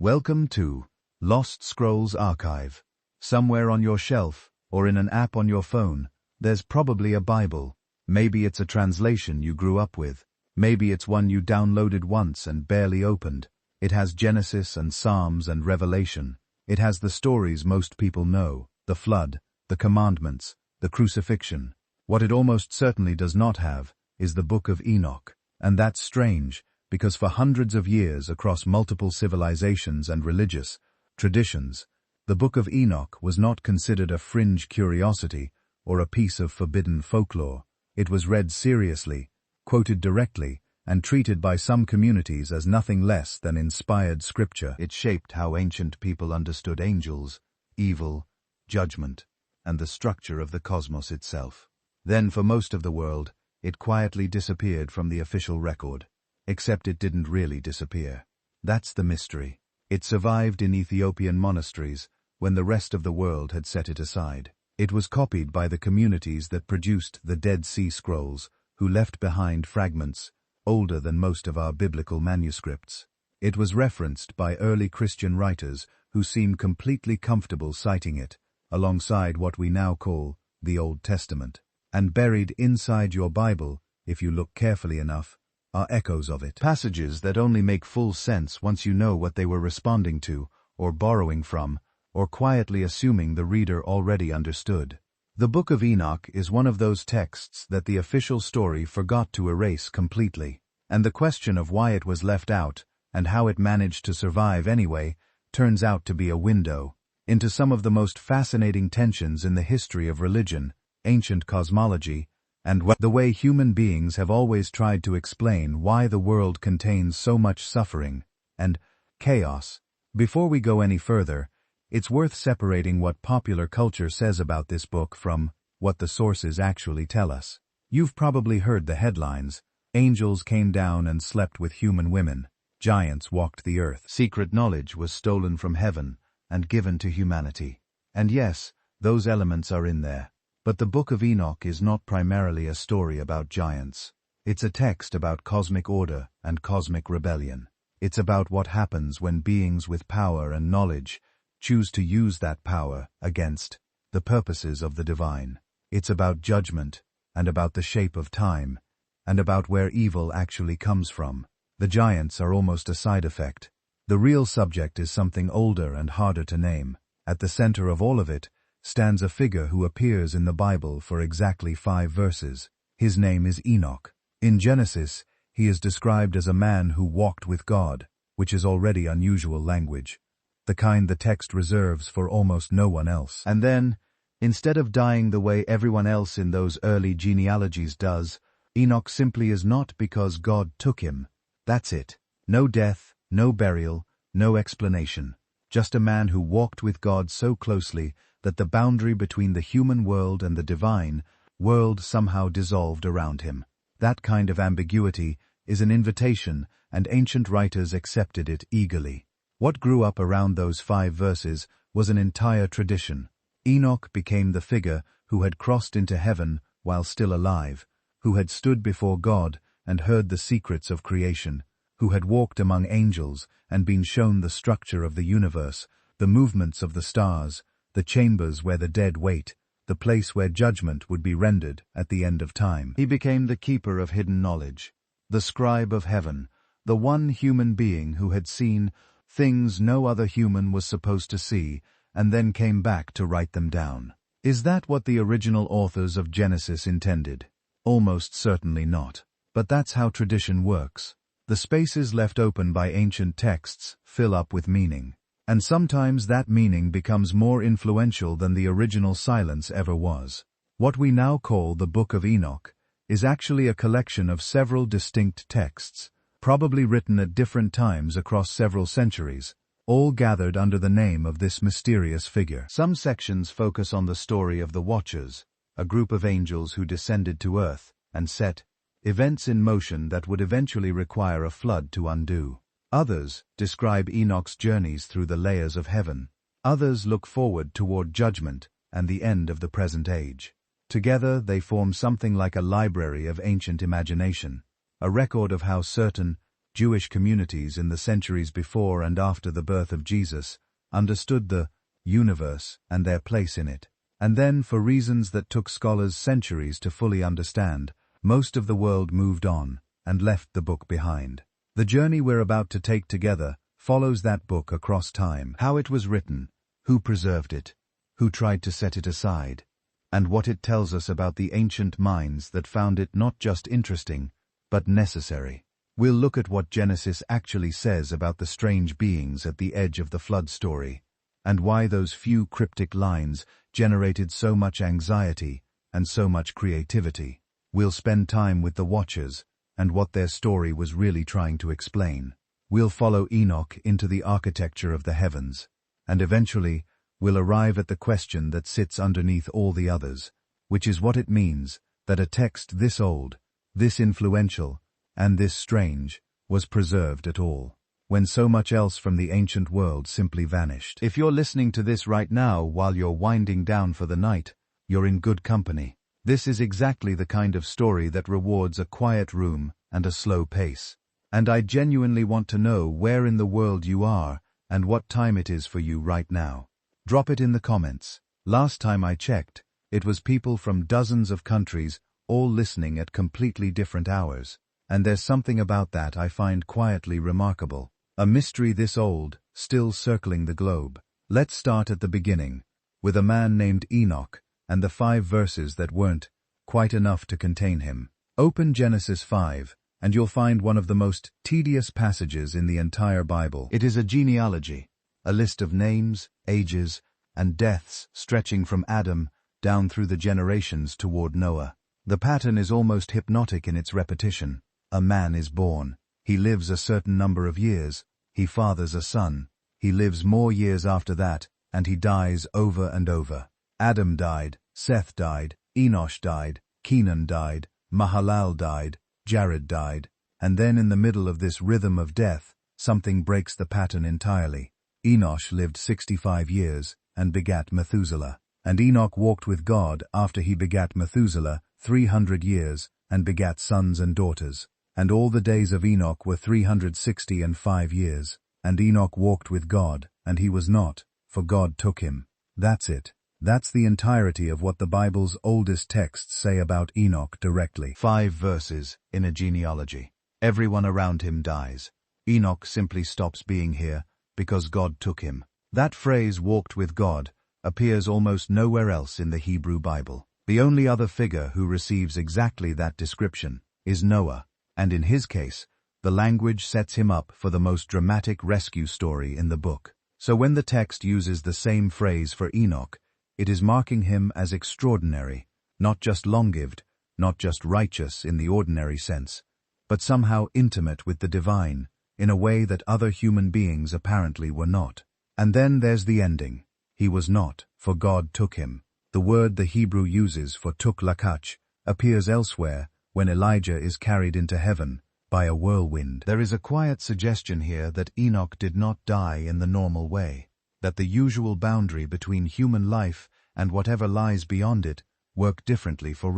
Welcome to Lost Scrolls Archive. Somewhere on your shelf, or in an app on your phone, there's probably a Bible. Maybe it's a translation you grew up with. Maybe it's one you downloaded once and barely opened. It has Genesis and Psalms and Revelation. It has the stories most people know, the flood, the commandments, the crucifixion. What it almost certainly does not have is the Book of Enoch. And that's strange, because for hundreds of years across multiple civilizations and religious traditions, the Book of Enoch was not considered a fringe curiosity or a piece of forbidden folklore. It was read seriously, quoted directly, and treated by some communities as nothing less than inspired scripture. It shaped how ancient people understood angels, evil, judgment, and the structure of the cosmos itself. Then, for most of the world, it quietly disappeared from the official record. Except it didn't really disappear. That's the mystery. It survived in Ethiopian monasteries when the rest of the world had set it aside. It was copied by the communities that produced the Dead Sea Scrolls, who left behind fragments older than most of our biblical manuscripts. It was referenced by early Christian writers who seemed completely comfortable citing it, alongside what we now call the Old Testament. And buried inside your Bible, if you look carefully enough, are echoes of it. Passages that only make full sense once you know what they were responding to, or borrowing from, or quietly assuming the reader already understood. The Book of Enoch is one of those texts that the official story forgot to erase completely, and the question of why it was left out, and how it managed to survive anyway, turns out to be a window into some of the most fascinating tensions in the history of religion, ancient cosmology, and the way human beings have always tried to explain why the world contains so much suffering and chaos. Before we go any further, it's worth separating what popular culture says about this book from what the sources actually tell us. You've probably heard the headlines: angels came down and slept with human women, giants walked the earth, secret knowledge was stolen from heaven and given to humanity. And yes, those elements are in there. But the Book of Enoch is not primarily a story about giants. It's a text about cosmic order and cosmic rebellion. It's about what happens when beings with power and knowledge choose to use that power against the purposes of the divine. It's about judgment, and about the shape of time, and about where evil actually comes from. The giants are almost a side effect. The real subject is something older and harder to name. At the center of all of it stands a figure who appears in the Bible for exactly 5 verses. His name is Enoch. In Genesis, he is described as a man who walked with God, which is already unusual language, the kind the text reserves for almost no one else. And then, instead of dying the way everyone else in those early genealogies does, Enoch simply is not because God took him. That's it. No death, no burial, no explanation. Just a man who walked with God so closely that the boundary between the human world and the divine world somehow dissolved around him. That kind of ambiguity is an invitation, and ancient writers accepted it eagerly. What grew up around those 5 verses was an entire tradition. Enoch became the figure who had crossed into heaven while still alive, who had stood before God and heard the secrets of creation, who had walked among angels and been shown the structure of the universe, the movements of the stars, the chambers where the dead wait, the place where judgment would be rendered at the end of time. He became the keeper of hidden knowledge, the scribe of heaven, the one human being who had seen things no other human was supposed to see, and then came back to write them down. Is that what the original authors of Genesis intended? Almost certainly not. But that's how tradition works. The spaces left open by ancient texts fill up with meaning. And sometimes that meaning becomes more influential than the original silence ever was. What we now call the Book of Enoch is actually a collection of several distinct texts, probably written at different times across several centuries, all gathered under the name of this mysterious figure. Some sections focus on the story of the Watchers, a group of angels who descended to earth and set events in motion that would eventually require a flood to undo. Others describe Enoch's journeys through the layers of heaven. Others look forward toward judgment and the end of the present age. Together they form something like a library of ancient imagination, a record of how certain Jewish communities in the centuries before and after the birth of Jesus understood the universe and their place in it. And then, for reasons that took scholars centuries to fully understand, most of the world moved on and left the book behind. The journey we're about to take together follows that book across time, how it was written, who preserved it, who tried to set it aside, and what it tells us about the ancient minds that found it not just interesting, but necessary. We'll look at what Genesis actually says about the strange beings at the edge of the flood story, and why those few cryptic lines generated so much anxiety and so much creativity. We'll spend time with the Watchers and what their story was really trying to explain. We'll follow Enoch into the architecture of the heavens, and eventually we'll arrive at the question that sits underneath all the others, which is what it means that a text this old, this influential, and this strange was preserved at all, when so much else from the ancient world simply vanished. If you're listening to this right now while you're winding down for the night, you're in good company. This is exactly the kind of story that rewards a quiet room and a slow pace. And I genuinely want to know where in the world you are and what time it is for you right now. Drop it in the comments. Last time I checked, it was people from dozens of countries all listening at completely different hours. And there's something about that I find quietly remarkable. A mystery this old, still circling the globe. Let's start at the beginning, with a man named Enoch, and the 5 verses that weren't quite enough to contain him. Open Genesis 5, and you'll find one of the most tedious passages in the entire Bible. It is a genealogy, a list of names, ages, and deaths stretching from Adam down through the generations toward Noah. The pattern is almost hypnotic in its repetition. A man is born. He lives a certain number of years. He fathers a son. He lives more years after that, and he dies over and over. Adam died, Seth died, Enosh died, Kenan died, Mahalalel died, Jared died, and then in the middle of this rhythm of death, something breaks the pattern entirely. Enosh lived 65 years and begat Methuselah. And Enoch walked with God after he begat Methuselah 300 years and begat sons and daughters. And all the days of Enoch were 365 years. And Enoch walked with God, and he was not, for God took him. That's it. That's the entirety of what the Bible's oldest texts say about Enoch directly. 5 verses in a genealogy. Everyone around him dies. Enoch simply stops being here because God took him. That phrase, walked with God, appears almost nowhere else in the Hebrew Bible. The only other figure who receives exactly that description is Noah, and in his case, the language sets him up for the most dramatic rescue story in the book. So when the text uses the same phrase for Enoch, it is marking him as extraordinary, not just long-lived, not just righteous in the ordinary sense, but somehow intimate with the divine, in a way that other human beings apparently were not. And then there's the ending. He was not, for God took him. The word the Hebrew uses for tuk lakach appears elsewhere when Elijah is carried into heaven by a whirlwind. There is a quiet suggestion here that Enoch did not die in the normal way, that the usual boundary between human life and whatever lies beyond it work differently for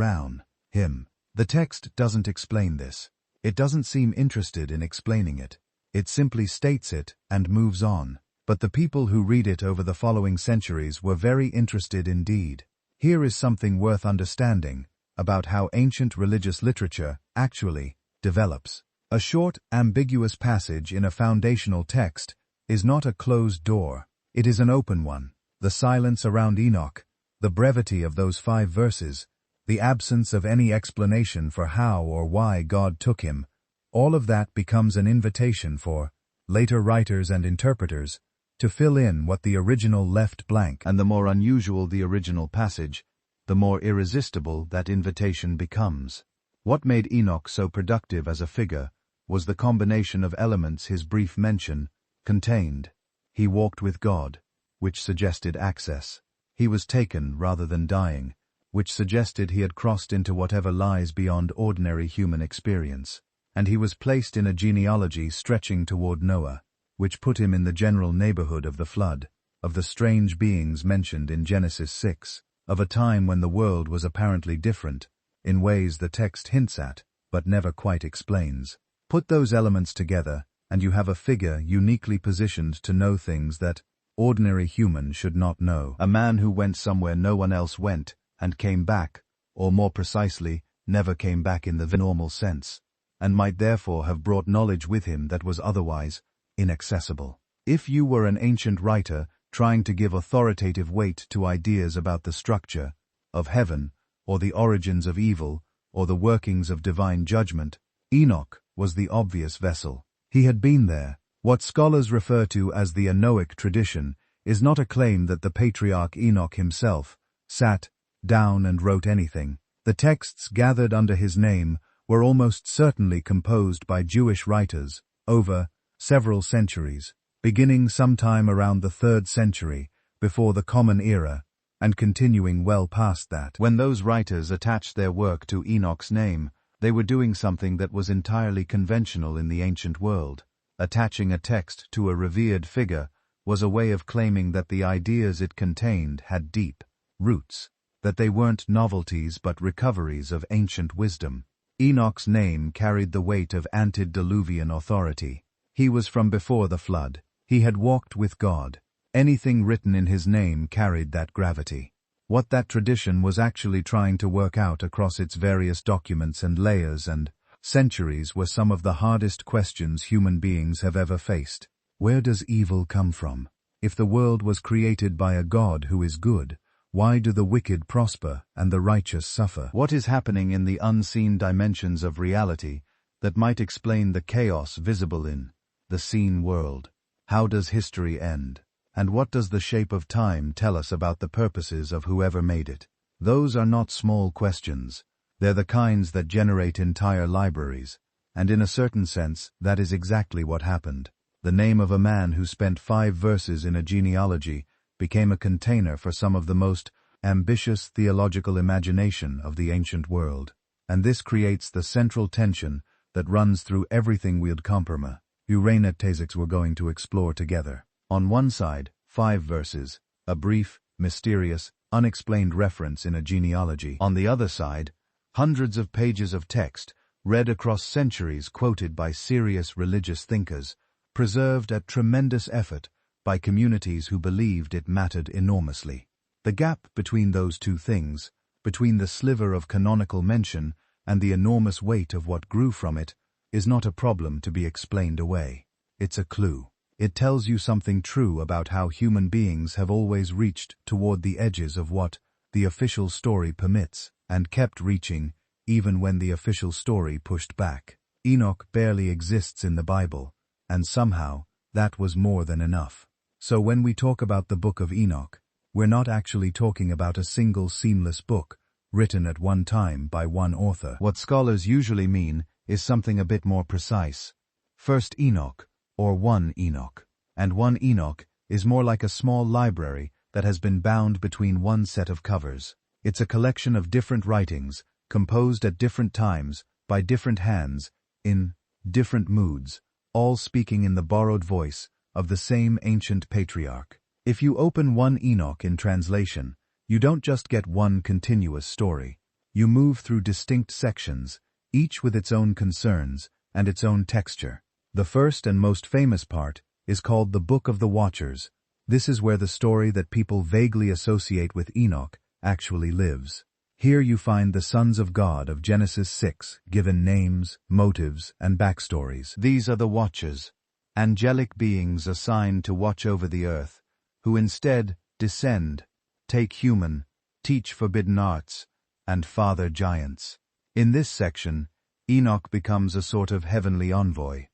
him. The text doesn't explain this. It doesn't seem interested in explaining it. It simply states it and moves on. But the people who read it over the following centuries were very interested indeed. Here is something worth understanding about how ancient religious literature actually develops. A short, ambiguous passage in a foundational text is not a closed door. It is an open one. The silence around Enoch, the brevity of those 5 verses, the absence of any explanation for how or why God took him, all of that becomes an invitation for later writers and interpreters to fill in what the original left blank. And the more unusual the original passage, the more irresistible that invitation becomes. What made Enoch so productive as a figure was the combination of elements his brief mention contained. He walked with God, which suggested access. He was taken rather than dying, which suggested he had crossed into whatever lies beyond ordinary human experience. And he was placed in a genealogy stretching toward Noah, which put him in the general neighborhood of the flood, of the strange beings mentioned in Genesis 6, of a time when the world was apparently different, in ways the text hints at, but never quite explains. Put those elements together, and you have a figure uniquely positioned to know things that ordinary humans should not know. A man who went somewhere no one else went, and came back, or more precisely, never came back in the normal sense, and might therefore have brought knowledge with him that was otherwise inaccessible. If you were an ancient writer trying to give authoritative weight to ideas about the structure of heaven, or the origins of evil, or the workings of divine judgment, Enoch was the obvious vessel. He had been there. What scholars refer to as the Enochic tradition is not a claim that the patriarch Enoch himself sat down and wrote anything. The texts gathered under his name were almost certainly composed by Jewish writers over several centuries, beginning sometime around the 3rd century before the Common Era, and continuing well past that. When those writers attached their work to Enoch's name, they were doing something that was entirely conventional in the ancient world. Attaching a text to a revered figure was a way of claiming that the ideas it contained had deep roots, that they weren't novelties but recoveries of ancient wisdom. Enoch's name carried the weight of antediluvian authority. He was from before the flood. He had walked with God. Anything written in his name carried that gravity. What that tradition was actually trying to work out across its various documents and layers and centuries were some of the hardest questions human beings have ever faced. Where does evil come from? If the world was created by a God who is good, why do the wicked prosper and the righteous suffer? What is happening in the unseen dimensions of reality that might explain the chaos visible in the seen world? How does history end? And what does the shape of time tell us about the purposes of whoever made it? Those are not small questions. They're the kinds that generate entire libraries, and in a certain sense, that is exactly what happened. The name of a man who spent 5 verses in a genealogy became a container for some of the most ambitious theological imagination of the ancient world. And this creates the central tension that runs through everything we'd compromise. We're going to explore together. On one side, 5 verses, a brief, mysterious, unexplained reference in a genealogy. On the other side, hundreds of pages of text, read across centuries, quoted by serious religious thinkers, preserved at tremendous effort by communities who believed it mattered enormously. The gap between those two things, between the sliver of canonical mention and the enormous weight of what grew from it, is not a problem to be explained away. It's a clue. It tells you something true about how human beings have always reached toward the edges of what the official story permits, and kept reaching even when the official story pushed back. Enoch barely exists in the Bible, and somehow that was more than enough. So when we talk about the Book of Enoch, we're not actually talking about a single seamless book written at one time by one author. What scholars usually mean is something a bit more precise. First Enoch, or one Enoch. And one Enoch is more like a small library that has been bound between one set of covers. It's a collection of different writings, composed at different times, by different hands, in different moods, all speaking in the borrowed voice of the same ancient patriarch. If you open one Enoch in translation, you don't just get one continuous story. You move through distinct sections, each with its own concerns and its own texture. The first and most famous part is called the Book of the Watchers. This is where the story that people vaguely associate with Enoch actually lives. Here you find the sons of God of Genesis 6 given names, motives, and backstories. These are the Watchers, angelic beings assigned to watch over the earth, who instead descend, take human, teach forbidden arts, and father giants. In this section, Enoch becomes a sort of heavenly envoy.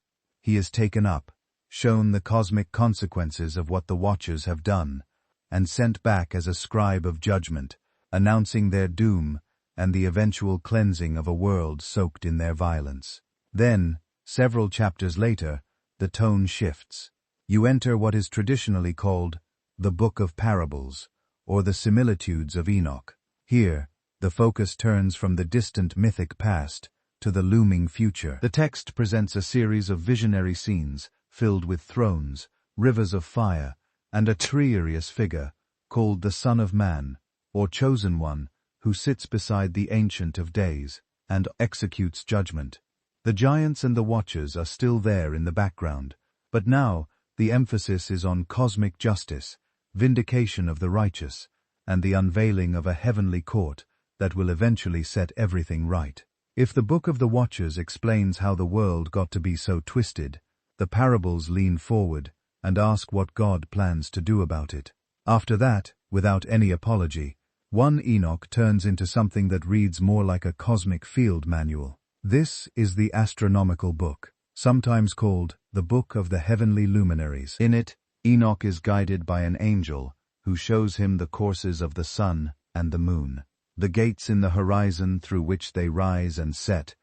He is taken up, shown the cosmic consequences of what the Watchers have done, and sent back as a scribe of judgment, announcing their doom and the eventual cleansing of a world soaked in their violence. Then, several chapters later, the tone shifts. You enter what is traditionally called the Book of Parables, or the Similitudes of Enoch. Here, the focus turns from the distant mythic past to the looming future. The text presents a series of visionary scenes filled with thrones, rivers of fire, and a mysterious figure called the Son of Man, or Chosen One, who sits beside the Ancient of Days and executes judgment. The giants and the watchers are still there in the background, but now the emphasis is on cosmic justice, vindication of the righteous, and the unveiling of a heavenly court that will eventually set everything right. If the Book of the Watchers explains how the world got to be so twisted, the parables lean forward and ask what God plans to do about it. After that, without any apology, 1 Enoch turns into something that reads more like a cosmic field manual. This is the astronomical book, sometimes called the Book of the Heavenly Luminaries. In it, Enoch is guided by an angel who shows him the courses of the sun and the moon, the gates in the horizon through which they rise and set,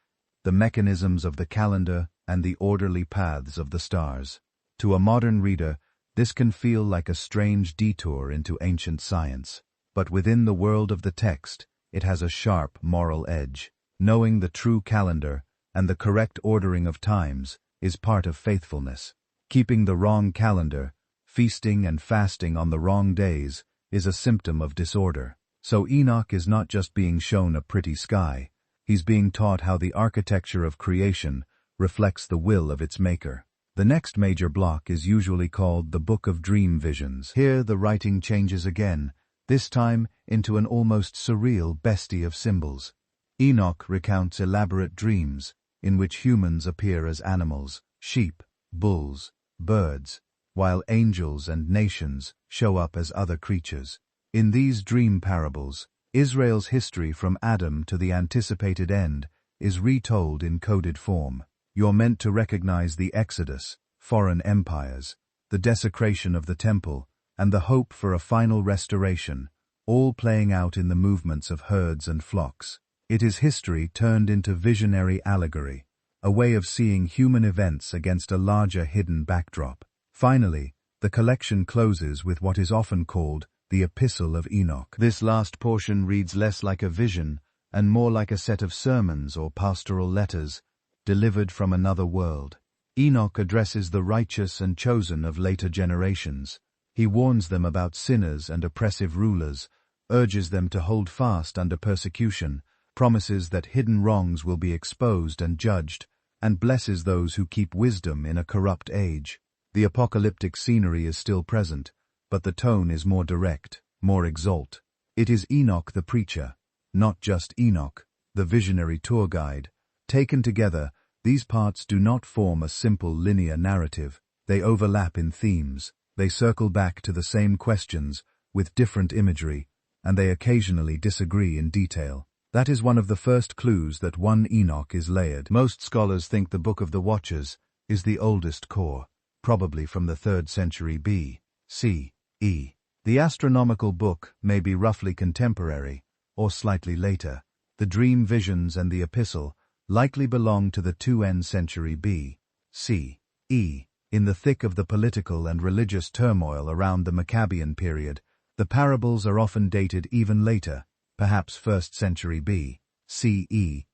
the mechanisms of the calendar and the orderly paths of the stars. To a modern reader, this can feel like a strange detour into ancient science, but within the world of the text, it has a sharp moral edge. Knowing the true calendar and the correct ordering of times is part of faithfulness. Keeping the wrong calendar, feasting and fasting on the wrong days, is a symptom of disorder. So Enoch is not just being shown a pretty sky, he's being taught how the architecture of creation reflects the will of its maker. The next major block is usually called the Book of Dream Visions. Here the writing changes again, this time into an almost surreal bestiary of symbols. Enoch recounts elaborate dreams, in which humans appear as animals, sheep, bulls, birds, while angels and nations show up as other creatures. In these dream parables, Israel's history from Adam to the anticipated end is retold in coded form. You're meant to recognize the Exodus, foreign empires, the desecration of the temple, and the hope for a final restoration, all playing out in the movements of herds and flocks. It is history turned into visionary allegory, a way of seeing human events against a larger hidden backdrop. Finally, the collection closes with what is often called the Epistle of Enoch. This last portion reads less like a vision and more like a set of sermons or pastoral letters, delivered from another world. Enoch addresses the righteous and chosen of later generations. He warns them about sinners and oppressive rulers, urges them to hold fast under persecution, promises that hidden wrongs will be exposed and judged, and blesses those who keep wisdom in a corrupt age. The apocalyptic scenery is still present, but the tone is more direct, more exalt. It is Enoch the preacher, not just Enoch, the visionary tour guide. Taken together, these parts do not form a simple linear narrative. They overlap in themes, they circle back to the same questions, with different imagery, and they occasionally disagree in detail. That is one of the first clues that 1 Enoch is layered. Most scholars think the Book of the Watchers is the oldest core, probably from the 3rd century B.C.E. The astronomical book may be roughly contemporary, or slightly later. The dream visions and the epistle likely belong to the 2nd century B.C.E. In the thick of the political and religious turmoil around the Maccabean period, the parables are often dated even later, perhaps 1st century B.C.E.,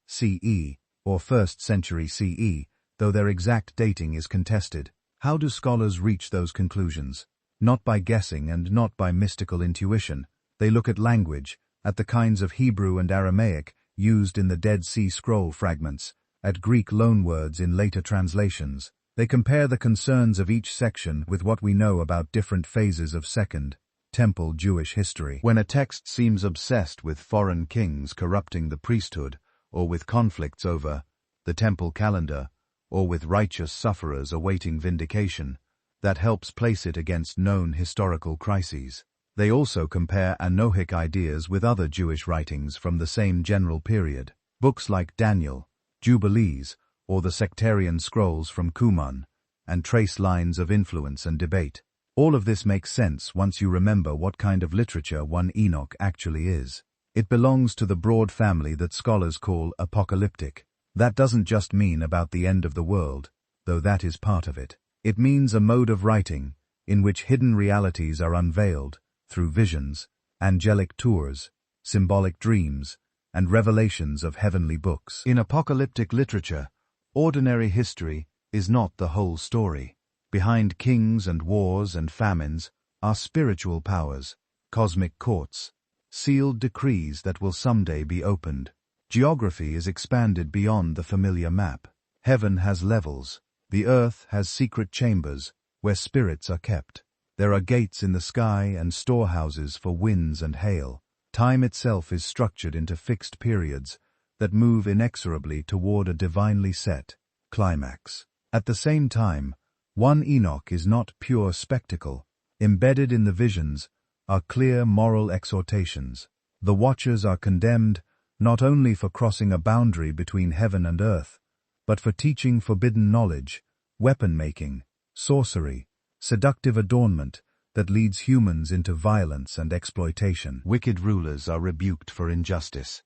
or 1st century CE, though their exact dating is contested. How do scholars reach those conclusions? Not by guessing and not by mystical intuition. They look at language, at the kinds of Hebrew and Aramaic used in the Dead Sea Scroll fragments, at Greek loanwords in later translations. They compare the concerns of each section with what we know about different phases of Second Temple Jewish history. When a text seems obsessed with foreign kings corrupting the priesthood, or with conflicts over the temple calendar, or with righteous sufferers awaiting vindication, that helps place it against known historical crises. They also compare Enochic ideas with other Jewish writings from the same general period, books like Daniel, Jubilees, or the sectarian scrolls from Qumran, and trace lines of influence and debate. All of this makes sense once you remember what kind of literature 1 Enoch actually is. It belongs to the broad family that scholars call apocalyptic. That doesn't just mean about the end of the world, though that is part of it. It means a mode of writing in which hidden realities are unveiled through visions, angelic tours, symbolic dreams, and revelations of heavenly books. In apocalyptic literature, ordinary history is not the whole story. Behind kings and wars and famines are spiritual powers, cosmic courts, sealed decrees that will someday be opened. Geography is expanded beyond the familiar map. Heaven has levels. The earth has secret chambers, where spirits are kept. There are gates in the sky and storehouses for winds and hail. Time itself is structured into fixed periods that move inexorably toward a divinely set climax. At the same time, 1 Enoch is not pure spectacle. Embedded in the visions are clear moral exhortations. The watchers are condemned not only for crossing a boundary between heaven and earth, but for teaching forbidden knowledge, weapon-making, sorcery, seductive adornment that leads humans into violence and exploitation. Wicked rulers are rebuked for injustice.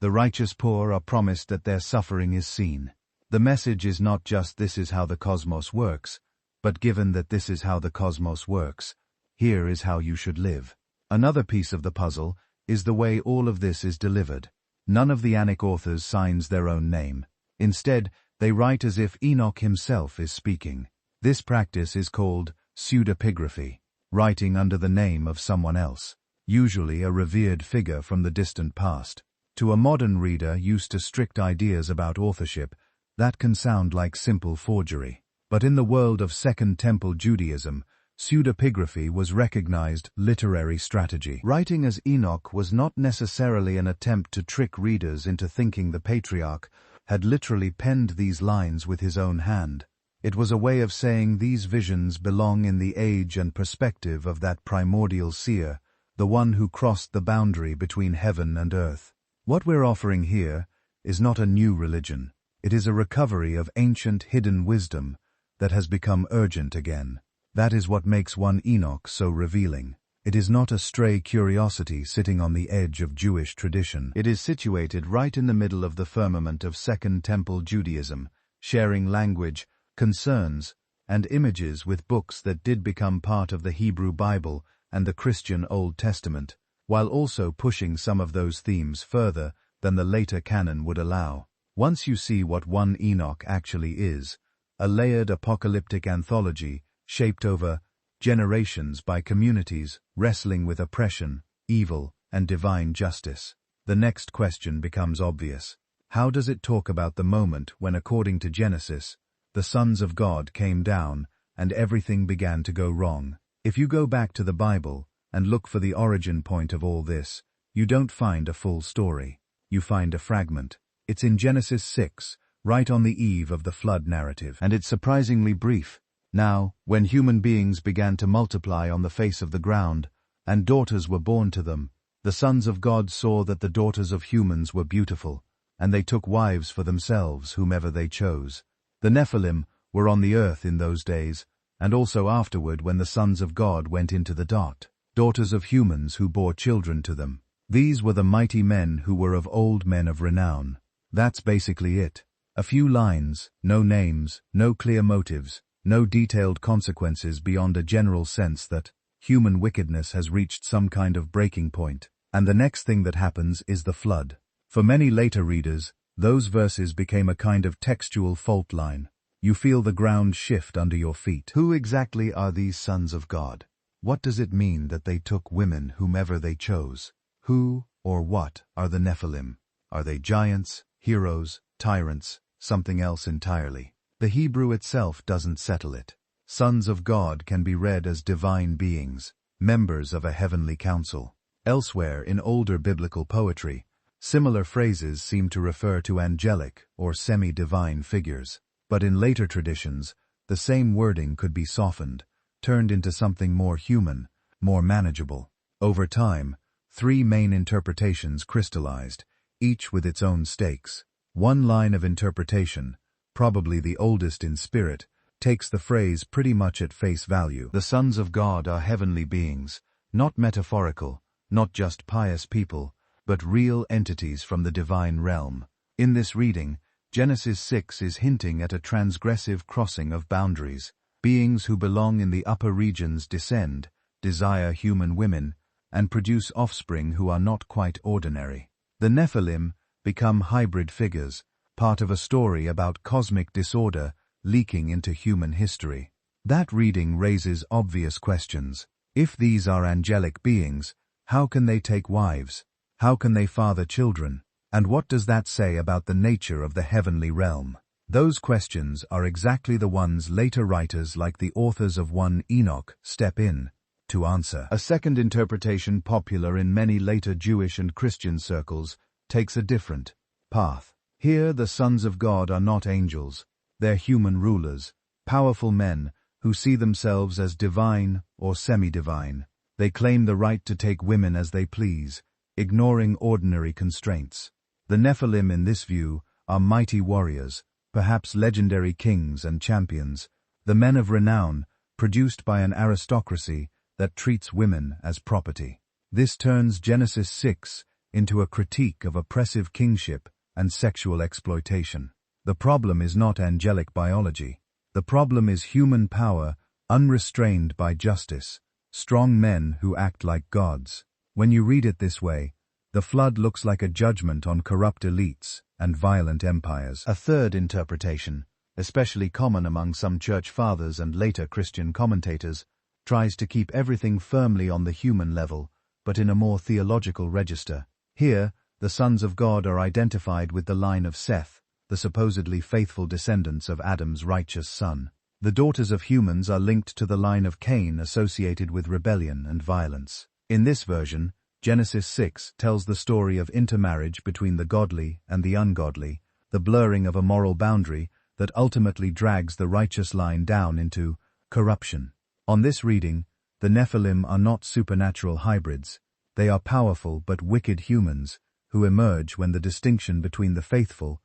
The righteous poor are promised that their suffering is seen. The message is not just this is how the cosmos works, but given that this is how the cosmos works, here is how you should live. Another piece of the puzzle is the way all of this is delivered. None of the Enoch authors signs their own name. Instead, they write as if Enoch himself is speaking. This practice is called pseudepigraphy, writing under the name of someone else, usually a revered figure from the distant past. To a modern reader used to strict ideas about authorship, that can sound like simple forgery. But in the world of Second Temple Judaism, pseudepigraphy was recognized literary strategy. Writing as Enoch was not necessarily an attempt to trick readers into thinking the patriarch had literally penned these lines with his own hand. It was a way of saying these visions belong in the age and perspective of that primordial seer, the one who crossed the boundary between heaven and earth. What we're offering here is not a new religion. It is a recovery of ancient hidden wisdom that has become urgent again. That is what makes 1 Enoch so revealing. It is not a stray curiosity sitting on the edge of Jewish tradition. It is situated right in the middle of the firmament of Second Temple Judaism, sharing language, concerns, and images with books that did become part of the Hebrew Bible and the Christian Old Testament, while also pushing some of those themes further than the later canon would allow. Once you see what 1 Enoch actually is, a layered apocalyptic anthology shaped over generations by communities wrestling with oppression, evil, and divine justice, the next question becomes obvious. How does it talk about the moment when, according to Genesis, the sons of God came down and everything began to go wrong? If you go back to the Bible and look for the origin point of all this, you don't find a full story. You find a fragment. It's in Genesis 6, right on the eve of the flood narrative. And it's surprisingly brief. Now, when human beings began to multiply on the face of the ground, and daughters were born to them, the sons of God saw that the daughters of humans were beautiful, and they took wives for themselves whomever they chose. The Nephilim were on the earth in those days, and also afterward when the sons of God went into the daughters of humans who bore children to them. These were the mighty men who were of old men of renown. That's basically it. A few lines, no names, no clear motives, no detailed consequences beyond a general sense that human wickedness has reached some kind of breaking point, and the next thing that happens is the flood. For many later readers, those verses became a kind of textual fault line. You feel the ground shift under your feet. Who exactly are these sons of God? What does it mean that they took women whomever they chose? Who or what are the Nephilim? Are they giants, heroes, tyrants, something else entirely? The Hebrew itself doesn't settle it. Sons of God can be read as divine beings, members of a heavenly council. Elsewhere in older biblical poetry, similar phrases seem to refer to angelic or semi-divine figures. But in later traditions, the same wording could be softened, turned into something more human, more manageable. Over time, 3 main interpretations crystallized, each with its own stakes. One line of interpretation, probably the oldest in spirit, takes the phrase pretty much at face value. The sons of God are heavenly beings, not metaphorical, not just pious people, but real entities from the divine realm. In this reading, Genesis 6 is hinting at a transgressive crossing of boundaries. Beings who belong in the upper regions descend, desire human women, and produce offspring who are not quite ordinary. The Nephilim become hybrid figures, part of a story about cosmic disorder leaking into human history. That reading raises obvious questions. If these are angelic beings, how can they take wives? How can they father children? And what does that say about the nature of the heavenly realm? Those questions are exactly the ones later writers like the authors of 1 Enoch step in to answer. A second interpretation popular in many later Jewish and Christian circles takes a different path. Here the sons of God are not angels, they're human rulers, powerful men who see themselves as divine or semi-divine. They claim the right to take women as they please, ignoring ordinary constraints. The Nephilim in this view are mighty warriors, perhaps legendary kings and champions, the men of renown, produced by an aristocracy that treats women as property. This turns Genesis 6 into a critique of oppressive kingship and sexual exploitation. The problem is not angelic biology. The problem is human power unrestrained by justice, strong men who act like gods. When you read it this way, the flood looks like a judgment on corrupt elites and violent empires. A third interpretation, especially common among some church fathers and later Christian commentators, tries to keep everything firmly on the human level, but in a more theological register. Here, the sons of God are identified with the line of Seth, the supposedly faithful descendants of Adam's righteous son. The daughters of humans are linked to the line of Cain associated with rebellion and violence. In this version, Genesis 6 tells the story of intermarriage between the godly and the ungodly, the blurring of a moral boundary that ultimately drags the righteous line down into corruption. On this reading, the Nephilim are not supernatural hybrids. They are powerful but wicked humans who emerge when the distinction between the faithful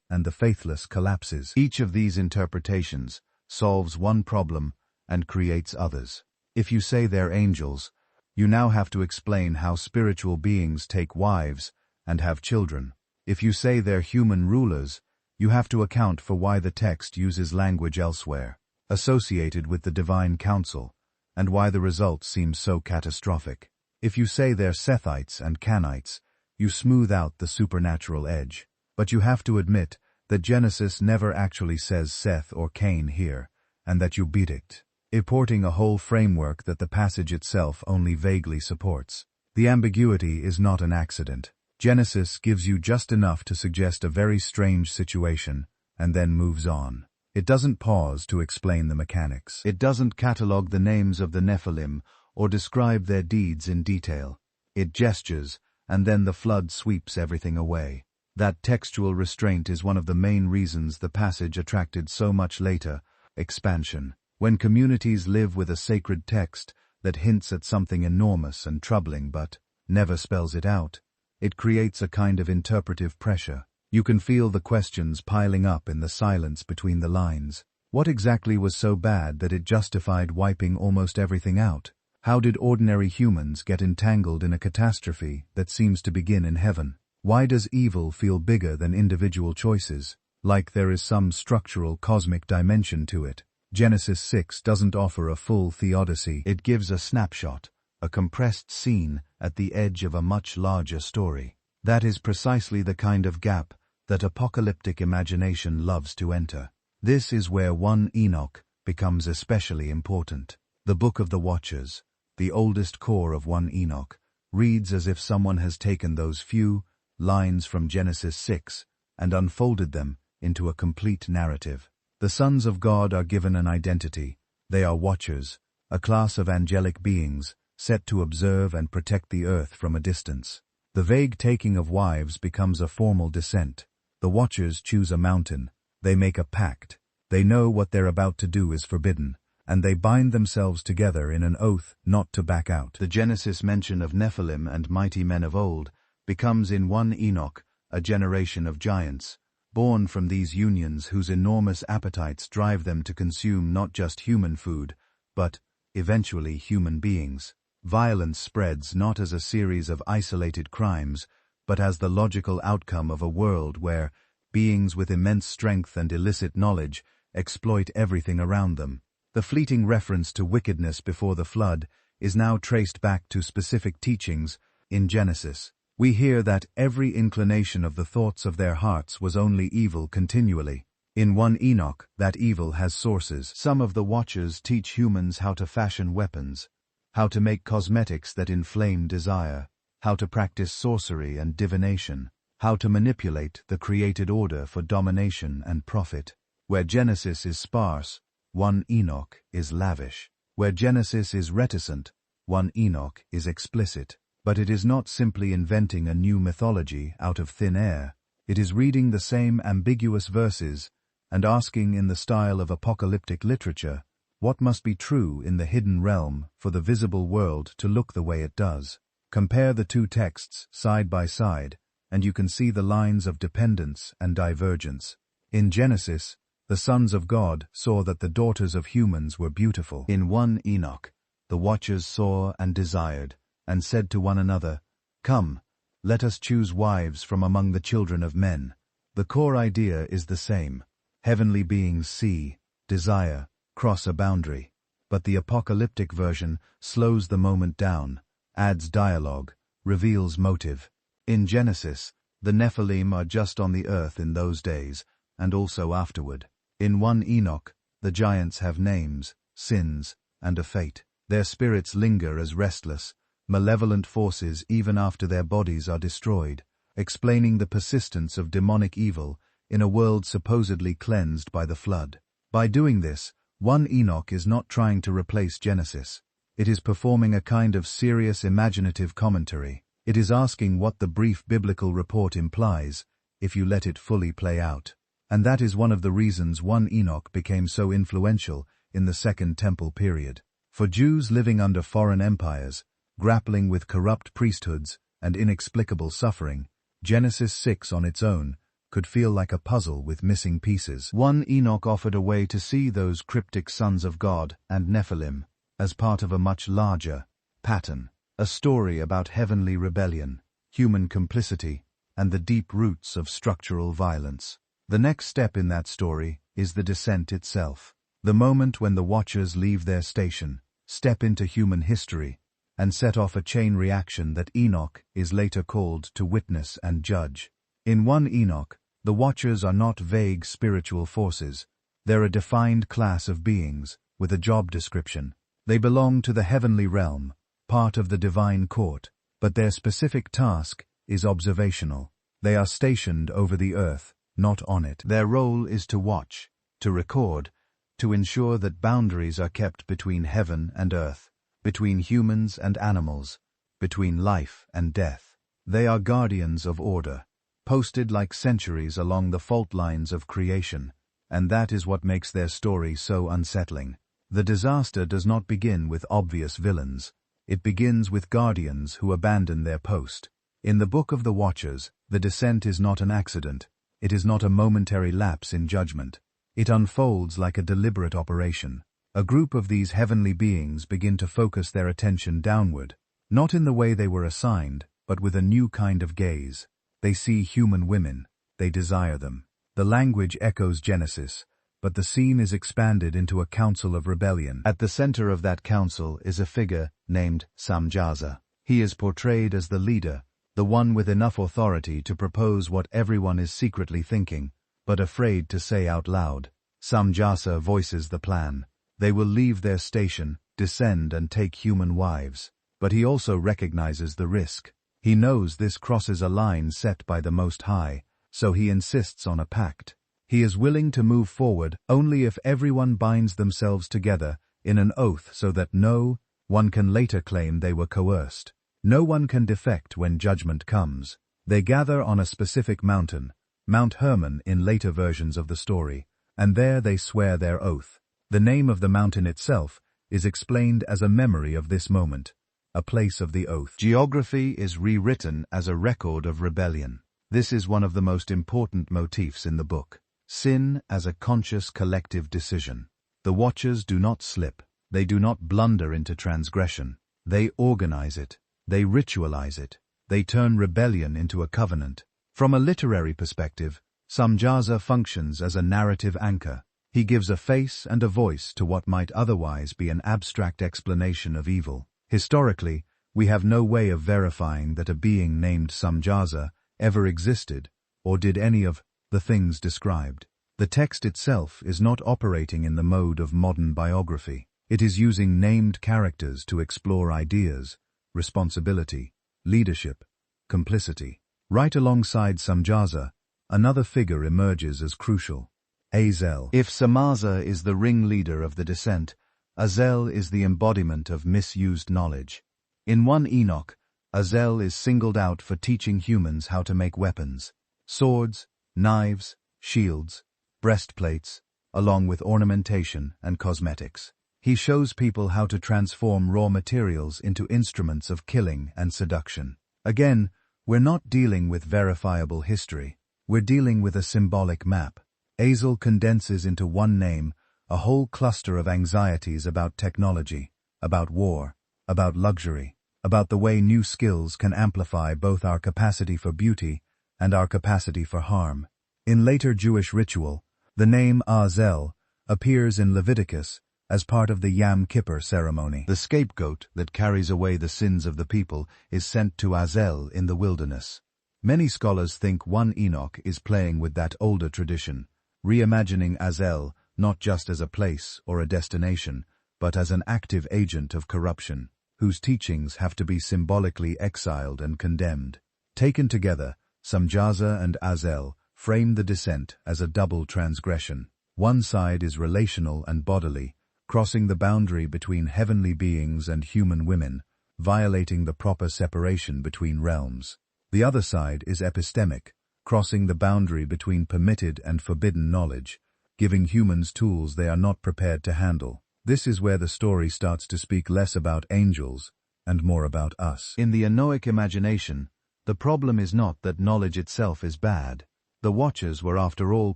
and the faithless collapses. Each of these interpretations solves one problem and creates others. If you say they're angels, you now have to explain how spiritual beings take wives and have children. If you say they're human rulers, you have to account for why the text uses language elsewhere, associated with the divine council, and why the result seems so catastrophic. If you say they're Sethites and Canites, you smooth out the supernatural edge. But you have to admit that Genesis never actually says Seth or Cain here, and that you beat it, importing a whole framework that the passage itself only vaguely supports. The ambiguity is not an accident. Genesis gives you just enough to suggest a very strange situation, and then moves on. It doesn't pause to explain the mechanics. It doesn't catalogue the names of the Nephilim or describe their deeds in detail. It gestures, and then the flood sweeps everything away. That textual restraint is one of the main reasons the passage attracted so much later expansion. When communities live with a sacred text that hints at something enormous and troubling but never spells it out, it creates a kind of interpretive pressure. You can feel the questions piling up in the silence between the lines. What exactly was so bad that it justified wiping almost everything out? How did ordinary humans get entangled in a catastrophe that seems to begin in heaven? Why does evil feel bigger than individual choices, like there is some structural cosmic dimension to it? Genesis 6 doesn't offer a full theodicy. It gives a snapshot, a compressed scene at the edge of a much larger story. That is precisely the kind of gap that apocalyptic imagination loves to enter. This is where 1 Enoch becomes especially important. The Book of the Watchers, the oldest core of 1 Enoch, reads as if someone has taken those few lines from Genesis 6 and unfolded them into a complete narrative. The sons of God are given an identity. They are watchers, a class of angelic beings set to observe and protect the earth from a distance. The vague taking of wives becomes a formal descent. The watchers choose a mountain. They make a pact. They know what they're about to do is forbidden, and they bind themselves together in an oath not to back out. The Genesis mention of Nephilim and mighty men of old becomes in 1 Enoch a generation of giants, born from these unions whose enormous appetites drive them to consume not just human food, but, eventually, human beings. Violence spreads not as a series of isolated crimes, but as the logical outcome of a world where beings with immense strength and illicit knowledge exploit everything around them. The fleeting reference to wickedness before the flood is now traced back to specific teachings in Genesis. We hear that every inclination of the thoughts of their hearts was only evil continually. In 1 Enoch, that evil has sources. Some of the Watchers teach humans how to fashion weapons, how to make cosmetics that inflame desire, how to practice sorcery and divination, how to manipulate the created order for domination and profit. Where Genesis is sparse, 1 Enoch is lavish. Where Genesis is reticent, 1 Enoch is explicit. But it is not simply inventing a new mythology out of thin air. It is reading the same ambiguous verses and asking in the style of apocalyptic literature, what must be true in the hidden realm for the visible world to look the way it does? Compare the two texts side by side, and you can see the lines of dependence and divergence. In Genesis, the sons of God saw that the daughters of humans were beautiful. In 1 Enoch, the watchers saw and desired, and said to one another, "Come, let us choose wives from among the children of men." The core idea is the same. Heavenly beings see, desire, cross a boundary. But the apocalyptic version slows the moment down, adds dialogue, reveals motive. In Genesis, the Nephilim are just on the earth in those days, and also afterward. In 1 Enoch, the giants have names, sins, and a fate. Their spirits linger as restless, malevolent forces even after their bodies are destroyed, explaining the persistence of demonic evil in a world supposedly cleansed by the flood. By doing this, 1 Enoch is not trying to replace Genesis. It is performing a kind of serious imaginative commentary. It is asking what the brief biblical report implies, if you let it fully play out. And that is one of the reasons 1 Enoch became so influential in the Second Temple period. For Jews living under foreign empires, grappling with corrupt priesthoods and inexplicable suffering, Genesis 6 on its own could feel like a puzzle with missing pieces. 1 Enoch offered a way to see those cryptic sons of God and Nephilim as part of a much larger pattern, a story about heavenly rebellion, human complicity, and the deep roots of structural violence. The next step in that story is the descent itself, the moment when the Watchers leave their station, step into human history, and set off a chain reaction that Enoch is later called to witness and judge. In 1 Enoch, the Watchers are not vague spiritual forces. They're a defined class of beings, with a job description. They belong to the heavenly realm, part of the divine court, but their specific task is observational. They are stationed over the earth, not on it. Their role is to watch, to record, to ensure that boundaries are kept between heaven and earth, between humans and animals, between life and death. They are guardians of order, posted like sentries along the fault lines of creation, and that is what makes their story so unsettling. The disaster does not begin with obvious villains. It begins with guardians who abandon their post. In the Book of the Watchers, the descent is not an accident. It is not a momentary lapse in judgment. It unfolds like a deliberate operation. A group of these heavenly beings begin to focus their attention downward, not in the way they were assigned, but with a new kind of gaze. They see human women. They desire them. The language echoes Genesis, but the scene is expanded into a council of rebellion. At the center of that council is a figure named Samjaza. He is portrayed as the leader, the one with enough authority to propose what everyone is secretly thinking, but afraid to say out loud. Samjasa voices the plan. They will leave their station, descend and take human wives. But he also recognizes the risk. He knows this crosses a line set by the Most High, so he insists on a pact. He is willing to move forward only if everyone binds themselves together in an oath so that no one can later claim they were coerced. No one can defect when judgment comes. They gather on a specific mountain, Mount Hermon in later versions of the story, and there they swear their oath. The name of the mountain itself is explained as a memory of this moment, a place of the oath. Geography is rewritten as a record of rebellion. This is one of the most important motifs in the book. Sin as a conscious collective decision. The Watchers do not slip. They do not blunder into transgression. They organize it. They ritualize it. They turn rebellion into a covenant. From a literary perspective, Samjaza functions as a narrative anchor. He gives a face and a voice to what might otherwise be an abstract explanation of evil. Historically, we have no way of verifying that a being named Samjaza ever existed or did any of the things described. The text itself is not operating in the mode of modern biography. It is using named characters to explore ideas, responsibility, leadership, complicity. Right alongside Samjaza, another figure emerges as crucial: Azazel. If Samaza is the ringleader of the descent, Azazel is the embodiment of misused knowledge. In 1 Enoch, Azazel is singled out for teaching humans how to make weapons: swords, knives, shields, breastplates, along with ornamentation and cosmetics. He shows people how to transform raw materials into instruments of killing and seduction. Again, we're not dealing with verifiable history. We're dealing with a symbolic map. Azazel condenses into one name a whole cluster of anxieties about technology, about war, about luxury, about the way new skills can amplify both our capacity for beauty and our capacity for harm. In later Jewish ritual, the name Azazel appears in Leviticus as part of the Yom Kippur ceremony. The scapegoat that carries away the sins of the people is sent to Azazel in the wilderness. Many scholars think 1 Enoch is playing with that older tradition, reimagining Azazel not just as a place or a destination, but as an active agent of corruption, whose teachings have to be symbolically exiled and condemned. Taken together, Samjaza and Azazel frame the descent as a double transgression. One side is relational and bodily, crossing the boundary between heavenly beings and human women, violating the proper separation between realms. The other side is epistemic, crossing the boundary between permitted and forbidden knowledge, giving humans tools they are not prepared to handle. This is where the story starts to speak less about angels and more about us. In the Enochic imagination, the problem is not that knowledge itself is bad. The Watchers were after all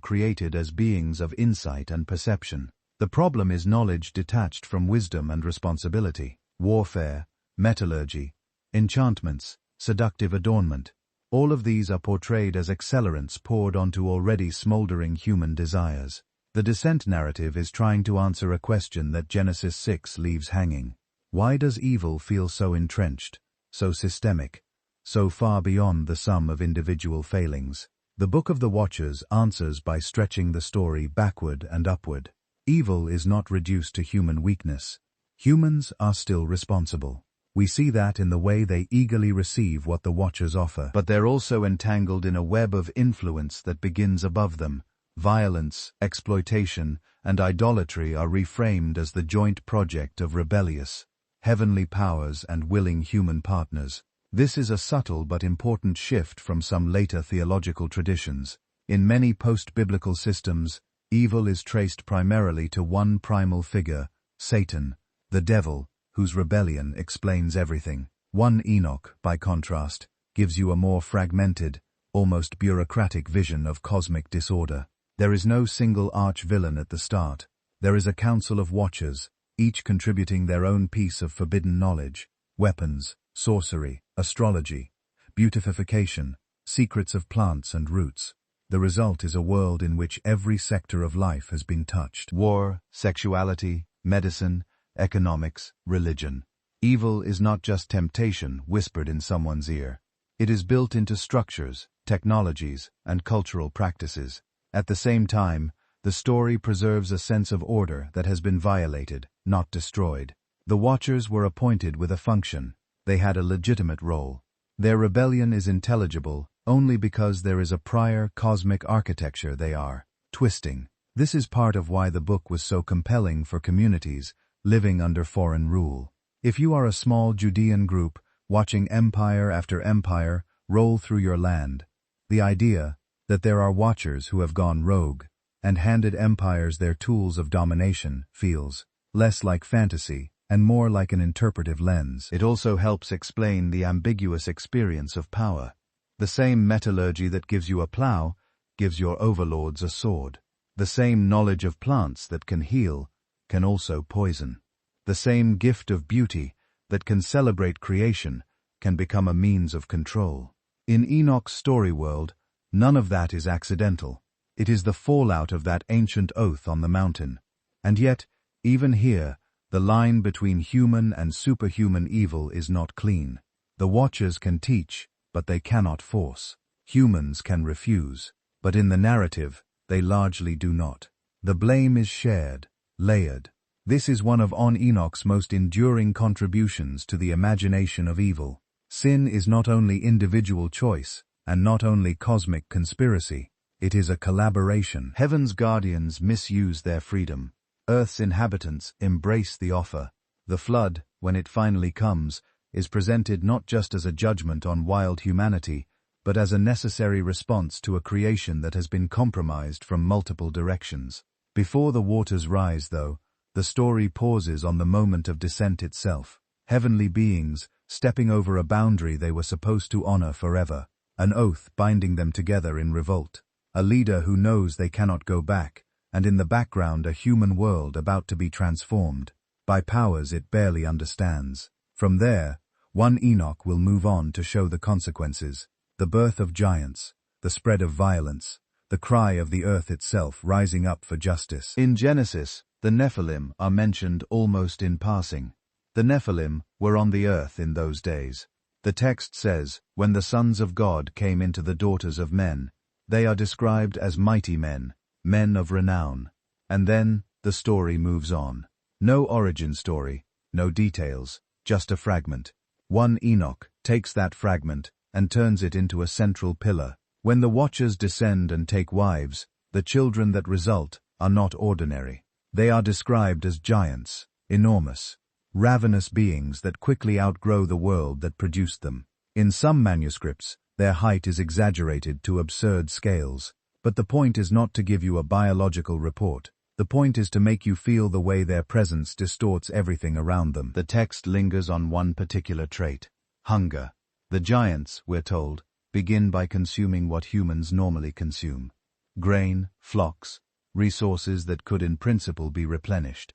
created as beings of insight and perception. The problem is knowledge detached from wisdom and responsibility. Warfare, metallurgy, enchantments, seductive adornment. All of these are portrayed as accelerants poured onto already smoldering human desires. The descent narrative is trying to answer a question that Genesis 6 leaves hanging. Why does evil feel so entrenched, so systemic, so far beyond the sum of individual failings? The Book of the Watchers answers by stretching the story backward and upward. Evil is not reduced to human weakness. Humans are still responsible. We see that in the way they eagerly receive what the Watchers offer. But they're also entangled in a web of influence that begins above them. Violence, exploitation, and idolatry are reframed as the joint project of rebellious, heavenly powers and willing human partners. This is a subtle but important shift from some later theological traditions. In many post-biblical systems, evil is traced primarily to one primal figure, Satan, the devil, whose rebellion explains everything. 1 Enoch, by contrast, gives you a more fragmented, almost bureaucratic vision of cosmic disorder. There is no single arch-villain at the start. There is a council of watchers, each contributing their own piece of forbidden knowledge: weapons, sorcery, astrology, beautification, secrets of plants and roots. The result is a world in which every sector of life has been touched: war, sexuality, medicine, economics, religion. Evil is not just temptation whispered in someone's ear. It is built into structures, technologies, and cultural practices. At the same time, the story preserves a sense of order that has been violated, not destroyed. The Watchers were appointed with a function. They had a legitimate role. Their rebellion is intelligible only because there is a prior cosmic architecture they are twisting. This is part of why the book was so compelling for communities living under foreign rule. If you are a small Judean group watching empire after empire roll through your land, the idea that there are Watchers who have gone rogue and handed empires their tools of domination feels less like fantasy and more like an interpretive lens. It also helps explain the ambiguous experience of power. The same metallurgy that gives you a plow gives your overlords a sword. The same knowledge of plants that can heal can also poison. The same gift of beauty that can celebrate creation can become a means of control. In Enoch's story world, none of that is accidental. It is the fallout of that ancient oath on the mountain. And yet, even here, the line between human and superhuman evil is not clean. The Watchers can teach, but they cannot force. Humans can refuse, but in the narrative, they largely do not. The blame is shared, layered. This is one of Enoch's most enduring contributions to the imagination of evil. Sin is not only individual choice, and not only cosmic conspiracy, it is a collaboration. Heaven's guardians misuse their freedom. Earth's inhabitants embrace the offer. The flood, when it finally comes, is presented not just as a judgment on wild humanity, but as a necessary response to a creation that has been compromised from multiple directions. Before the waters rise, though, the story pauses on the moment of descent itself. Heavenly beings, stepping over a boundary they were supposed to honor forever, an oath binding them together in revolt, a leader who knows they cannot go back, and in the background a human world about to be transformed, by powers it barely understands. From there, one Enoch will move on to show the consequences, the birth of giants, the spread of violence, the cry of the earth itself rising up for justice. In Genesis, the Nephilim are mentioned almost in passing. The Nephilim were on the earth in those days. The text says, when the sons of God came into the daughters of men, they are described as mighty men, men of renown. And then, the story moves on. No origin story, no details, just a fragment. One Enoch takes that fragment and turns it into a central pillar. When the Watchers descend and take wives, the children that result are not ordinary. They are described as giants, enormous, ravenous beings that quickly outgrow the world that produced them. In some manuscripts, their height is exaggerated to absurd scales, but the point is not to give you a biological report. The point is to make you feel the way their presence distorts everything around them. The text lingers on one particular trait: hunger. The giants, we're told, begin by consuming what humans normally consume: grain, flocks, resources that could in principle be replenished.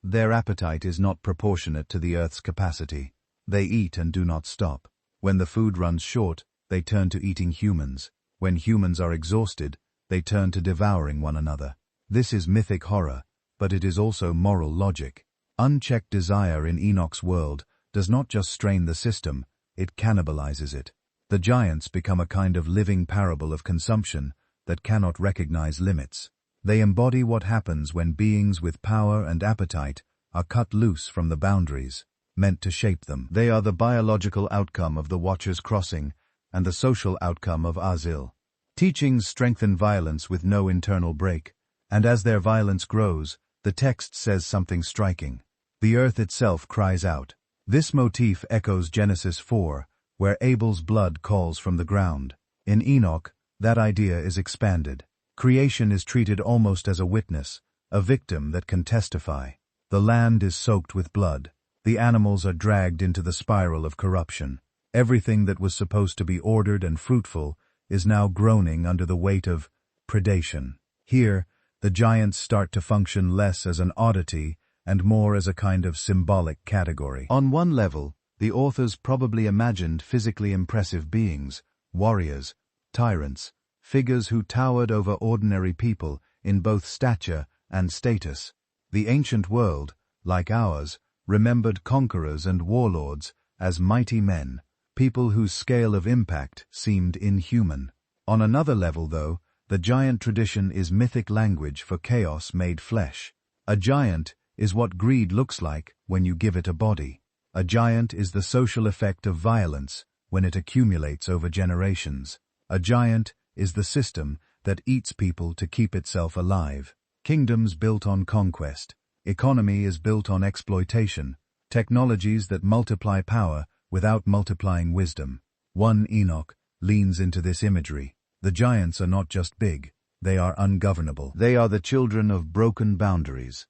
Their appetite is not proportionate to the earth's capacity. They eat and do not stop. When the food runs short, they turn to eating humans. When humans are exhausted, they turn to devouring one another. This is mythic horror, but it is also moral logic. Unchecked desire in Enoch's world does not just strain the system, it cannibalizes it. The giants become a kind of living parable of consumption that cannot recognize limits. They embody what happens when beings with power and appetite are cut loose from the boundaries meant to shape them. They are the biological outcome of the Watcher's crossing and the social outcome of Azazel. Teachings strengthen violence with no internal break, and as their violence grows, the text says something striking. The earth itself cries out. This motif echoes Genesis 4, where Abel's blood calls from the ground. In Enoch, that idea is expanded. Creation is treated almost as a witness, a victim that can testify. The land is soaked with blood. The animals are dragged into the spiral of corruption. Everything that was supposed to be ordered and fruitful is now groaning under the weight of predation. Here, the giants start to function less as an oddity and more as a kind of symbolic category. On one level, the authors probably imagined physically impressive beings, warriors, tyrants, figures who towered over ordinary people in both stature and status. The ancient world, like ours, remembered conquerors and warlords as mighty men, people whose scale of impact seemed inhuman. On another level, though, the giant tradition is mythic language for chaos made flesh. A giant is what greed looks like when you give it a body. A giant is the social effect of violence when it accumulates over generations. A giant is the system that eats people to keep itself alive. Kingdoms built on conquest. Economy is built on exploitation. Technologies that multiply power without multiplying wisdom. One Enoch leans into this imagery. The giants are not just big, they are ungovernable. They are the children of broken boundaries.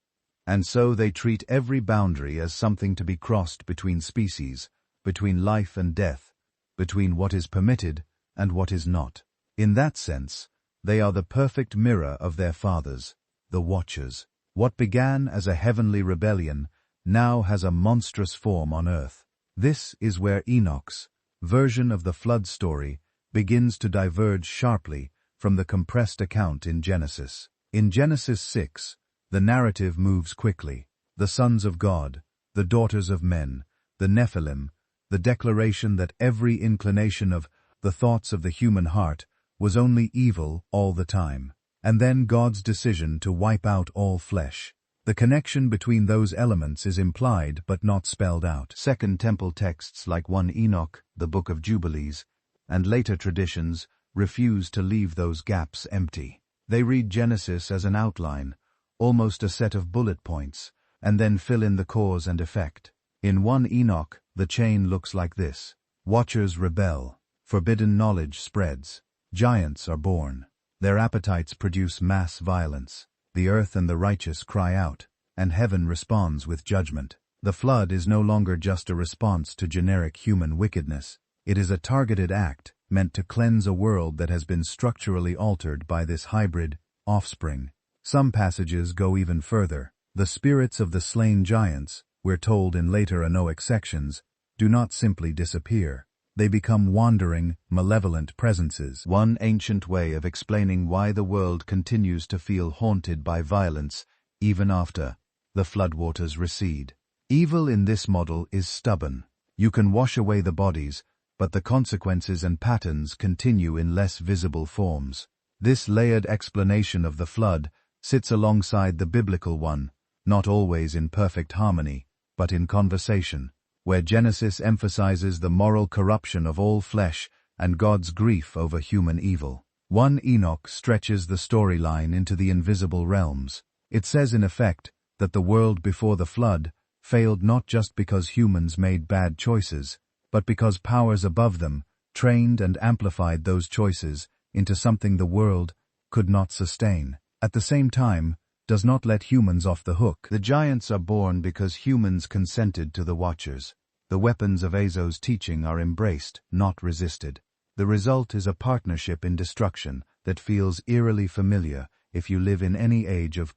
And so they treat every boundary as something to be crossed between species, between life and death, between what is permitted and what is not. In that sense, they are the perfect mirror of their fathers, the Watchers. What began as a heavenly rebellion now has a monstrous form on earth. This is where Enoch's version of the flood story begins to diverge sharply from the compressed account in Genesis. In Genesis 6, the narrative moves quickly. The sons of God, the daughters of men, the Nephilim, the declaration that every inclination of the thoughts of the human heart was only evil all the time, and then God's decision to wipe out all flesh. The connection between those elements is implied but not spelled out. Second Temple texts like 1 Enoch, the Book of Jubilees, and later traditions refuse to leave those gaps empty. They read Genesis as an outline, almost a set of bullet points, and then fill in the cause and effect. In 1 Enoch, the chain looks like this. Watchers rebel. Forbidden knowledge spreads. Giants are born. Their appetites produce mass violence. The earth and the righteous cry out, and heaven responds with judgment. The flood is no longer just a response to generic human wickedness. It is a targeted act meant to cleanse a world that has been structurally altered by this hybrid offspring. Some passages go even further. The spirits of the slain giants, we're told in later Enochic sections, do not simply disappear. They become wandering, malevolent presences. One ancient way of explaining why the world continues to feel haunted by violence even after the floodwaters recede. Evil in this model is stubborn. You can wash away the bodies, but the consequences and patterns continue in less visible forms. This layered explanation of the flood sits alongside the biblical one, not always in perfect harmony, but in conversation, where Genesis emphasizes the moral corruption of all flesh and God's grief over human evil. 1 Enoch stretches the storyline into the invisible realms. It says in effect that the world before the flood failed not just because humans made bad choices, but because powers above them trained and amplified those choices into something the world could not sustain. At the same time, does not let humans off the hook. The giants are born because humans consented to the Watchers. The weapons of Azaz's teaching are embraced, not resisted. The result is a partnership in destruction that feels eerily familiar if you live in any age of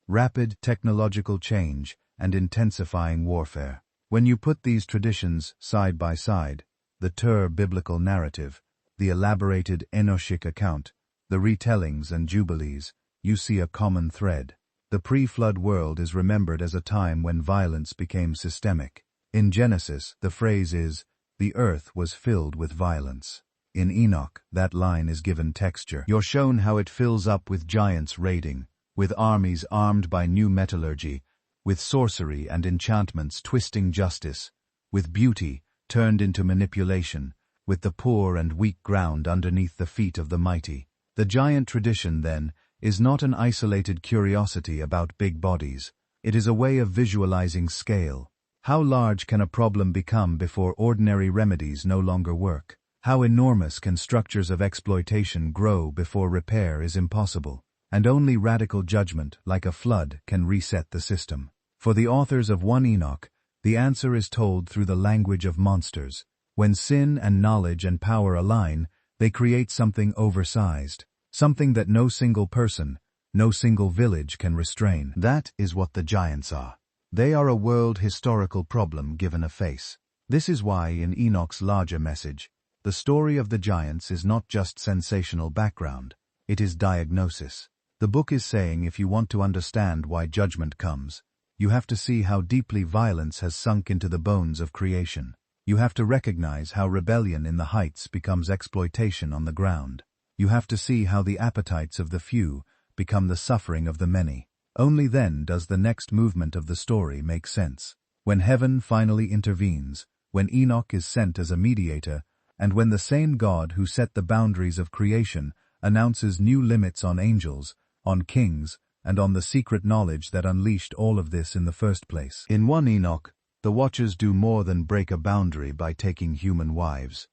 rapid technological change and intensifying warfare. When you put these traditions side by side, the biblical narrative, the elaborated Enochic account, the retellings and jubilees, you see a common thread. The pre-flood world is remembered as a time when violence became systemic. In Genesis, the phrase is, "The earth was filled with violence." In Enoch, that line is given texture. You're shown how it fills up with giants raiding, with armies armed by new metallurgy, with sorcery and enchantments twisting justice, with beauty turned into manipulation, with the poor and weak ground underneath the feet of the mighty. The giant tradition, then, is not an isolated curiosity about big bodies. It is a way of visualizing scale. How large can a problem become before ordinary remedies no longer work? How enormous can structures of exploitation grow before repair is impossible? And only radical judgment, like a flood, can reset the system. For the authors of 1 Enoch, the answer is told through the language of monsters. When sin and knowledge and power align, they create something oversized, something that no single person, no single village can restrain. That is what the giants are. They are a world historical problem given a face. This is why, in Enoch's larger message, the story of the giants is not just sensational background, it is diagnosis. The book is saying if you want to understand why judgment comes, you have to see how deeply violence has sunk into the bones of creation. You have to recognize how rebellion in the heights becomes exploitation on the ground. You have to see how the appetites of the few become the suffering of the many. Only then does the next movement of the story make sense. When heaven finally intervenes, when Enoch is sent as a mediator, and when the same God who set the boundaries of creation announces new limits on angels, on kings, and on the secret knowledge that unleashed all of this in the first place. In 1 Enoch, the Watchers do more than break a boundary by taking human wives.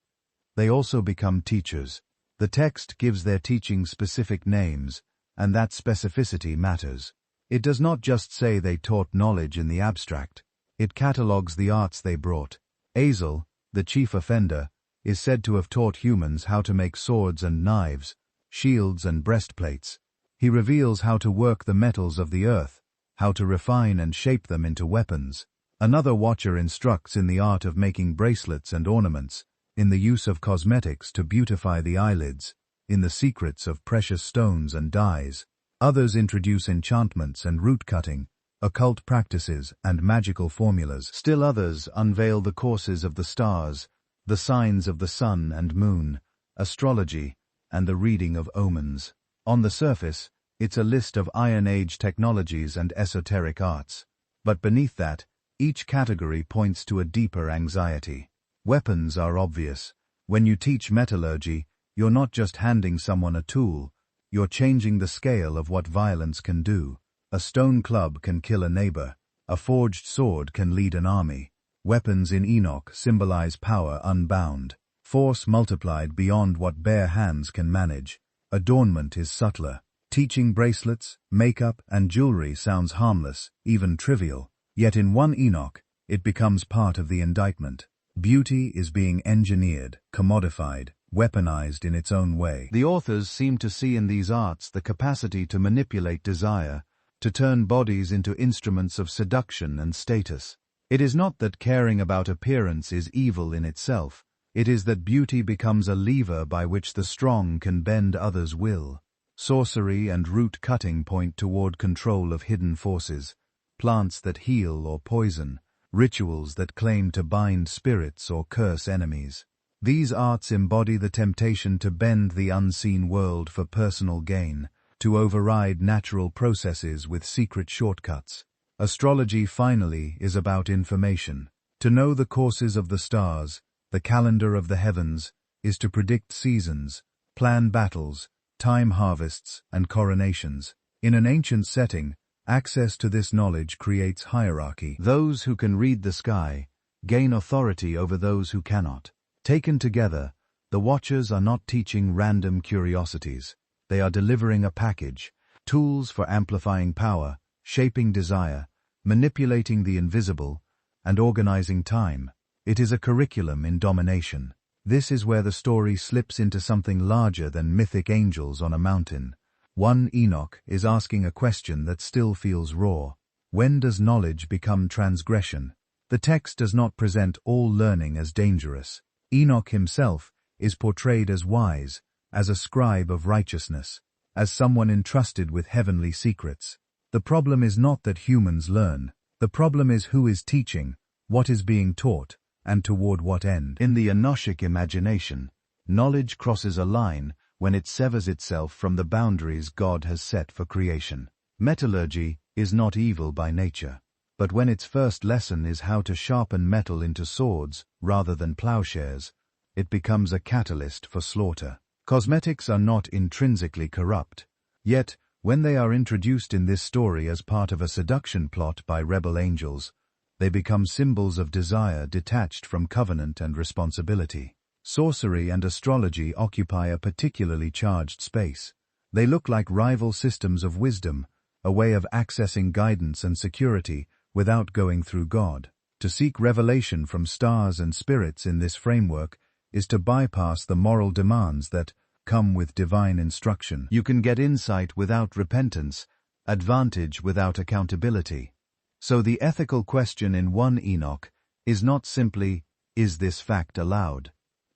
They also become teachers. The text gives their teaching specific names, and that specificity matters. It does not just say they taught knowledge in the abstract. It catalogues the arts they brought. Azazel, the chief offender, is said to have taught humans how to make swords and knives, shields and breastplates. He reveals how to work the metals of the earth, how to refine and shape them into weapons. Another Watcher instructs in the art of making bracelets and ornaments, in the use of cosmetics to beautify the eyelids, in the secrets of precious stones and dyes. Others introduce enchantments and root-cutting, occult practices and magical formulas. Still others unveil the courses of the stars, the signs of the sun and moon, astrology, and the reading of omens. On the surface, it's a list of Iron Age technologies and esoteric arts. But beneath that, each category points to a deeper anxiety. Weapons are obvious. When you teach metallurgy, you're not just handing someone a tool, you're changing the scale of what violence can do. A stone club can kill a neighbor. A forged sword can lead an army. Weapons in Enoch symbolize power unbound, force multiplied beyond what bare hands can manage. Adornment is subtler. Teaching bracelets, makeup, and jewelry sounds harmless, even trivial. Yet in 1 Enoch, it becomes part of the indictment. Beauty is being engineered, commodified, weaponized in its own way. The authors seem to see in these arts the capacity to manipulate desire, to turn bodies into instruments of seduction and status. It is not that caring about appearance is evil in itself, it is that beauty becomes a lever by which the strong can bend others' will. Sorcery and root cutting point toward control of hidden forces, plants that heal or poison, rituals that claim to bind spirits or curse enemies. These arts embody the temptation to bend the unseen world for personal gain, to override natural processes with secret shortcuts. Astrology, finally, is about information. To know the courses of the stars, the calendar of the heavens, is to predict seasons, plan battles, time harvests, and coronations. In an ancient setting, access to this knowledge creates hierarchy. Those who can read the sky gain authority over those who cannot. Taken together, the Watchers are not teaching random curiosities. They are delivering a package, tools for amplifying power, shaping desire, manipulating the invisible, and organizing time. It is a curriculum in domination. This is where the story slips into something larger than mythic angels on a mountain. 1 Enoch is asking a question that still feels raw. When does knowledge become transgression? The text does not present all learning as dangerous. Enoch himself is portrayed as wise, as a scribe of righteousness, as someone entrusted with heavenly secrets. The problem is not that humans learn. The problem is who is teaching, what is being taught, and toward what end. In the Enochic imagination, knowledge crosses a line when it severs itself from the boundaries God has set for creation. Metallurgy is not evil by nature, but when its first lesson is how to sharpen metal into swords rather than plowshares, it becomes a catalyst for slaughter. Cosmetics are not intrinsically corrupt, yet, when they are introduced in this story as part of a seduction plot by rebel angels, they become symbols of desire detached from covenant and responsibility. Sorcery and astrology occupy a particularly charged space. They look like rival systems of wisdom, a way of accessing guidance and security without going through God. To seek revelation from stars and spirits in this framework is to bypass the moral demands that come with divine instruction. You can get insight without repentance, advantage without accountability. So the ethical question in 1 Enoch is not simply, is this fact allowed?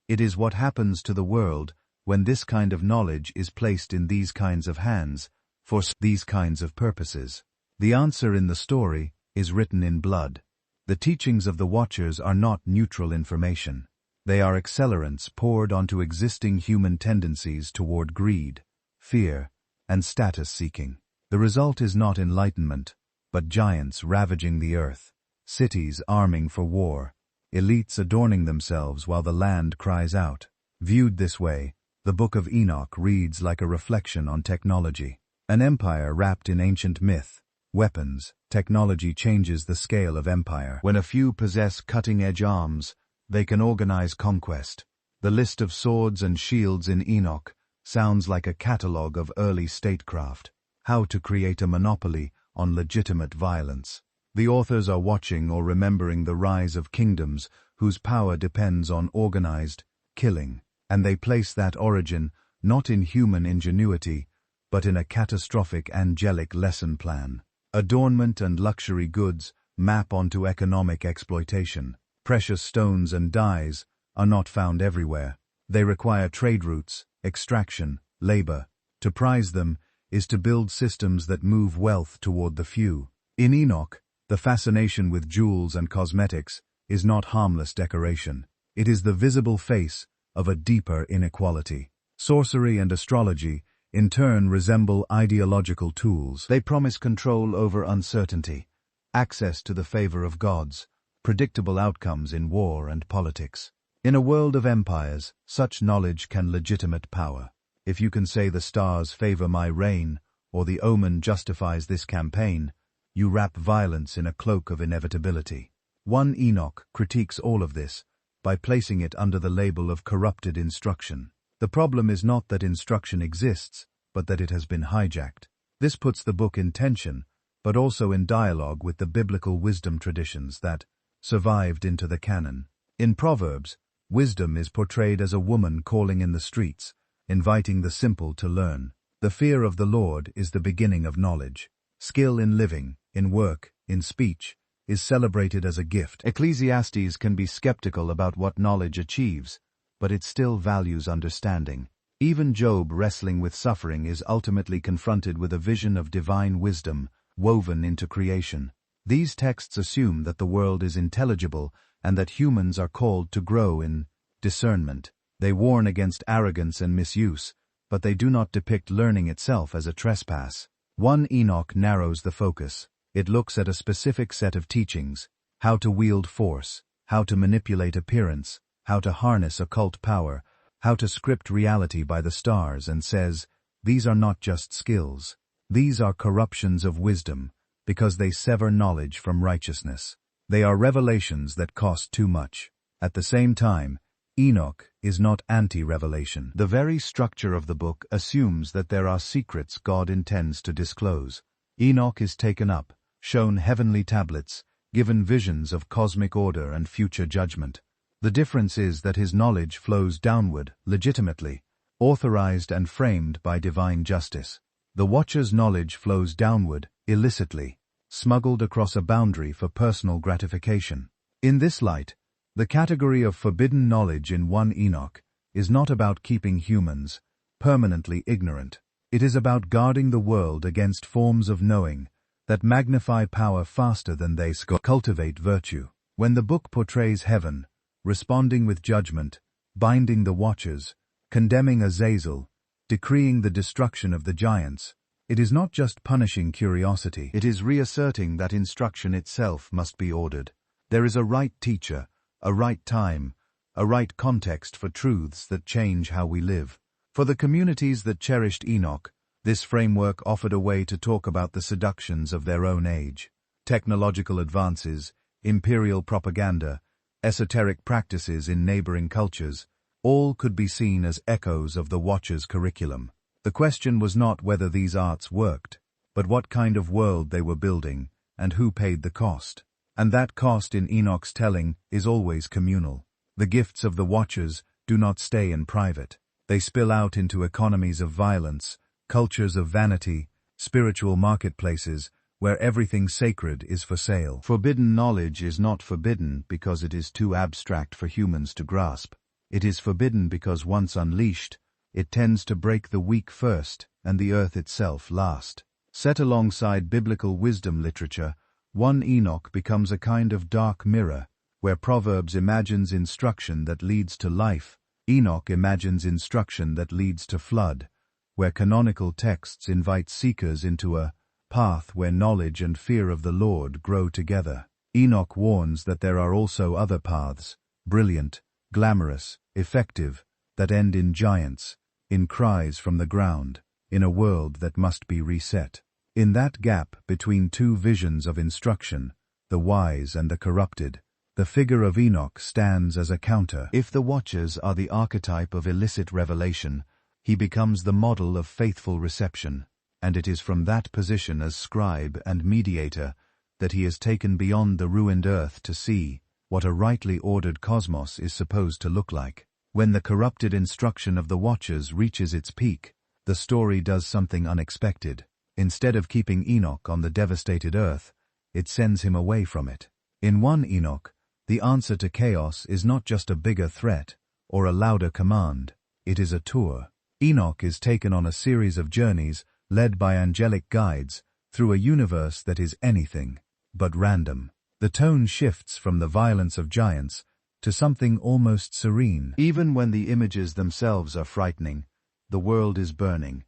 It is what happens to the world when this kind of knowledge is placed in these kinds of hands, for these kinds of purposes. The answer in the story is written in blood. The teachings of the Watchers are not neutral information. They are accelerants poured onto existing human tendencies toward greed, fear, and status-seeking. The result is not enlightenment, but giants ravaging the earth, cities arming for war, elites adorning themselves while the land cries out. Viewed this way, the Book of Enoch reads like a reflection on technology. An empire wrapped in ancient myth, weapons, technology changes the scale of empire. When a few possess cutting-edge arms, they can organize conquest. The list of swords and shields in Enoch sounds like a catalogue of early statecraft, how to create a monopoly on legitimate violence. The authors are watching or remembering the rise of kingdoms whose power depends on organized killing, and they place that origin not in human ingenuity, but in a catastrophic angelic lesson plan. Adornment and luxury goods map onto economic exploitation. Precious stones and dyes are not found everywhere. They require trade routes, extraction, labor. To prize them is to build systems that move wealth toward the few. In Enoch, the fascination with jewels and cosmetics is not harmless decoration. It is the visible face of a deeper inequality. Sorcery and astrology, in turn, resemble ideological tools. They promise control over uncertainty, access to the favor of gods, predictable outcomes in war and politics. In a world of empires, such knowledge can legitimate power. If you can say the stars favor my reign, or the omen justifies this campaign, you wrap violence in a cloak of inevitability. 1 Enoch critiques all of this by placing it under the label of corrupted instruction. The problem is not that instruction exists, but that it has been hijacked. This puts the book in tension, but also in dialogue with the biblical wisdom traditions that survived into the canon. In Proverbs, wisdom is portrayed as a woman calling in the streets, inviting the simple to learn. The fear of the Lord is the beginning of knowledge. Skill in living, in work, in speech, is celebrated as a gift. Ecclesiastes can be skeptical about what knowledge achieves, but it still values understanding. Even Job, wrestling with suffering, is ultimately confronted with a vision of divine wisdom woven into creation. These texts assume that the world is intelligible and that humans are called to grow in discernment. They warn against arrogance and misuse, but they do not depict learning itself as a trespass. 1 Enoch narrows the focus. It looks at a specific set of teachings: how to wield force, how to manipulate appearance, how to harness occult power, how to script reality by the stars, and says, these are not just skills. These are corruptions of wisdom, because they sever knowledge from righteousness. They are revelations that cost too much. At the same time, Enoch is not anti-revelation. The very structure of the book assumes that there are secrets God intends to disclose. Enoch is taken up, shown heavenly tablets, given visions of cosmic order and future judgment. The difference is that his knowledge flows downward, legitimately, authorized and framed by divine justice. The Watcher's knowledge flows downward, illicitly, smuggled across a boundary for personal gratification. In this light, the category of forbidden knowledge in 1 Enoch is not about keeping humans permanently ignorant. It is about guarding the world against forms of knowing that magnify power faster than they cultivate virtue. When the book portrays heaven, responding with judgment, binding the Watchers, condemning Azazel, decreeing the destruction of the giants, it is not just punishing curiosity. It is reasserting that instruction itself must be ordered. There is a right teacher, a right time, a right context for truths that change how we live. For the communities that cherished Enoch, this framework offered a way to talk about the seductions of their own age. Technological advances, imperial propaganda, esoteric practices in neighboring cultures, all could be seen as echoes of the Watcher's curriculum. The question was not whether these arts worked, but what kind of world they were building and who paid the cost. And that cost in Enoch's telling is always communal. The gifts of the Watchers do not stay in private. They spill out into economies of violence, cultures of vanity, spiritual marketplaces, where everything sacred is for sale. Forbidden knowledge is not forbidden because it is too abstract for humans to grasp. It is forbidden because once unleashed, it tends to break the weak first and the earth itself last. Set alongside biblical wisdom literature, 1 Enoch becomes a kind of dark mirror, where Proverbs imagines instruction that leads to life, Enoch imagines instruction that leads to flood, where canonical texts invite seekers into a path where knowledge and fear of the Lord grow together. Enoch warns that there are also other paths, brilliant, glamorous, effective, that end in giants, in cries from the ground, in a world that must be reset. In that gap between two visions of instruction, the wise and the corrupted, the figure of Enoch stands as a counter. If the Watchers are the archetype of illicit revelation, he becomes the model of faithful reception, and it is from that position as scribe and mediator that he is taken beyond the ruined earth to see what a rightly ordered cosmos is supposed to look like. When the corrupted instruction of the Watchers reaches its peak, the story does something unexpected. Instead of keeping Enoch on the devastated earth, it sends him away from it. In 1 Enoch, the answer to chaos is not just a bigger threat or a louder command, it is a tour. Enoch is taken on a series of journeys led by angelic guides through a universe that is anything but random. The tone shifts from the violence of giants to something almost serene. Even when the images themselves are frightening, the world is burning.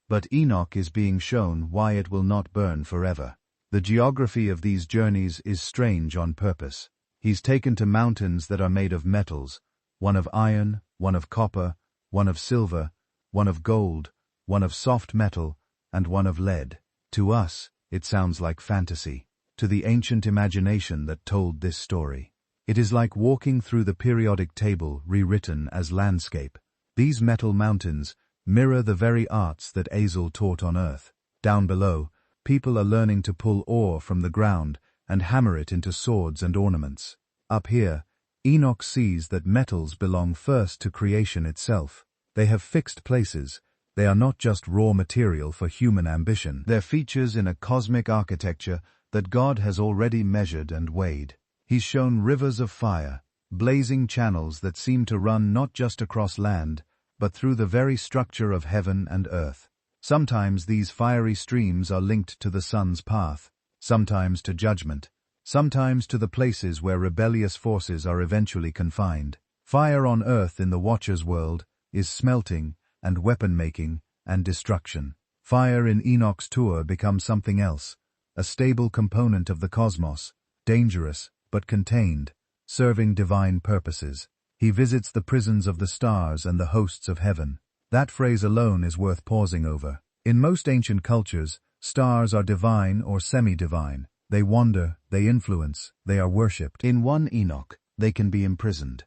But Enoch is being shown why it will not burn forever. The geography of these journeys is strange on purpose. He's taken to mountains that are made of metals, one of iron, one of copper, one of silver, one of gold, one of soft metal, and one of lead. To us, it sounds like fantasy. To the ancient imagination that told this story, it is like walking through the periodic table rewritten as landscape. These metal mountains mirror the very arts that Azazel taught on earth. Down below, people are learning to pull ore from the ground and hammer it into swords and ornaments. Up here, Enoch sees that metals belong first to creation itself. They have fixed places. They are not just raw material for human ambition. They're features in a cosmic architecture that God has already measured and weighed. He's shown rivers of fire, blazing channels that seem to run not just across land, but through the very structure of heaven and earth. Sometimes these fiery streams are linked to the sun's path, sometimes to judgment, sometimes to the places where rebellious forces are eventually confined. Fire on earth in the Watcher's world is smelting and weapon-making and destruction. Fire in Enoch's tour becomes something else, a stable component of the cosmos, dangerous but contained, serving divine purposes. He visits the prisons of the stars and the hosts of heaven. That phrase alone is worth pausing over. In most ancient cultures, stars are divine or semi-divine. They wander, they influence, they are worshipped. In 1 Enoch, they can be imprisoned.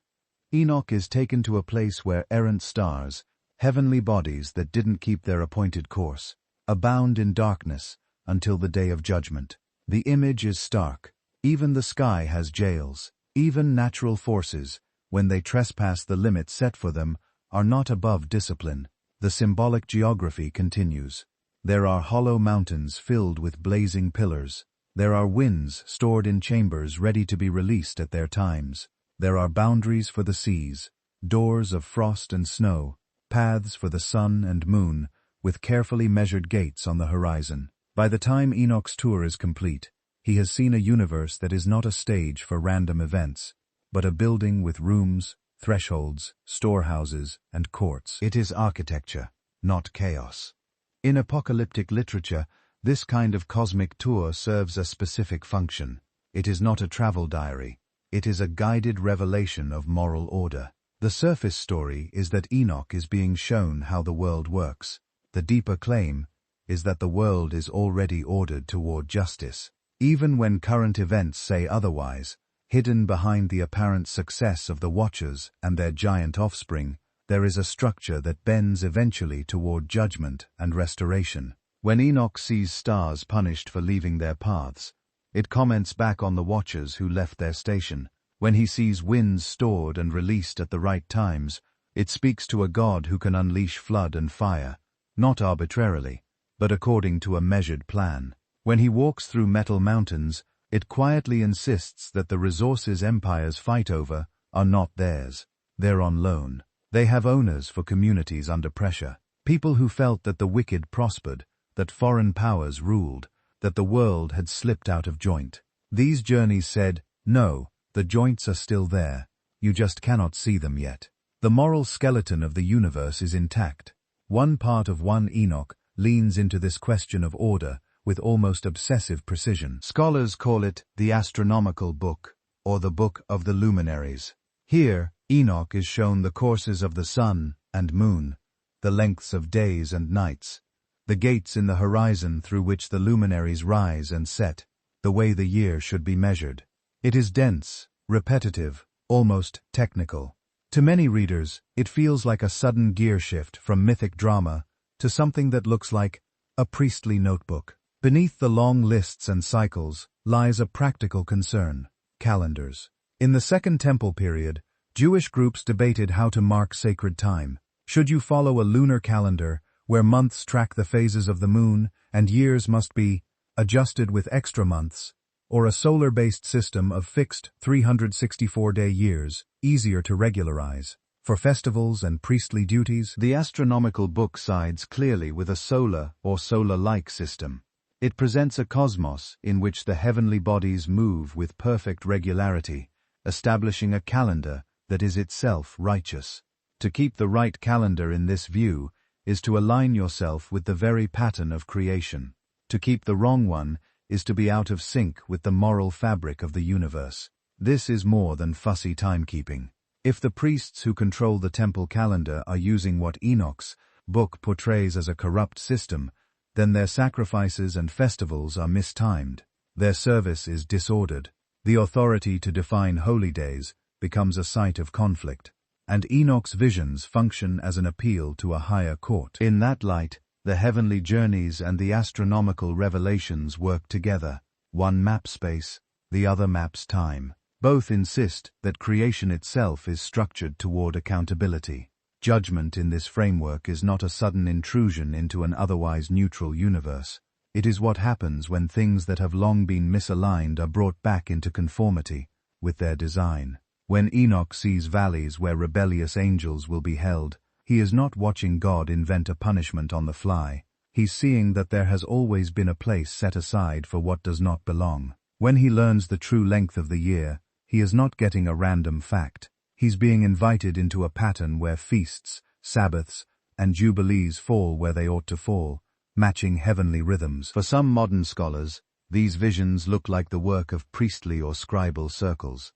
Enoch is taken to a place where errant stars, heavenly bodies that didn't keep their appointed course, abound in darkness until the day of judgment. The image is stark. Even the sky has jails. Even natural forces, when they trespass the limits set for them, are not above discipline. The symbolic geography continues. There are hollow mountains filled with blazing pillars. There are winds stored in chambers ready to be released at their times. There are boundaries for the seas, doors of frost and snow, paths for the sun and moon, with carefully measured gates on the horizon. By the time Enoch's tour is complete, he has seen a universe that is not a stage for random events, but a building with rooms, thresholds, storehouses, and courts. It is architecture, not chaos. In apocalyptic literature, this kind of cosmic tour serves a specific function. It is not a travel diary. It is a guided revelation of moral order. The surface story is that Enoch is being shown how the world works. The deeper claim is that the world is already ordered toward justice. Even when current events say otherwise, hidden behind the apparent success of the Watchers and their giant offspring, there is a structure that bends eventually toward judgment and restoration. When Enoch sees stars punished for leaving their paths, it comments back on the Watchers who left their station. When he sees winds stored and released at the right times, it speaks to a God who can unleash flood and fire, not arbitrarily, but according to a measured plan. When he walks through metal mountains, it quietly insists that the resources empires fight over are not theirs. They're on loan. They have owners for communities under pressure. People who felt that the wicked prospered, that foreign powers ruled, that the world had slipped out of joint. These journeys said, no, the joints are still there. You just cannot see them yet. The moral skeleton of the universe is intact. One part of 1 Enoch leans into this question of order with almost obsessive precision. Scholars call it the astronomical book, or the Book of the Luminaries. Here, Enoch is shown the courses of the sun and moon, the lengths of days and nights, the gates in the horizon through which the luminaries rise and set, the way the year should be measured. It is dense, repetitive, almost technical. To many readers, it feels like a sudden gear shift from mythic drama to something that looks like a priestly notebook. Beneath the long lists and cycles lies a practical concern: calendars. In the Second Temple period, Jewish groups debated how to mark sacred time. Should you follow a lunar calendar, where months track the phases of the moon and years must be adjusted with extra months, or a solar-based system of fixed 364-day years, easier to regularize? For festivals and priestly duties, the astronomical book sides clearly with a solar or solar-like system. It presents a cosmos in which the heavenly bodies move with perfect regularity, establishing a calendar that is itself righteous. To keep the right calendar in this view is to align yourself with the very pattern of creation. To keep the wrong one is to be out of sync with the moral fabric of the universe. This is more than fussy timekeeping. If the priests who control the temple calendar are using what Enoch's book portrays as a corrupt system, then their sacrifices and festivals are mistimed. Their service is disordered. The authority to define holy days becomes a site of conflict, and Enoch's visions function as an appeal to a higher court. In that light, the heavenly journeys and the astronomical revelations work together. One maps space, the other maps time. Both insist that creation itself is structured toward accountability. Judgment in this framework is not a sudden intrusion into an otherwise neutral universe. It is what happens when things that have long been misaligned are brought back into conformity with their design. When Enoch sees valleys where rebellious angels will be held, he is not watching God invent a punishment on the fly. He's seeing that there has always been a place set aside for what does not belong. When he learns the true length of the year, he is not getting a random fact. He's being invited into a pattern where feasts, Sabbaths, and jubilees fall where they ought to fall, matching heavenly rhythms. For some modern scholars, these visions look like the work of priestly or scribal circles.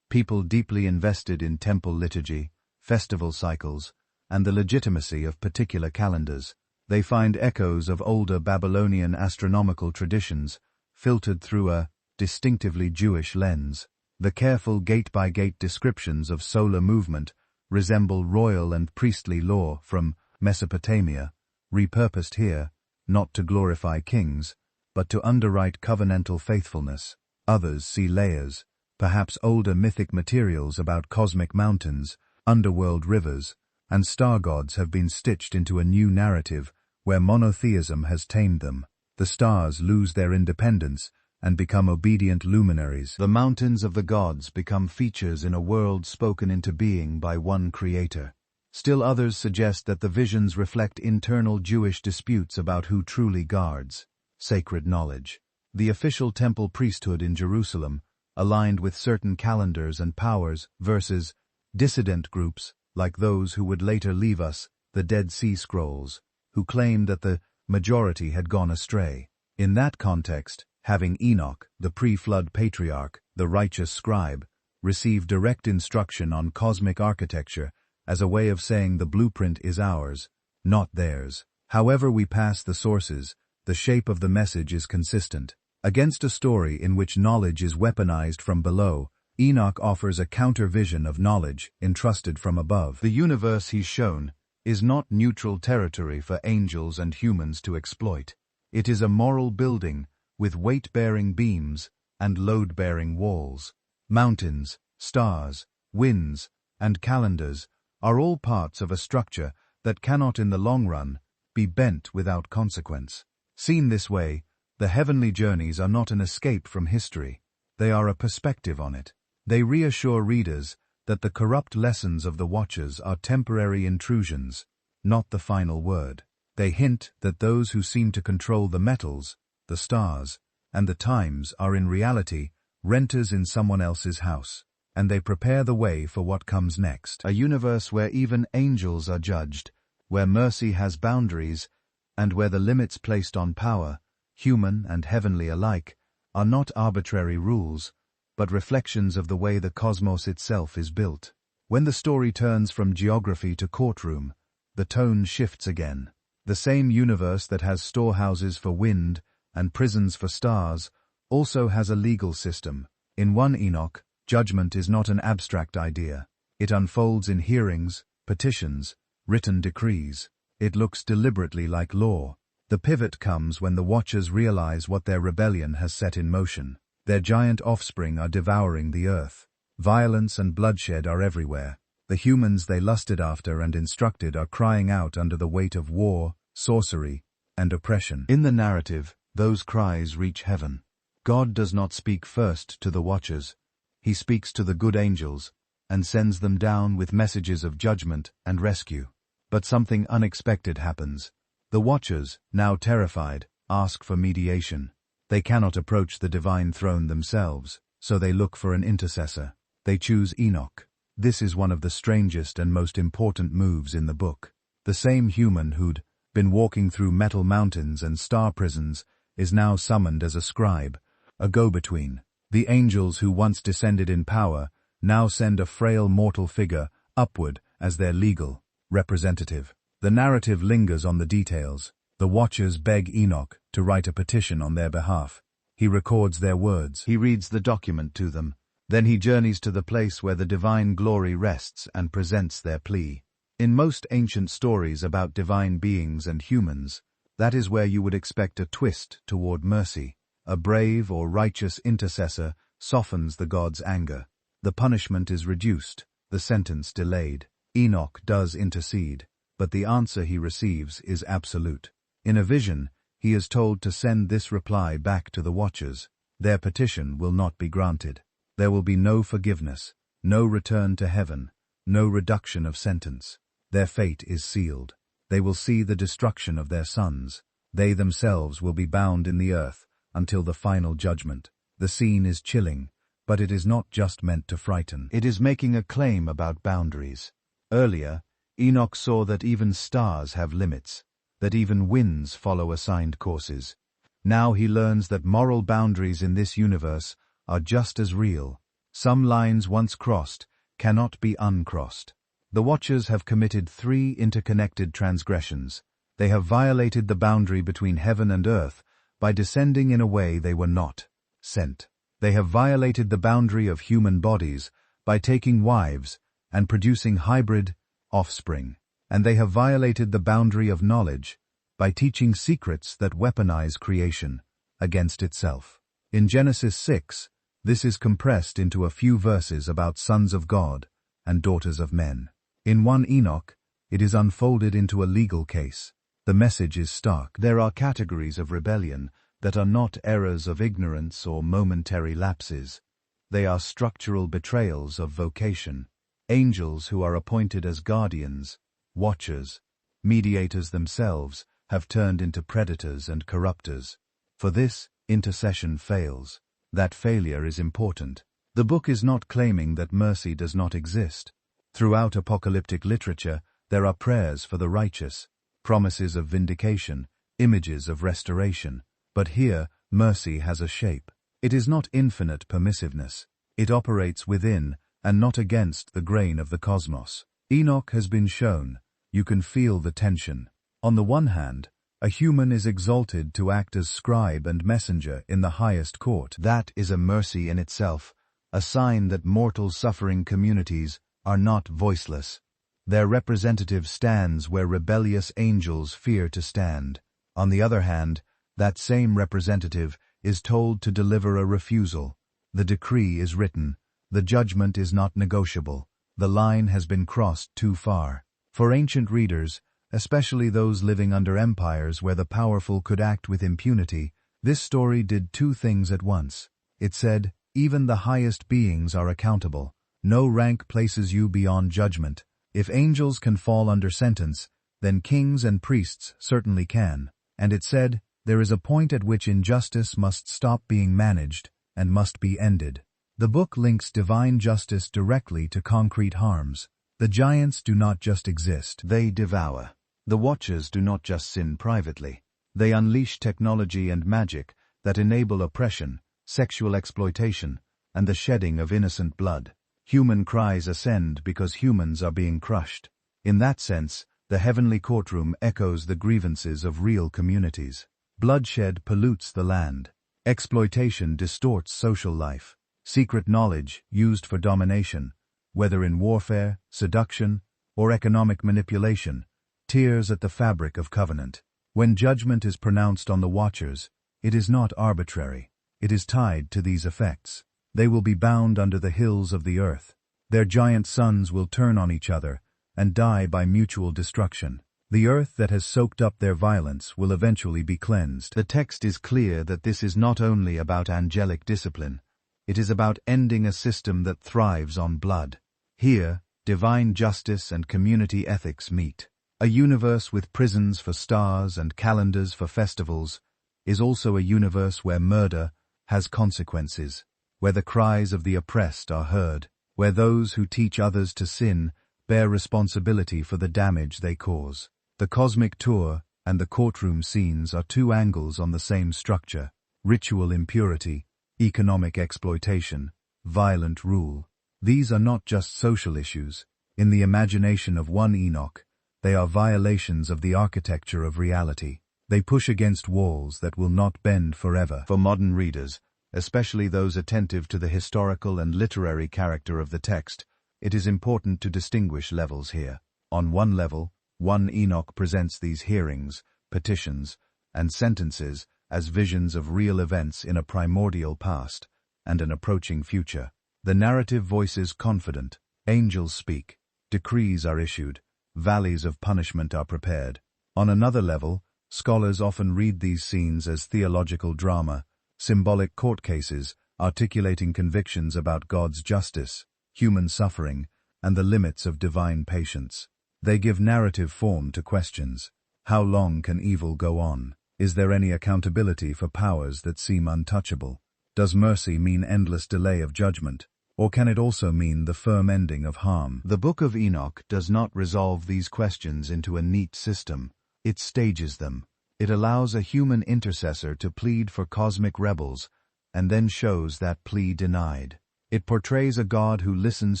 People deeply invested in temple liturgy, festival cycles, and the legitimacy of particular calendars. They find echoes of older Babylonian astronomical traditions, filtered through a distinctively Jewish lens. The careful gate-by-gate descriptions of solar movement resemble royal and priestly law from Mesopotamia, repurposed here, not to glorify kings, but to underwrite covenantal faithfulness. Others see layers, perhaps older mythic materials about cosmic mountains, underworld rivers, and star gods have been stitched into a new narrative where monotheism has tamed them. The stars lose their independence and become obedient luminaries. The mountains of the gods become features in a world spoken into being by one creator. Still others suggest that the visions reflect internal Jewish disputes about who truly guards sacred knowledge. The official temple priesthood in Jerusalem, aligned with certain calendars and powers, versus dissident groups like those who would later leave us, the Dead Sea Scrolls, who claimed that the majority had gone astray. In that context, having Enoch, the pre-flood patriarch, the righteous scribe, receive direct instruction on cosmic architecture as a way of saying the blueprint is ours, not theirs. However we pass the sources, the shape of the message is consistent. Against a story in which knowledge is weaponized from below, Enoch offers a counter-vision of knowledge entrusted from above. The universe he's shown is not neutral territory for angels and humans to exploit. It is a moral building with weight-bearing beams and load-bearing walls. Mountains, stars, winds, and calendars are all parts of a structure that cannot in the long run be bent without consequence. Seen this way, the heavenly journeys are not an escape from history, they are a perspective on it. They reassure readers that the corrupt lessons of the Watchers are temporary intrusions, not the final word. They hint that those who seem to control the metals, the stars, and the times are in reality renters in someone else's house, and they prepare the way for what comes next. A universe where even angels are judged, where mercy has boundaries, and where the limits placed on power, human and heavenly alike, are not arbitrary rules, but reflections of the way the cosmos itself is built. When the story turns from geography to courtroom, the tone shifts again. The same universe that has storehouses for wind and prisons for stars also has a legal system. In 1 Enoch, judgment is not an abstract idea. It unfolds in hearings, petitions, written decrees. It looks deliberately like law. The pivot comes when the Watchers realize what their rebellion has set in motion. Their giant offspring are devouring the earth. Violence and bloodshed are everywhere. The humans they lusted after and instructed are crying out under the weight of war, sorcery, and oppression. In the narrative, those cries reach heaven. God does not speak first to the Watchers. He speaks to the good angels and sends them down with messages of judgment and rescue. But something unexpected happens. The Watchers, now terrified, ask for mediation. They cannot approach the divine throne themselves, so they look for an intercessor. They choose Enoch. This is one of the strangest and most important moves in the book. The same human who'd been walking through metal mountains and star prisons is now summoned as a scribe, a go-between. The angels who once descended in power now send a frail mortal figure upward as their legal representative. The narrative lingers on the details. The Watchers beg Enoch to write a petition on their behalf. He records their words. He reads the document to them. Then he journeys to the place where the divine glory rests and presents their plea. In most ancient stories about divine beings and humans, that is where you would expect a twist toward mercy. A brave or righteous intercessor softens the god's anger. The punishment is reduced, the sentence delayed. Enoch does intercede, but the answer he receives is absolute. In a vision, he is told to send this reply back to the Watchers. Their petition will not be granted. There will be no forgiveness, no return to heaven, no reduction of sentence. Their fate is sealed. They will see the destruction of their sons. They themselves will be bound in the earth until the final judgment. The scene is chilling, but it is not just meant to frighten. It is making a claim about boundaries. Earlier, Enoch saw that even stars have limits, that even winds follow assigned courses. Now he learns that moral boundaries in this universe are just as real. Some lines once crossed cannot be uncrossed. The Watchers have committed 3 interconnected transgressions. They have violated the boundary between heaven and earth by descending in a way they were not sent. They have violated the boundary of human bodies by taking wives and producing hybrid offspring. And they have violated the boundary of knowledge by teaching secrets that weaponize creation against itself. In Genesis 6, this is compressed into a few verses about sons of God and daughters of men. In 1 Enoch, it is unfolded into a legal case. The message is stark. There are categories of rebellion that are not errors of ignorance or momentary lapses. They are structural betrayals of vocation. Angels who are appointed as guardians, watchers, mediators themselves, have turned into predators and corrupters. For this, intercession fails. That failure is important. The book is not claiming that mercy does not exist. Throughout apocalyptic literature, there are prayers for the righteous, promises of vindication, images of restoration. But here, mercy has a shape. It is not infinite permissiveness. It operates within and not against the grain of the cosmos. Enoch has been shown. You can feel the tension. On the one hand, a human is exalted to act as scribe and messenger in the highest court. That is a mercy in itself, a sign that mortal suffering communities are not voiceless. Their representative stands where rebellious angels fear to stand. On the other hand, that same representative is told to deliver a refusal. The decree is written. The judgment is not negotiable. The line has been crossed too far. For ancient readers, especially those living under empires where the powerful could act with impunity, this story did 2 things at once. It said, even the highest beings are accountable. No rank places you beyond judgment. If angels can fall under sentence, then kings and priests certainly can. And it said, there is a point at which injustice must stop being managed and must be ended. The book links divine justice directly to concrete harms. The giants do not just exist, they devour. The Watchers do not just sin privately. They unleash technology and magic that enable oppression, sexual exploitation, and the shedding of innocent blood. Human cries ascend because humans are being crushed. In that sense, the heavenly courtroom echoes the grievances of real communities. Bloodshed pollutes the land. Exploitation distorts social life. Secret knowledge, used for domination, whether in warfare, seduction, or economic manipulation, tears at the fabric of covenant. When judgment is pronounced on the Watchers, it is not arbitrary. It is tied to these effects. They will be bound under the hills of the earth. Their giant sons will turn on each other and die by mutual destruction. The earth that has soaked up their violence will eventually be cleansed. The text is clear that this is not only about angelic discipline. It is about ending a system that thrives on blood. Here, divine justice and community ethics meet. A universe with prisons for stars and calendars for festivals is also a universe where murder has consequences, where the cries of the oppressed are heard, where those who teach others to sin bear responsibility for the damage they cause. The cosmic tour and the courtroom scenes are 2 angles on the same structure: ritual impurity, economic exploitation, violent rule. These are not just social issues. In the imagination of one Enoch, they are violations of the architecture of reality. They push against walls that will not bend forever. For modern readers, especially those attentive to the historical and literary character of the text, it is important to distinguish levels here. On one level, 1 Enoch presents these hearings, petitions, and sentences as visions of real events in a primordial past and an approaching future. The narrative voices confident, angels speak, decrees are issued, valleys of punishment are prepared. On another level, scholars often read these scenes as theological drama, symbolic court cases articulating convictions about God's justice, human suffering, and the limits of divine patience. They give narrative form to questions. How long can evil go on? Is there any accountability for powers that seem untouchable? Does mercy mean endless delay of judgment, or can it also mean the firm ending of harm? The Book of Enoch does not resolve these questions into a neat system. It stages them. It allows a human intercessor to plead for cosmic rebels, and then shows that plea denied. It portrays a God who listens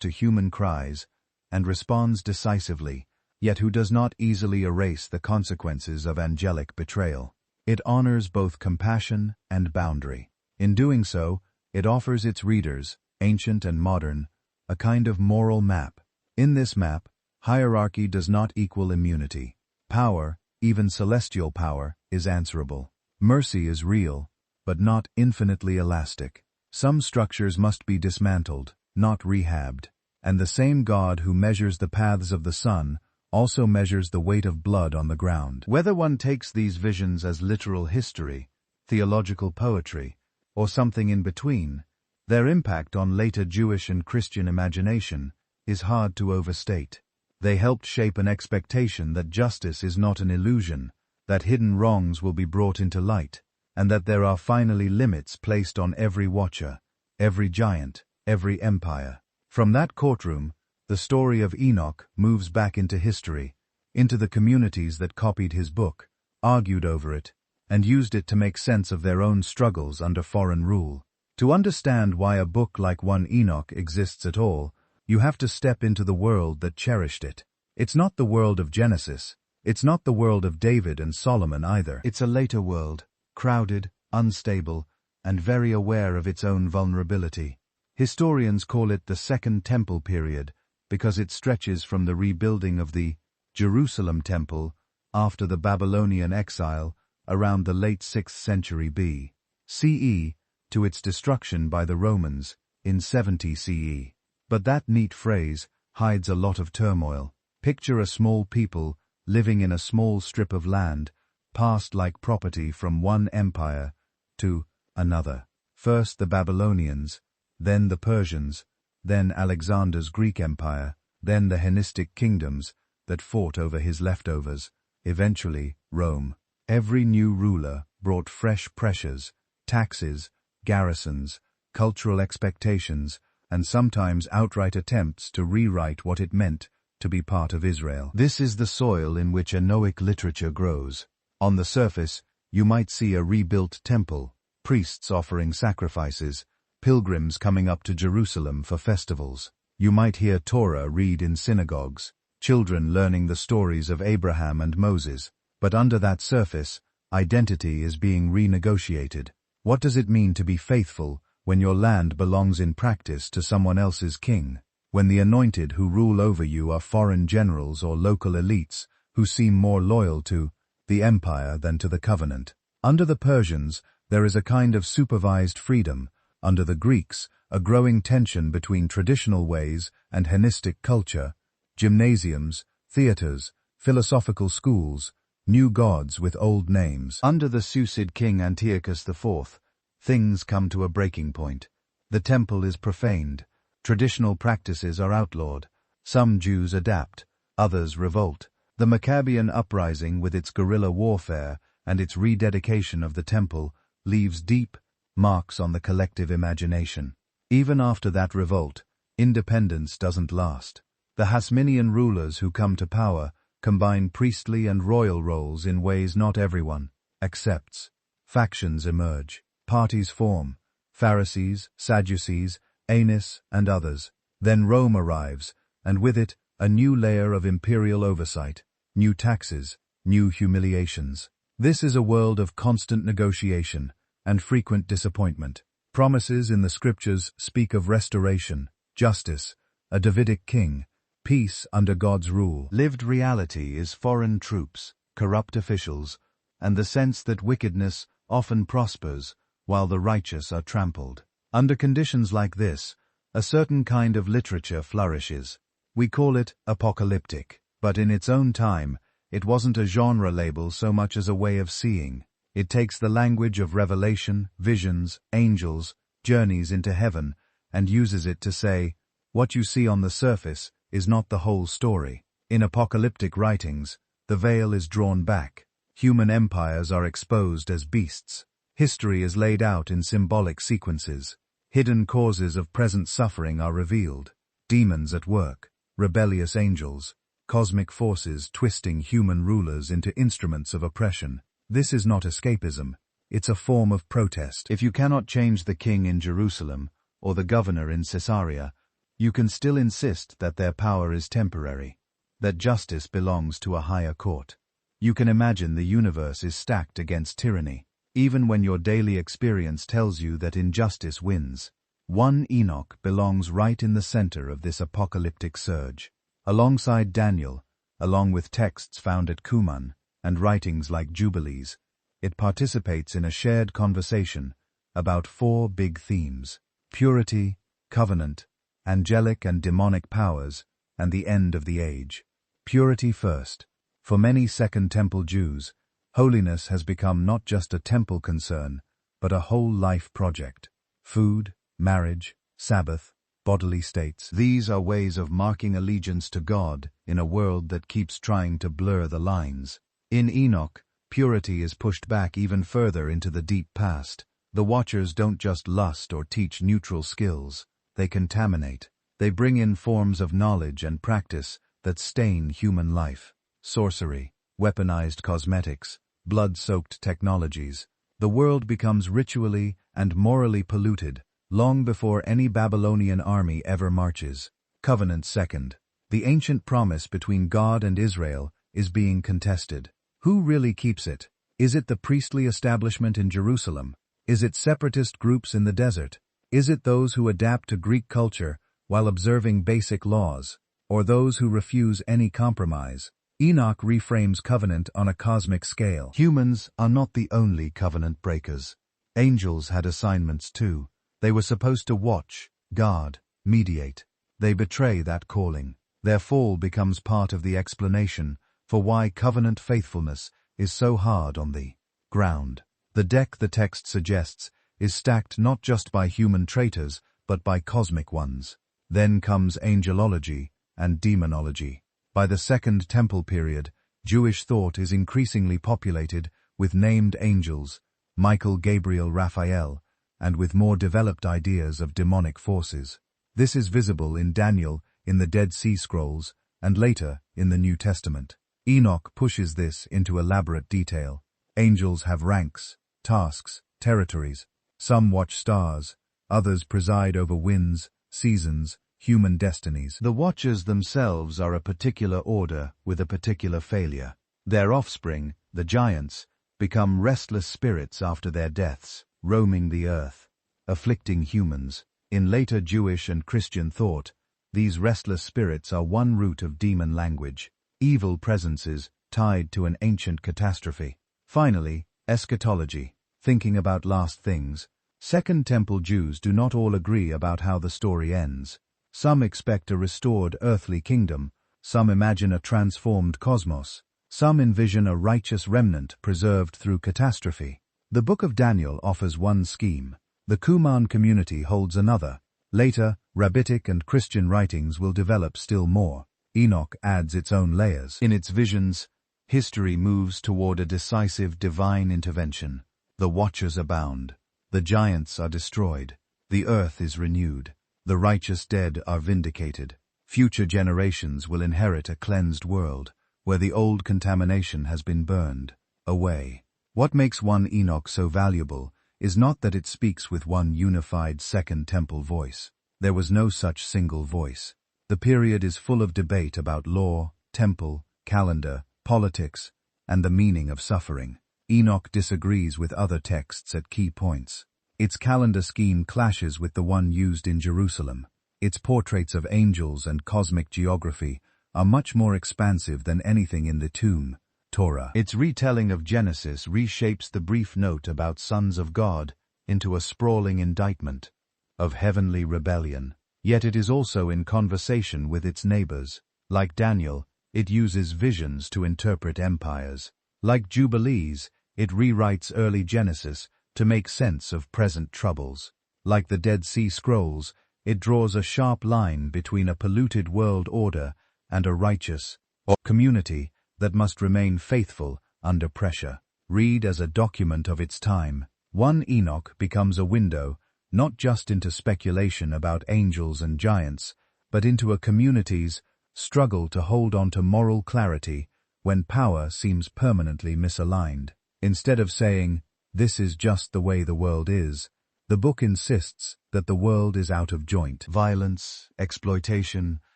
to human cries and responds decisively, yet who does not easily erase the consequences of angelic betrayal. It honors both compassion and boundary. In doing so, it offers its readers, ancient and modern, a kind of moral map. In this map, hierarchy does not equal immunity. Power, even celestial power, is answerable. Mercy is real, but not infinitely elastic. Some structures must be dismantled, not rehabbed. And the same God who measures the paths of the sun also measures the weight of blood on the ground. Whether one takes these visions as literal history, theological poetry, or something in between, their impact on later Jewish and Christian imagination is hard to overstate. They helped shape an expectation that justice is not an illusion, that hidden wrongs will be brought into light, and that there are finally limits placed on every watcher, every giant, every empire. From that courtroom, the story of Enoch moves back into history, into the communities that copied his book, argued over it, and used it to make sense of their own struggles under foreign rule. To understand why a book like 1 Enoch exists at all, you have to step into the world that cherished it. It's not the world of Genesis. It's not the world of David and Solomon either. It's a later world, crowded, unstable, and very aware of its own vulnerability. Historians call it the Second Temple period because it stretches from the rebuilding of the Jerusalem Temple after the Babylonian exile around the late 6th century B.C. to its destruction by the Romans in 70 CE. But that neat phrase hides a lot of turmoil. Picture a small people living in a small strip of land, passed like property from one empire to another. First the Babylonians, then the Persians, then Alexander's Greek Empire, then the Hellenistic kingdoms that fought over his leftovers, eventually Rome. Every new ruler brought fresh pressures, taxes, garrisons, cultural expectations, and sometimes outright attempts to rewrite what it meant to be part of Israel. This is the soil in which Enochic literature grows. On the surface, you might see a rebuilt temple, priests offering sacrifices, pilgrims coming up to Jerusalem for festivals. You might hear Torah read in synagogues, children learning the stories of Abraham and Moses. But under that surface, identity is being renegotiated. What does it mean to be faithful when your land belongs in practice to someone else's king? When the anointed who rule over you are foreign generals or local elites who seem more loyal to the empire than to the covenant? Under the Persians, there is a kind of supervised freedom. Under the Greeks, a growing tension between traditional ways and Hellenistic culture, gymnasiums, theaters, philosophical schools, new gods with old names. Under the Seleucid king Antiochus IV, things come to a breaking point. The temple is profaned. Traditional practices are outlawed. Some Jews adapt, others revolt. The Maccabean uprising with its guerrilla warfare and its rededication of the temple leaves deep marks on the collective imagination. Even after that revolt, independence doesn't last. The Hasmonean rulers who come to power combine priestly and royal roles in ways not everyone accepts. Factions emerge. Parties form. Pharisees, Sadducees, Annas, and others. Then Rome arrives, and with it, a new layer of imperial oversight, new taxes, new humiliations. This is a world of constant negotiation and frequent disappointment. Promises in the scriptures speak of restoration, justice, a Davidic king, peace under God's rule. Lived reality is foreign troops, corrupt officials, and the sense that wickedness often prospers while the righteous are trampled. Under conditions like this, a certain kind of literature flourishes. We call it apocalyptic, but in its own time, it wasn't a genre label so much as a way of seeing. It takes the language of revelation, visions, angels, journeys into heaven, and uses it to say, what you see on the surface is not the whole story. In apocalyptic writings, the veil is drawn back. Human empires are exposed as beasts. History is laid out in symbolic sequences. Hidden causes of present suffering are revealed. Demons at work, rebellious angels, cosmic forces twisting human rulers into instruments of oppression. This is not escapism, it's a form of protest. If you cannot change the king in Jerusalem, or the governor in Caesarea, you can still insist that their power is temporary, that justice belongs to a higher court. You can imagine the universe is stacked against tyranny, even when your daily experience tells you that injustice wins. One Enoch belongs right in the center of this apocalyptic surge. Alongside Daniel, along with texts found at Qumran, and writings like Jubilees, it participates in a shared conversation about four big themes: purity, covenant, angelic and demonic powers, and the end of the age. Purity first. For many Second Temple Jews, holiness has become not just a temple concern, but a whole life project. Food, marriage, Sabbath, bodily states. These are ways of marking allegiance to God in a world that keeps trying to blur the lines. In Enoch, purity is pushed back even further into the deep past. The Watchers don't just lust or teach neutral skills, they contaminate. They bring in forms of knowledge and practice that stain human life. Sorcery, weaponized cosmetics, blood-soaked technologies. The world becomes ritually and morally polluted long before any Babylonian army ever marches. Covenant second. The ancient promise between God and Israel is being contested. Who really keeps it? Is it the priestly establishment in Jerusalem? Is it separatist groups in the desert? Is it those who adapt to Greek culture while observing basic laws, or those who refuse any compromise? Enoch reframes covenant on a cosmic scale. Humans are not the only covenant breakers. Angels had assignments too. They were supposed to watch, guard, mediate. They betray that calling. Their fall becomes part of the explanation for why covenant faithfulness is so hard on the ground. The deck, the text suggests, is stacked not just by human traitors, but by cosmic ones. Then comes angelology and demonology. By the Second Temple period, Jewish thought is increasingly populated with named angels, Michael, Gabriel, Raphael, and with more developed ideas of demonic forces. This is visible in Daniel, in the Dead Sea Scrolls, and later in the New Testament. Enoch pushes this into elaborate detail. Angels have ranks, tasks, territories. Some watch stars, others preside over winds, seasons, human destinies. The Watchers themselves are a particular order with a particular failure. Their offspring, the giants, become restless spirits after their deaths, roaming the earth, afflicting humans. In later Jewish and Christian thought, these restless spirits are one root of demon language, evil presences tied to an ancient catastrophe. Finally, eschatology, thinking about last things. Second Temple Jews do not all agree about how the story ends. Some expect a restored earthly kingdom, some imagine a transformed cosmos, some envision a righteous remnant preserved through catastrophe. The Book of Daniel offers one scheme. The Qumran community holds another. Later, Rabbitic and Christian writings will develop still more. Enoch adds its own layers. In its visions, history moves toward a decisive divine intervention. The Watchers abound. The giants are destroyed. The earth is renewed. The righteous dead are vindicated. Future generations will inherit a cleansed world, where the old contamination has been burned away. What makes one Enoch so valuable is not that it speaks with one unified Second Temple voice. There was no such single voice. The period is full of debate about law, temple, calendar, politics, and the meaning of suffering. Enoch disagrees with other texts at key points. Its calendar scheme clashes with the one used in Jerusalem. Its portraits of angels and cosmic geography are much more expansive than anything in the tomb, Torah. Its retelling of Genesis reshapes the brief note about sons of God into a sprawling indictment of heavenly rebellion. Yet it is also in conversation with its neighbors. Like Daniel, it uses visions to interpret empires. Like Jubilees, it rewrites early Genesis to make sense of present troubles. Like the Dead Sea Scrolls, it draws a sharp line between a polluted world order and a righteous community that must remain faithful under pressure. Read as a document of its time. 1 Enoch becomes a window not just into speculation about angels and giants, but into a community's struggle to hold on to moral clarity when power seems permanently misaligned. Instead of saying, "This is just the way the world is," the book insists that the world is out of joint. Violence, exploitation,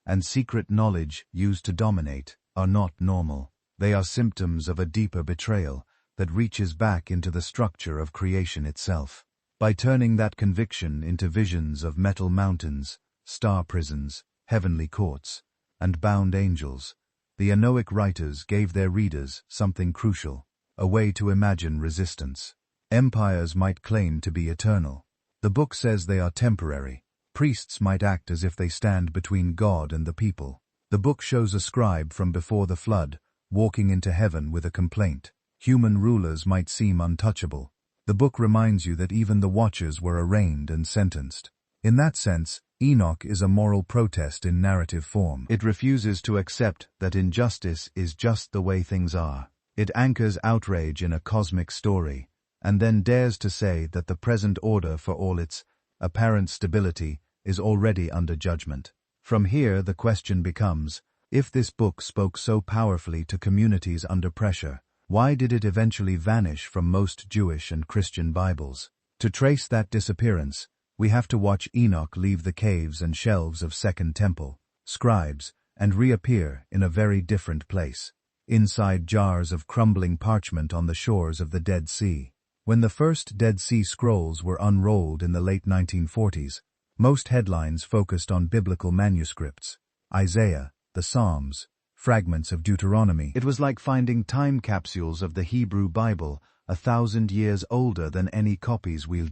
and secret knowledge used to dominate are not normal. They are symptoms of a deeper betrayal that reaches back into the structure of creation itself. By turning that conviction into visions of metal mountains, star prisons, heavenly courts, and bound angels, the Enochic writers gave their readers something crucial, a way to imagine resistance. Empires might claim to be eternal. The book says they are temporary. Priests might act as if they stand between God and the people. The book shows a scribe from before the flood, walking into heaven with a complaint. Human rulers might seem untouchable. The book reminds you that even the Watchers were arraigned and sentenced. In that sense, Enoch is a moral protest in narrative form. It refuses to accept that injustice is just the way things are. It anchors outrage in a cosmic story, and then dares to say that the present order, for all its apparent stability, is already under judgment. From here, the question becomes, if this book spoke so powerfully to communities under pressure, why did it eventually vanish from most Jewish and Christian Bibles? To trace that disappearance, we have to watch Enoch leave the caves and shelves of Second Temple, scribes, and reappear in a very different place, inside jars of crumbling parchment on the shores of the Dead Sea. When the first Dead Sea Scrolls were unrolled in the late 1940s, most headlines focused on biblical manuscripts, Isaiah, the Psalms, fragments of Deuteronomy. It was like finding time capsules of the Hebrew Bible 1,000 years older than any copies we'll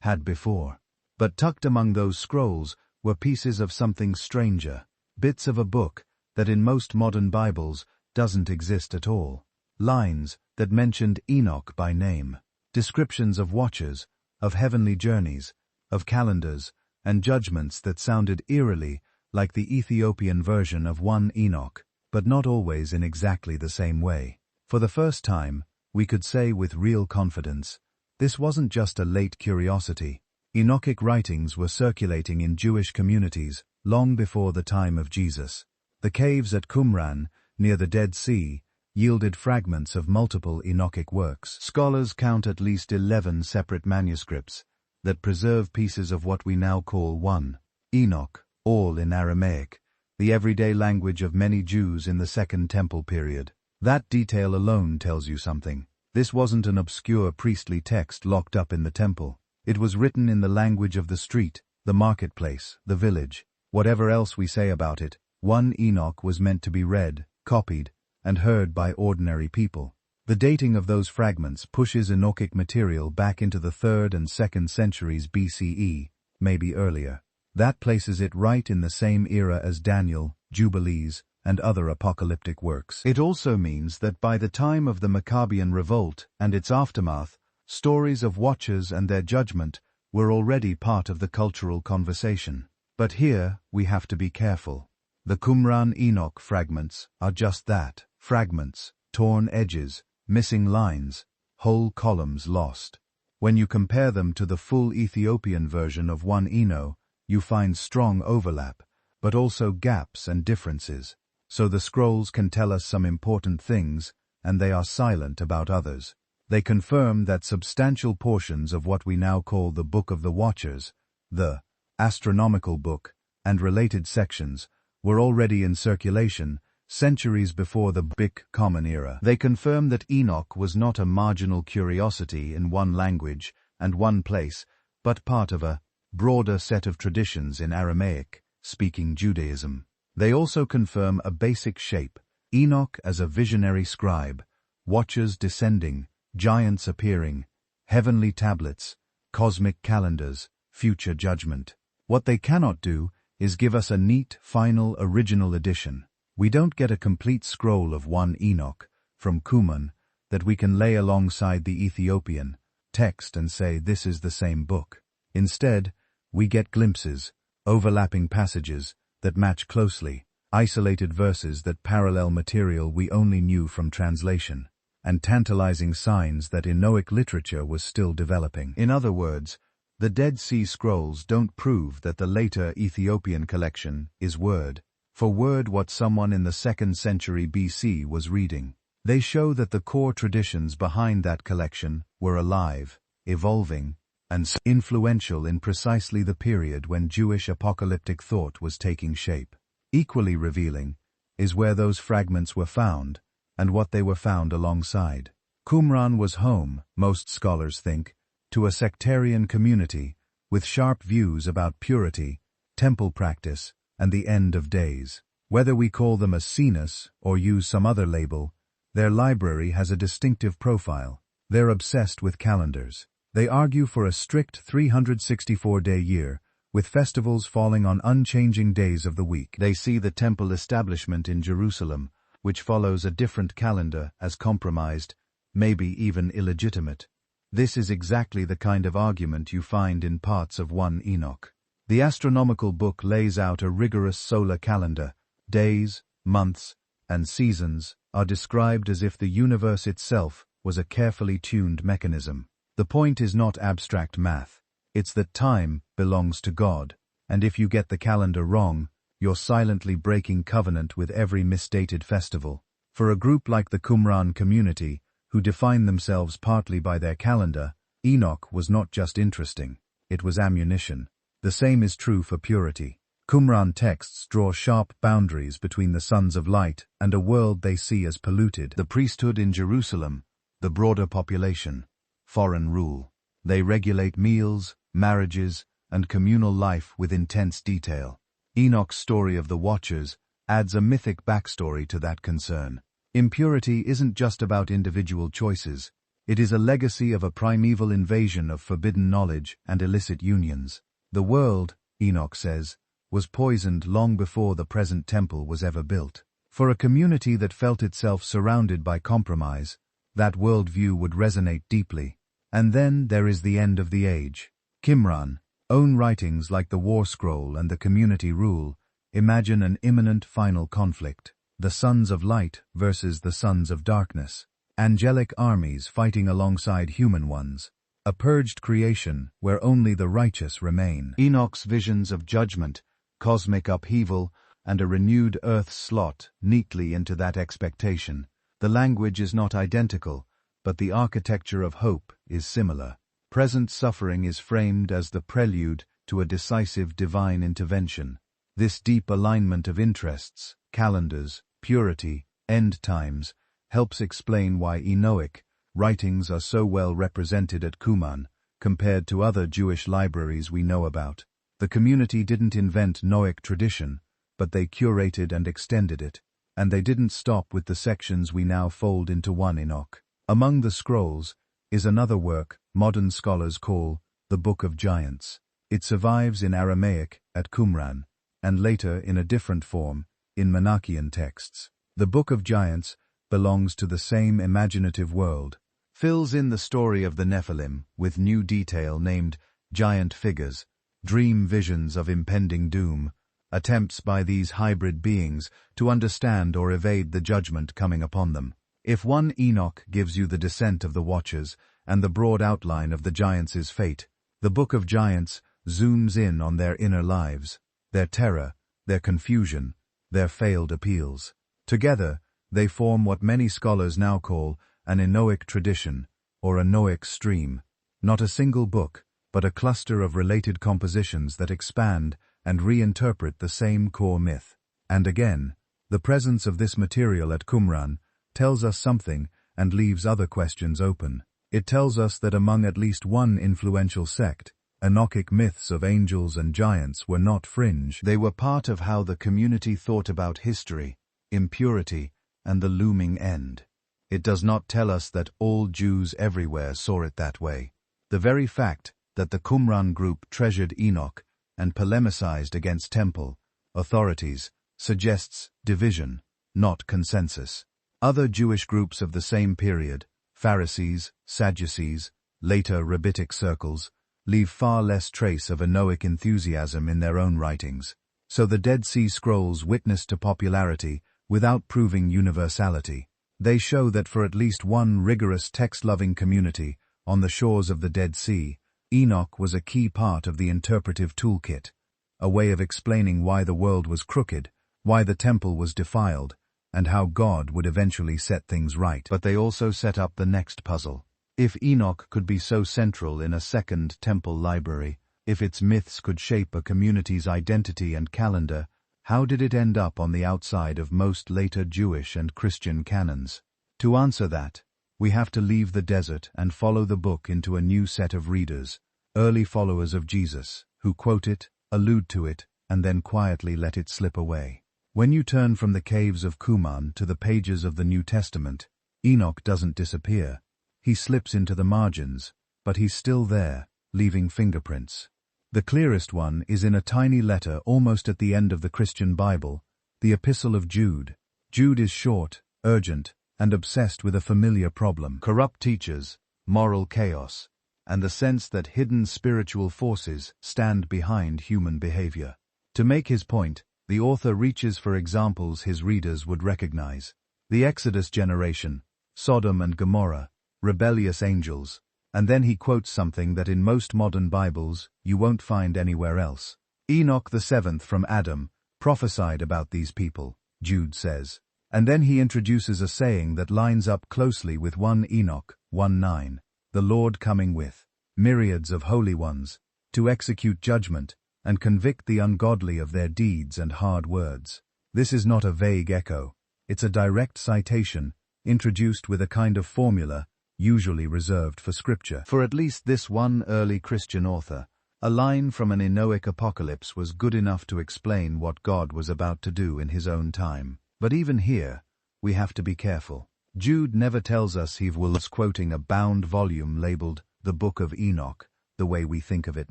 had before. But tucked among those scrolls were pieces of something stranger, bits of a book that in most modern Bibles doesn't exist at all. Lines that mentioned Enoch by name, descriptions of watchers, of heavenly journeys, of calendars, and judgments that sounded eerily like the Ethiopian version of 1 Enoch, but not always in exactly the same way. For the first time, we could say with real confidence, this wasn't just a late curiosity. Enochic writings were circulating in Jewish communities long before the time of Jesus. The caves at Qumran, near the Dead Sea, yielded fragments of multiple Enochic works. Scholars count at least 11 separate manuscripts that preserve pieces of what we now call 1 Enoch, all in Aramaic, the everyday language of many Jews in the Second Temple period. That detail alone tells you something. This wasn't an obscure priestly text locked up in the temple. It was written in the language of the street, the marketplace, the village. Whatever else we say about it, 1 Enoch was meant to be read, copied, and heard by ordinary people. The dating of those fragments pushes Enochic material back into the 3rd and 2nd centuries BCE, maybe earlier. That places it right in the same era as Daniel, Jubilees, and other apocalyptic works. It also means that by the time of the Maccabean revolt and its aftermath, stories of watchers and their judgment were already part of the cultural conversation. But here, we have to be careful. The Qumran Enoch fragments are just that, fragments, torn edges, missing lines, whole columns lost. When you compare them to the full Ethiopian version of 1 Enoch, you find strong overlap, but also gaps and differences. So the scrolls can tell us some important things, and they are silent about others. They confirm that substantial portions of what we now call the Book of the Watchers, the astronomical book, and related sections, were already in circulation centuries before the Book Common era. They confirm that Enoch was not a marginal curiosity in one language and one place, but part of a broader set of traditions in Aramaic-speaking Judaism. They also confirm a basic shape: Enoch as a visionary scribe, watchers descending, giants appearing, heavenly tablets, cosmic calendars, future judgment. What they cannot do is give us a neat, final, original edition. We don't get a complete scroll of one Enoch from Qumran that we can lay alongside the Ethiopian text and say this is the same book. Instead, we get glimpses, overlapping passages that match closely, isolated verses that parallel material we only knew from translation, and tantalizing signs that Enochic literature was still developing. In other words, the Dead Sea Scrolls don't prove that the later Ethiopian collection is word for word what someone in the 2nd century BC was reading. They show that the core traditions behind that collection were alive, evolving, and influential in precisely the period when Jewish apocalyptic thought was taking shape. Equally revealing is where those fragments were found and what they were found alongside. Qumran was home, most scholars think, to a sectarian community with sharp views about purity, temple practice, and the end of days. Whether we call them a Cenas or use some other label, their library has a distinctive profile. They're obsessed with calendars. They argue for a strict 364-day year, with festivals falling on unchanging days of the week. They see the temple establishment in Jerusalem, which follows a different calendar, as compromised, maybe even illegitimate. This is exactly the kind of argument you find in parts of 1 Enoch. The astronomical book lays out a rigorous solar calendar. Days, months, and seasons are described as if the universe itself was a carefully tuned mechanism. The point is not abstract math. It's that time belongs to God, and if you get the calendar wrong, you're silently breaking covenant with every misdated festival. For a group like the Qumran community, who define themselves partly by their calendar, Enoch was not just interesting, it was ammunition. The same is true for purity. Qumran texts draw sharp boundaries between the sons of light and a world they see as polluted. The priesthood in Jerusalem, the broader population, foreign rule. They regulate meals, marriages, and communal life with intense detail. Enoch's story of the Watchers adds a mythic backstory to that concern. Impurity isn't just about individual choices. It is a legacy of a primeval invasion of forbidden knowledge and illicit unions. The world, Enoch says, was poisoned long before the present temple was ever built. For a community that felt itself surrounded by compromise, that worldview would resonate deeply. And then there is the end of the age. Qumran, own writings like the War Scroll and the Community Rule, imagine an imminent final conflict. The sons of light versus the sons of darkness. Angelic armies fighting alongside human ones. A purged creation where only the righteous remain. Enoch's visions of judgment, cosmic upheaval, and a renewed earth slot neatly into that expectation. The language is not identical, but the architecture of hope is similar. Present suffering is framed as the prelude to a decisive divine intervention. This deep alignment of interests, calendars, purity, end times, helps explain why Enochic writings are so well represented at Qumran, compared to other Jewish libraries we know about. The community didn't invent Noahic tradition, but they curated and extended it, and they didn't stop with the sections we now fold into 1 Enoch. Among the scrolls is another work modern scholars call the Book of Giants. It survives in Aramaic at Qumran, and later in a different form in Menachiean texts. The Book of Giants belongs to the same imaginative world, fills in the story of the Nephilim with new detail named giant figures, dream visions of impending doom, attempts by these hybrid beings to understand or evade the judgment coming upon them. If 1 Enoch gives you the descent of the Watchers and the broad outline of the giants' fate, the Book of Giants zooms in on their inner lives, their terror, their confusion, their failed appeals. Together, they form what many scholars now call an Enochic tradition, or a Noahic stream. Not a single book, but a cluster of related compositions that expand and reinterpret the same core myth. And again, the presence of this material at Qumran tells us something and leaves other questions open. It tells us that among at least one influential sect, Enochic myths of angels and giants were not fringe. They were part of how the community thought about history, impurity, and the looming end. It does not tell us that all Jews everywhere saw it that way. The very fact that the Qumran group treasured Enoch and polemicized against temple authorities suggests division, not consensus. Other Jewish groups of the same period, Pharisees, Sadducees, later Rabbitic circles, leave far less trace of Enochic enthusiasm in their own writings. So the Dead Sea Scrolls witness to popularity without proving universality. They show that for at least one rigorous text-loving community on the shores of the Dead Sea, Enoch was a key part of the interpretive toolkit, a way of explaining why the world was crooked, why the temple was defiled, and how God would eventually set things right. But they also set up the next puzzle. If Enoch could be so central in a second temple library, if its myths could shape a community's identity and calendar, how did it end up on the outside of most later Jewish and Christian canons? To answer that, we have to leave the desert and follow the book into a new set of readers, early followers of Jesus, who quote it, allude to it, and then quietly let it slip away. When you turn from the caves of Qumran to the pages of the New Testament, Enoch doesn't disappear. He slips into the margins, but he's still there, leaving fingerprints. The clearest one is in a tiny letter almost at the end of the Christian Bible, the Epistle of Jude. Jude is short, urgent, and obsessed with a familiar problem: corrupt teachers, moral chaos, and the sense that hidden spiritual forces stand behind human behavior. To make his point, the author reaches for examples his readers would recognize. The Exodus generation, Sodom and Gomorrah, rebellious angels, and then he quotes something that in most modern Bibles you won't find anywhere else. Enoch the seventh from Adam prophesied about these people, Jude says. And then he introduces a saying that lines up closely with 1 Enoch 1:9, the Lord coming with myriads of holy ones, to execute judgment and convict the ungodly of their deeds and hard words. This is not a vague echo, it's a direct citation, introduced with a kind of formula, usually reserved for scripture. For at least this one early Christian author, a line from an Enochic apocalypse was good enough to explain what God was about to do in his own time. But even here, we have to be careful. Jude never tells us he was quoting a bound volume labeled the Book of Enoch, the way we think of it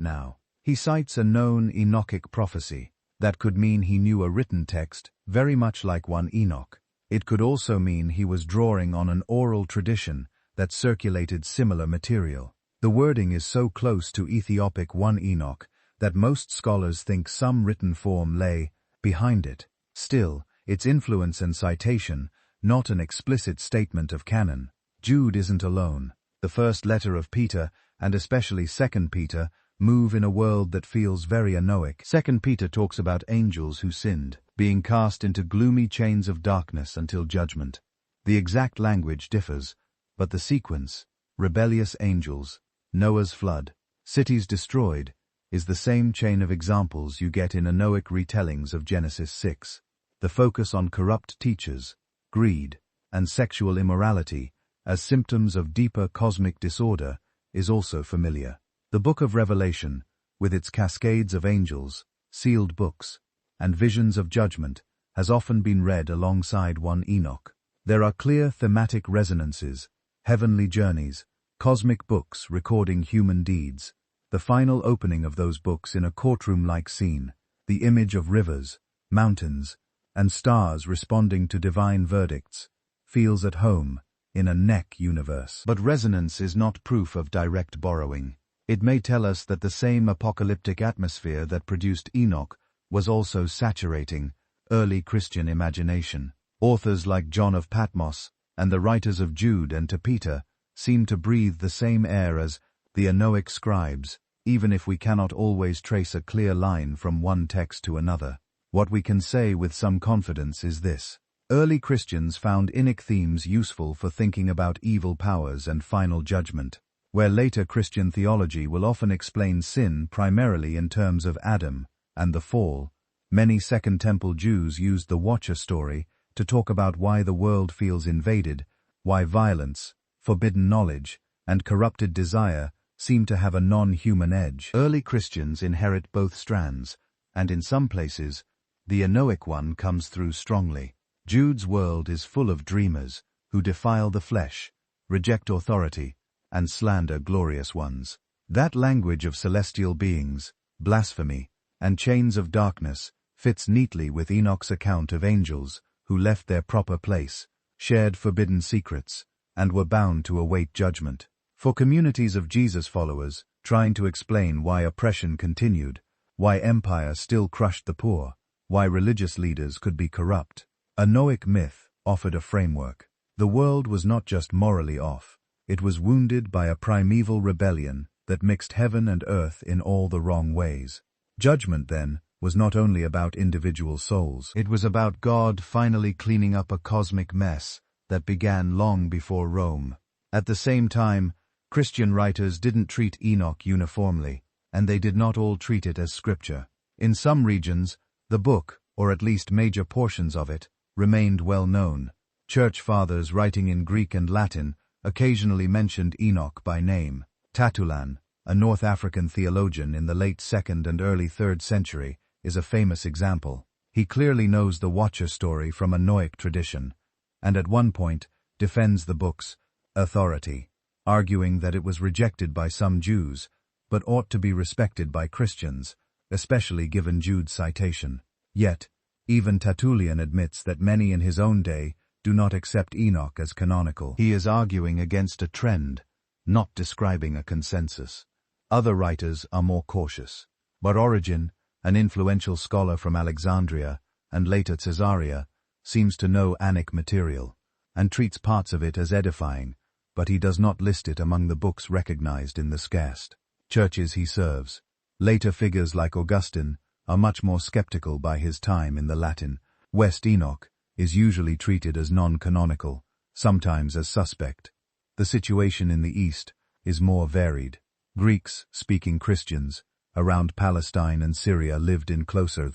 now. He cites a known Enochic prophecy. That could mean he knew a written text, very much like 1 Enoch. It could also mean he was drawing on an oral tradition that circulated similar material. The wording is so close to Ethiopic 1 Enoch that most scholars think some written form lay behind it. Still, its influence and citation, not an explicit statement of canon. Jude isn't alone. The first letter of Peter, and especially 2 Peter, move in a world that feels very Enochic. 2 Peter talks about angels who sinned, being cast into gloomy chains of darkness until judgment. The exact language differs, but the sequence, rebellious angels, Noah's flood, cities destroyed, is the same chain of examples you get in Enochic retellings of Genesis 6. The focus on corrupt teachers, greed, and sexual immorality as symptoms of deeper cosmic disorder is also familiar. The Book of Revelation, with its cascades of angels, sealed books, and visions of judgment, has often been read alongside 1 Enoch. There are clear thematic resonances, heavenly journeys, cosmic books recording human deeds, the final opening of those books in a courtroom-like scene, the image of rivers, mountains, and stars responding to divine verdicts, feels at home in a neck universe. But resonance is not proof of direct borrowing. It may tell us that the same apocalyptic atmosphere that produced Enoch was also saturating early Christian imagination. Authors like John of Patmos and the writers of Jude and to Peter seem to breathe the same air as the Enochic scribes, even if we cannot always trace a clear line from one text to another. What we can say with some confidence is this: early Christians found Enochic themes useful for thinking about evil powers and final judgment. where later Christian theology will often explain sin primarily in terms of Adam and the fall. Many Second Temple Jews used the Watcher story to talk about why the world feels invaded, why violence, forbidden knowledge, and corrupted desire seem to have a non-human edge. Early Christians inherit both strands, and in some places, the Enochic one comes through strongly. Jude's world is full of dreamers who defile the flesh, reject authority, and slander glorious ones. That language of celestial beings, blasphemy, and chains of darkness fits neatly with Enoch's account of angels who left their proper place, shared forbidden secrets, and were bound to await judgment. For communities of Jesus followers, trying to explain why oppression continued, why empire still crushed the poor, why religious leaders could be corrupt, a Noahic myth offered a framework. The world was not just morally off, it was wounded by a primeval rebellion that mixed heaven and earth in all the wrong ways. Judgment, then, was not only about individual souls. It was about God finally cleaning up a cosmic mess that began long before Rome. At the same time, Christian writers didn't treat Enoch uniformly, and they did not all treat it as scripture. In some regions, the book, or at least major portions of it, remained well known. Church fathers writing in Greek and Latin occasionally mentioned Enoch by name. Tertullian, a North African theologian in the late 2nd and early 3rd century, is a famous example. He clearly knows the Watcher story from a Noahic tradition, and at one point defends the book's authority, arguing that it was rejected by some Jews, but ought to be respected by Christians, especially given Jude's citation. Yet, even Tertullian admits that many in his own day do not accept Enoch as canonical. He is arguing against a trend, not describing a consensus. Other writers are more cautious. But Origen, an influential scholar from Alexandria and later Caesarea, seems to know Enochic material, and treats parts of it as edifying, but he does not list it among the books recognized in the scarce churches he serves. Later figures like Augustine are much more skeptical by his time in the Latin. West Enoch is usually treated as non-canonical, sometimes as suspect. The situation in the East is more varied. Greeks-speaking Christians around Palestine and Syria lived in closer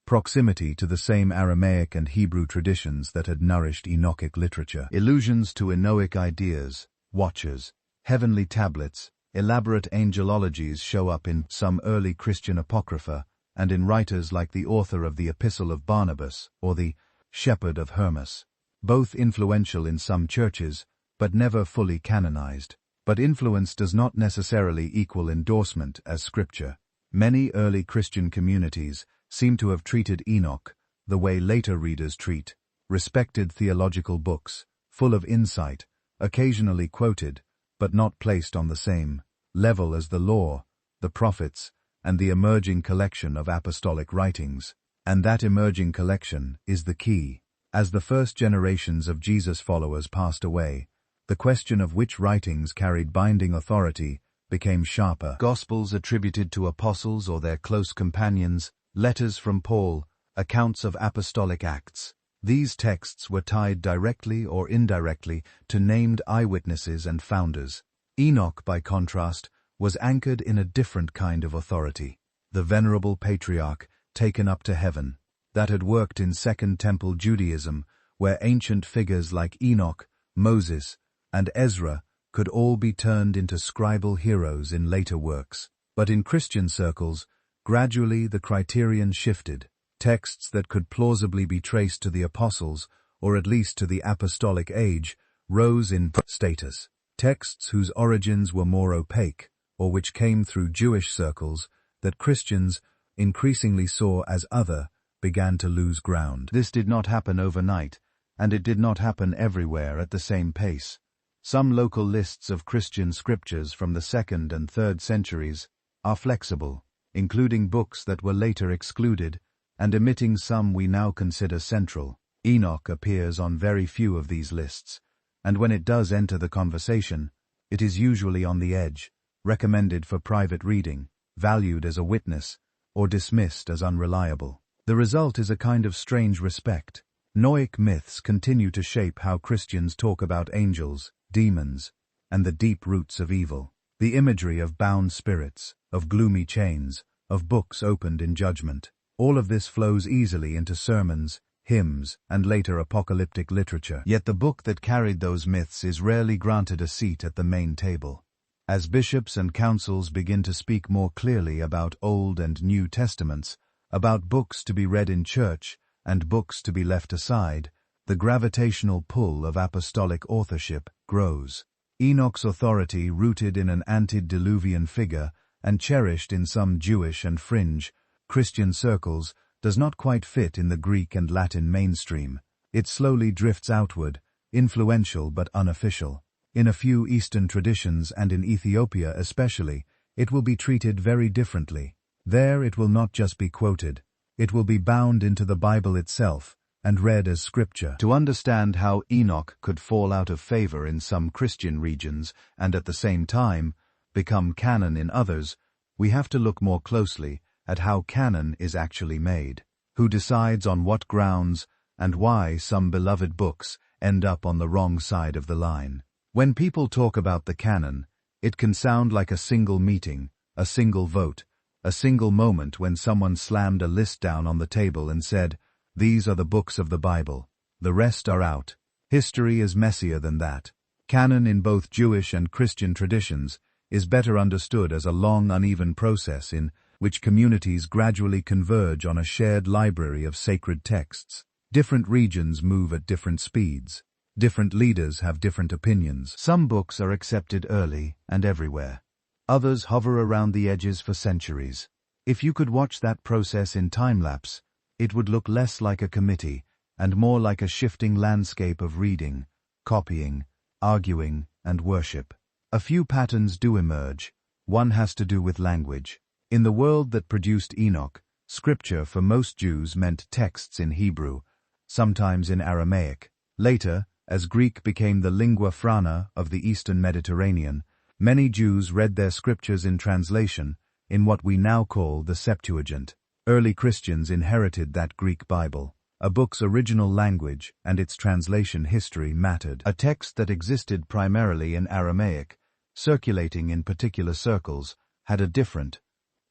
proximity to the same Aramaic and Hebrew traditions that had nourished Enochic literature. Allusions to Enochic ideas, watchers, heavenly tablets, elaborate angelologies show up in some early Christian apocrypha and in writers like the author of the Epistle of Barnabas or the Shepherd of Hermas, both influential in some churches, but never fully canonized. But influence does not necessarily equal endorsement as scripture. Many early Christian communities seem to have treated Enoch the way later readers treat respected theological books, full of insight, occasionally quoted, but not placed on the same level as the law, the prophets, and the emerging collection of apostolic writings. And that emerging collection is the key. As the first generations of Jesus followers passed away, the question of which writings carried binding authority became sharper. Gospels attributed to apostles or their close companions, letters from Paul, accounts of apostolic acts. These texts were tied directly or indirectly to named eyewitnesses and founders. Enoch, by contrast, was anchored in a different kind of authority. The venerable patriarch taken up to heaven, that had worked in Second Temple Judaism, where ancient figures like Enoch, Moses, and Ezra could all be turned into scribal heroes in later works. But in Christian circles, gradually the criterion shifted. Texts that could plausibly be traced to the apostles, or at least to the apostolic age, rose in status. Texts whose origins were more opaque, or which came through Jewish circles, that Christians increasingly saw as other, began to lose ground. This did not happen overnight, and it did not happen everywhere at the same pace. Some local lists of Christian scriptures from the 2nd and 3rd centuries are flexible, including books that were later excluded, and omitting some we now consider central. Enoch appears on very few of these lists, and when it does enter the conversation, it is usually on the edge, recommended for private reading, valued as a witness, or dismissed as unreliable. The result is a kind of strange respect. Noahic myths continue to shape how Christians talk about angels, demons, and the deep roots of evil. The imagery of bound spirits, of gloomy chains, of books opened in judgment, all of this flows easily into sermons, hymns, and later apocalyptic literature. Yet the book that carried those myths is rarely granted a seat at the main table. As bishops and councils begin to speak more clearly about Old and New Testaments, about books to be read in church and books to be left aside, the gravitational pull of apostolic authorship grows. Enoch's authority, rooted in an antediluvian figure and cherished in some Jewish and fringe Christian circles, does not quite fit in the Greek and Latin mainstream. It slowly drifts outward, influential but unofficial. In a few Eastern traditions, and in Ethiopia especially, it will be treated very differently. There it will not just be quoted. It will be bound into the Bible itself and read as scripture. To understand how Enoch could fall out of favor in some Christian regions and at the same time become canon in others, we have to look more closely at how canon is actually made, who decides on what grounds, and why some beloved books end up on the wrong side of the line. When people talk about the canon, it can sound like a single meeting, a single vote, a single moment when someone slammed a list down on the table and said, "These are the books of the Bible. The rest are out." History is messier than that. Canon in both Jewish and Christian traditions is better understood as a long, uneven process in which communities gradually converge on a shared library of sacred texts. Different regions move at different speeds. Different leaders have different opinions. Some books are accepted early and everywhere. Others hover around the edges for centuries. If you could watch that process in time-lapse, it would look less like a committee and more like a shifting landscape of reading, copying, arguing, and worship. A few patterns do emerge. One has to do with language. In the world that produced Enoch, scripture for most Jews meant texts in Hebrew, sometimes in Aramaic. Later, as Greek became the lingua franca of the Eastern Mediterranean, many Jews read their scriptures in translation, in what we now call the Septuagint. Early Christians inherited that Greek Bible. A book's original language and its translation history mattered. A text that existed primarily in Aramaic, circulating in particular circles, had a different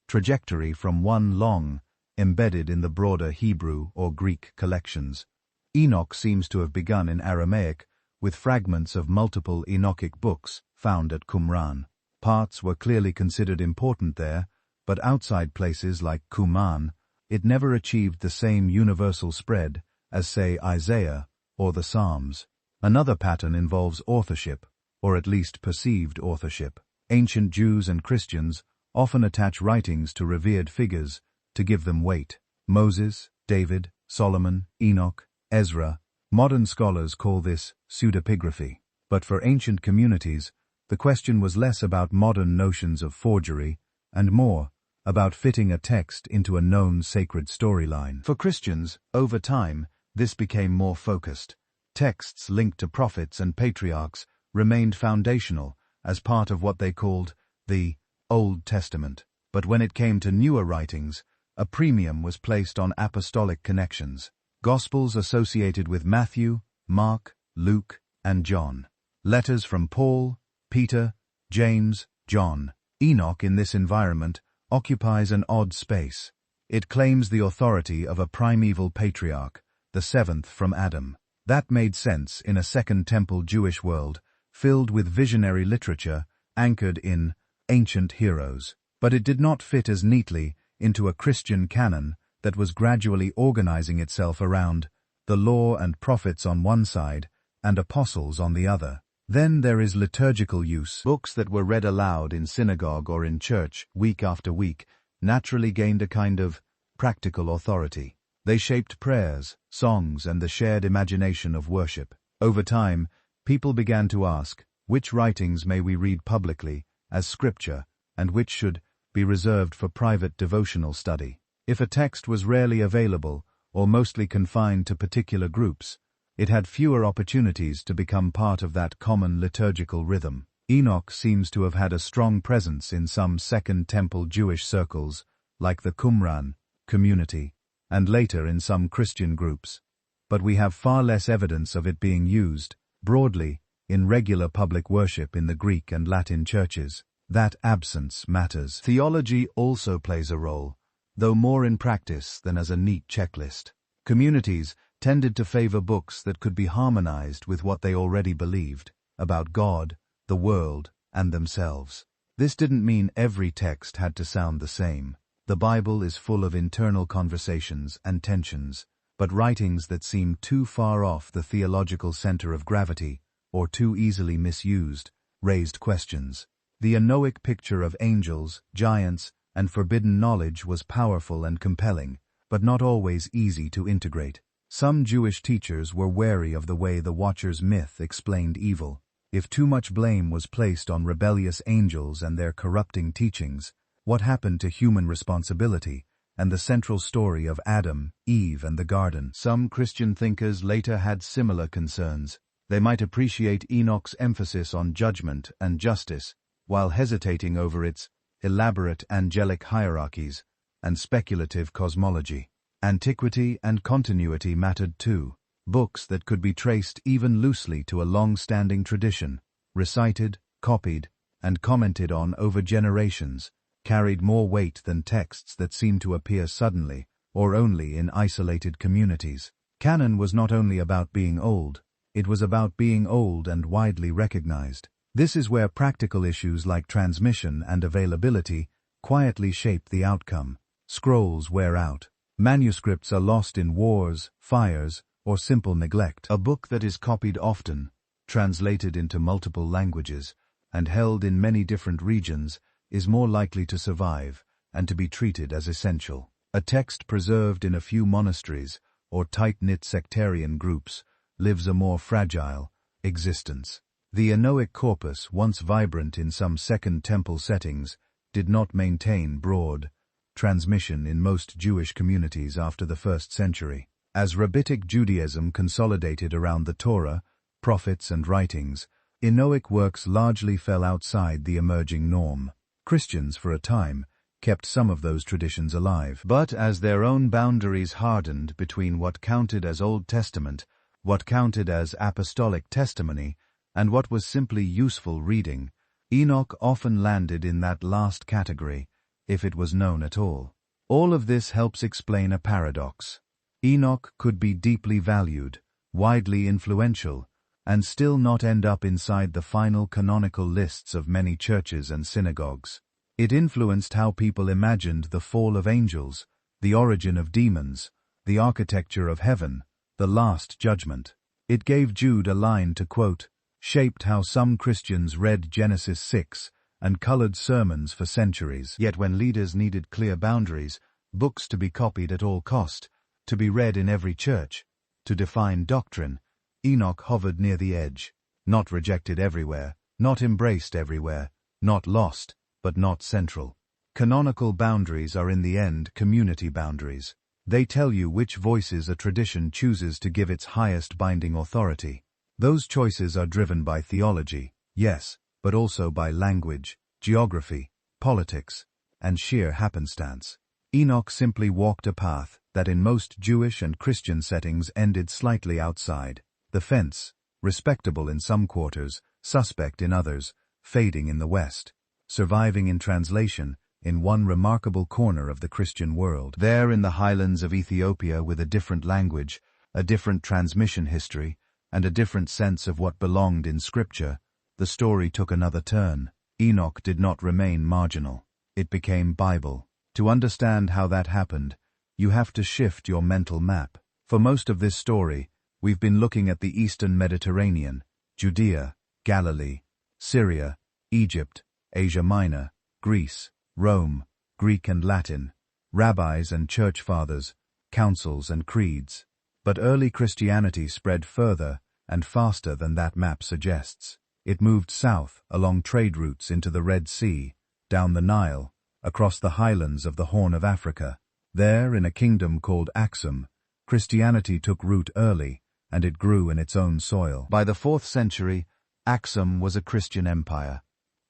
trajectory from one long, embedded in the broader Hebrew or Greek collections. Enoch seems to have begun in Aramaic, with fragments of multiple Enochic books found at Qumran. Parts were clearly considered important there, but outside places like Qumran, it never achieved the same universal spread as, say, Isaiah or the Psalms. Another pattern involves authorship, or at least perceived authorship. Ancient Jews and Christians often attach writings to revered figures to give them weight. Moses, David, Solomon, Enoch, Ezra. Modern scholars call this pseudepigraphy. But for ancient communities, the question was less about modern notions of forgery and more about fitting a text into a known sacred storyline. For Christians, over time, this became more focused. Texts linked to prophets and patriarchs remained foundational as part of what they called the Old Testament. But when it came to newer writings, a premium was placed on apostolic connections. Gospels associated with Matthew, Mark, Luke, and John. Letters from Paul, Peter, James, John. Enoch in this environment occupies an odd space. It claims the authority of a primeval patriarch, the seventh from Adam. That made sense in a Second Temple Jewish world filled with visionary literature anchored in ancient heroes. But it did not fit as neatly into a Christian canon that was gradually organizing itself around the law and prophets on one side and apostles on the other. Then there is liturgical use. Books that were read aloud in synagogue or in church week after week naturally gained a kind of practical authority. They shaped prayers, songs, and the shared imagination of worship. Over time, people began to ask, which writings may we read publicly as scripture, and which should be reserved for private devotional study? If a text was rarely available or mostly confined to particular groups, it had fewer opportunities to become part of that common liturgical rhythm. Enoch seems to have had a strong presence in some Second Temple Jewish circles, like the Qumran community, and later in some Christian groups. But we have far less evidence of it being used, broadly, in regular public worship in the Greek and Latin churches. That absence matters. Theology also plays a role, though more in practice than as a neat checklist. Communities tended to favor books that could be harmonized with what they already believed about God, the world, and themselves. This didn't mean every text had to sound the same. The Bible is full of internal conversations and tensions, but writings that seem too far off the theological center of gravity, or too easily misused, raised questions. The Enochic picture of angels, giants, and forbidden knowledge was powerful and compelling, but not always easy to integrate. Some Jewish teachers were wary of the way the Watcher's myth explained evil. If too much blame was placed on rebellious angels and their corrupting teachings, what happened to human responsibility and the central story of Adam, Eve, and the garden? Some Christian thinkers later had similar concerns. They might appreciate Enoch's emphasis on judgment and justice, while hesitating over its elaborate angelic hierarchies and speculative cosmology. Antiquity and continuity mattered too. Books that could be traced even loosely to a long-standing tradition, recited, copied, and commented on over generations, carried more weight than texts that seemed to appear suddenly or only in isolated communities. Canon was not only about being old, it was about being old and widely recognized. This is where practical issues like transmission and availability quietly shape the outcome. Scrolls wear out. Manuscripts are lost in wars, fires, or simple neglect. A book that is copied often, translated into multiple languages, and held in many different regions is more likely to survive and to be treated as essential. A text preserved in a few monasteries or tight-knit sectarian groups lives a more fragile existence. The Enochic corpus, once vibrant in some Second Temple settings, did not maintain broad transmission in most Jewish communities after the 1st century. As Rabbinic Judaism consolidated around the Torah, prophets, and writings, Enochic works largely fell outside the emerging norm. Christians, for a time, kept some of those traditions alive. But as their own boundaries hardened between what counted as Old Testament, what counted as apostolic testimony, and what was simply useful reading, Enoch often landed in that last category, if it was known at all. All of this helps explain a paradox. Enoch could be deeply valued, widely influential, and still not end up inside the final canonical lists of many churches and synagogues. It influenced how people imagined the fall of angels, the origin of demons, the architecture of heaven, the last judgment. It gave Jude a line to quote, shaped how some Christians read Genesis 6 and colored sermons for centuries. Yet when leaders needed clear boundaries, books to be copied at all cost, to be read in every church, to define doctrine, Enoch hovered near the edge, not rejected everywhere, not embraced everywhere, not lost, but not central. Canonical boundaries are in the end community boundaries. They tell you which voices a tradition chooses to give its highest binding authority. Those choices are driven by theology, yes, but also by language, geography, politics, and sheer happenstance. Enoch simply walked a path that in most Jewish and Christian settings ended slightly outside the fence, respectable in some quarters, suspect in others, fading in the West, surviving in translation in one remarkable corner of the Christian world. There in the highlands of Ethiopia with a different language, a different transmission history, and a different sense of what belonged in Scripture, the story took another turn. Enoch did not remain marginal. It became Bible. To understand how that happened, you have to shift your mental map. For most of this story, we've been looking at the Eastern Mediterranean, Judea, Galilee, Syria, Egypt, Asia Minor, Greece, Rome, Greek and Latin, rabbis and church fathers, councils and creeds. But early Christianity spread further and faster than that map suggests. It moved south along trade routes into the Red Sea, down the Nile, across the highlands of the Horn of Africa. There, in a kingdom called Aksum, Christianity took root early, and it grew in its own soil. By the 4th century, Aksum was a Christian empire.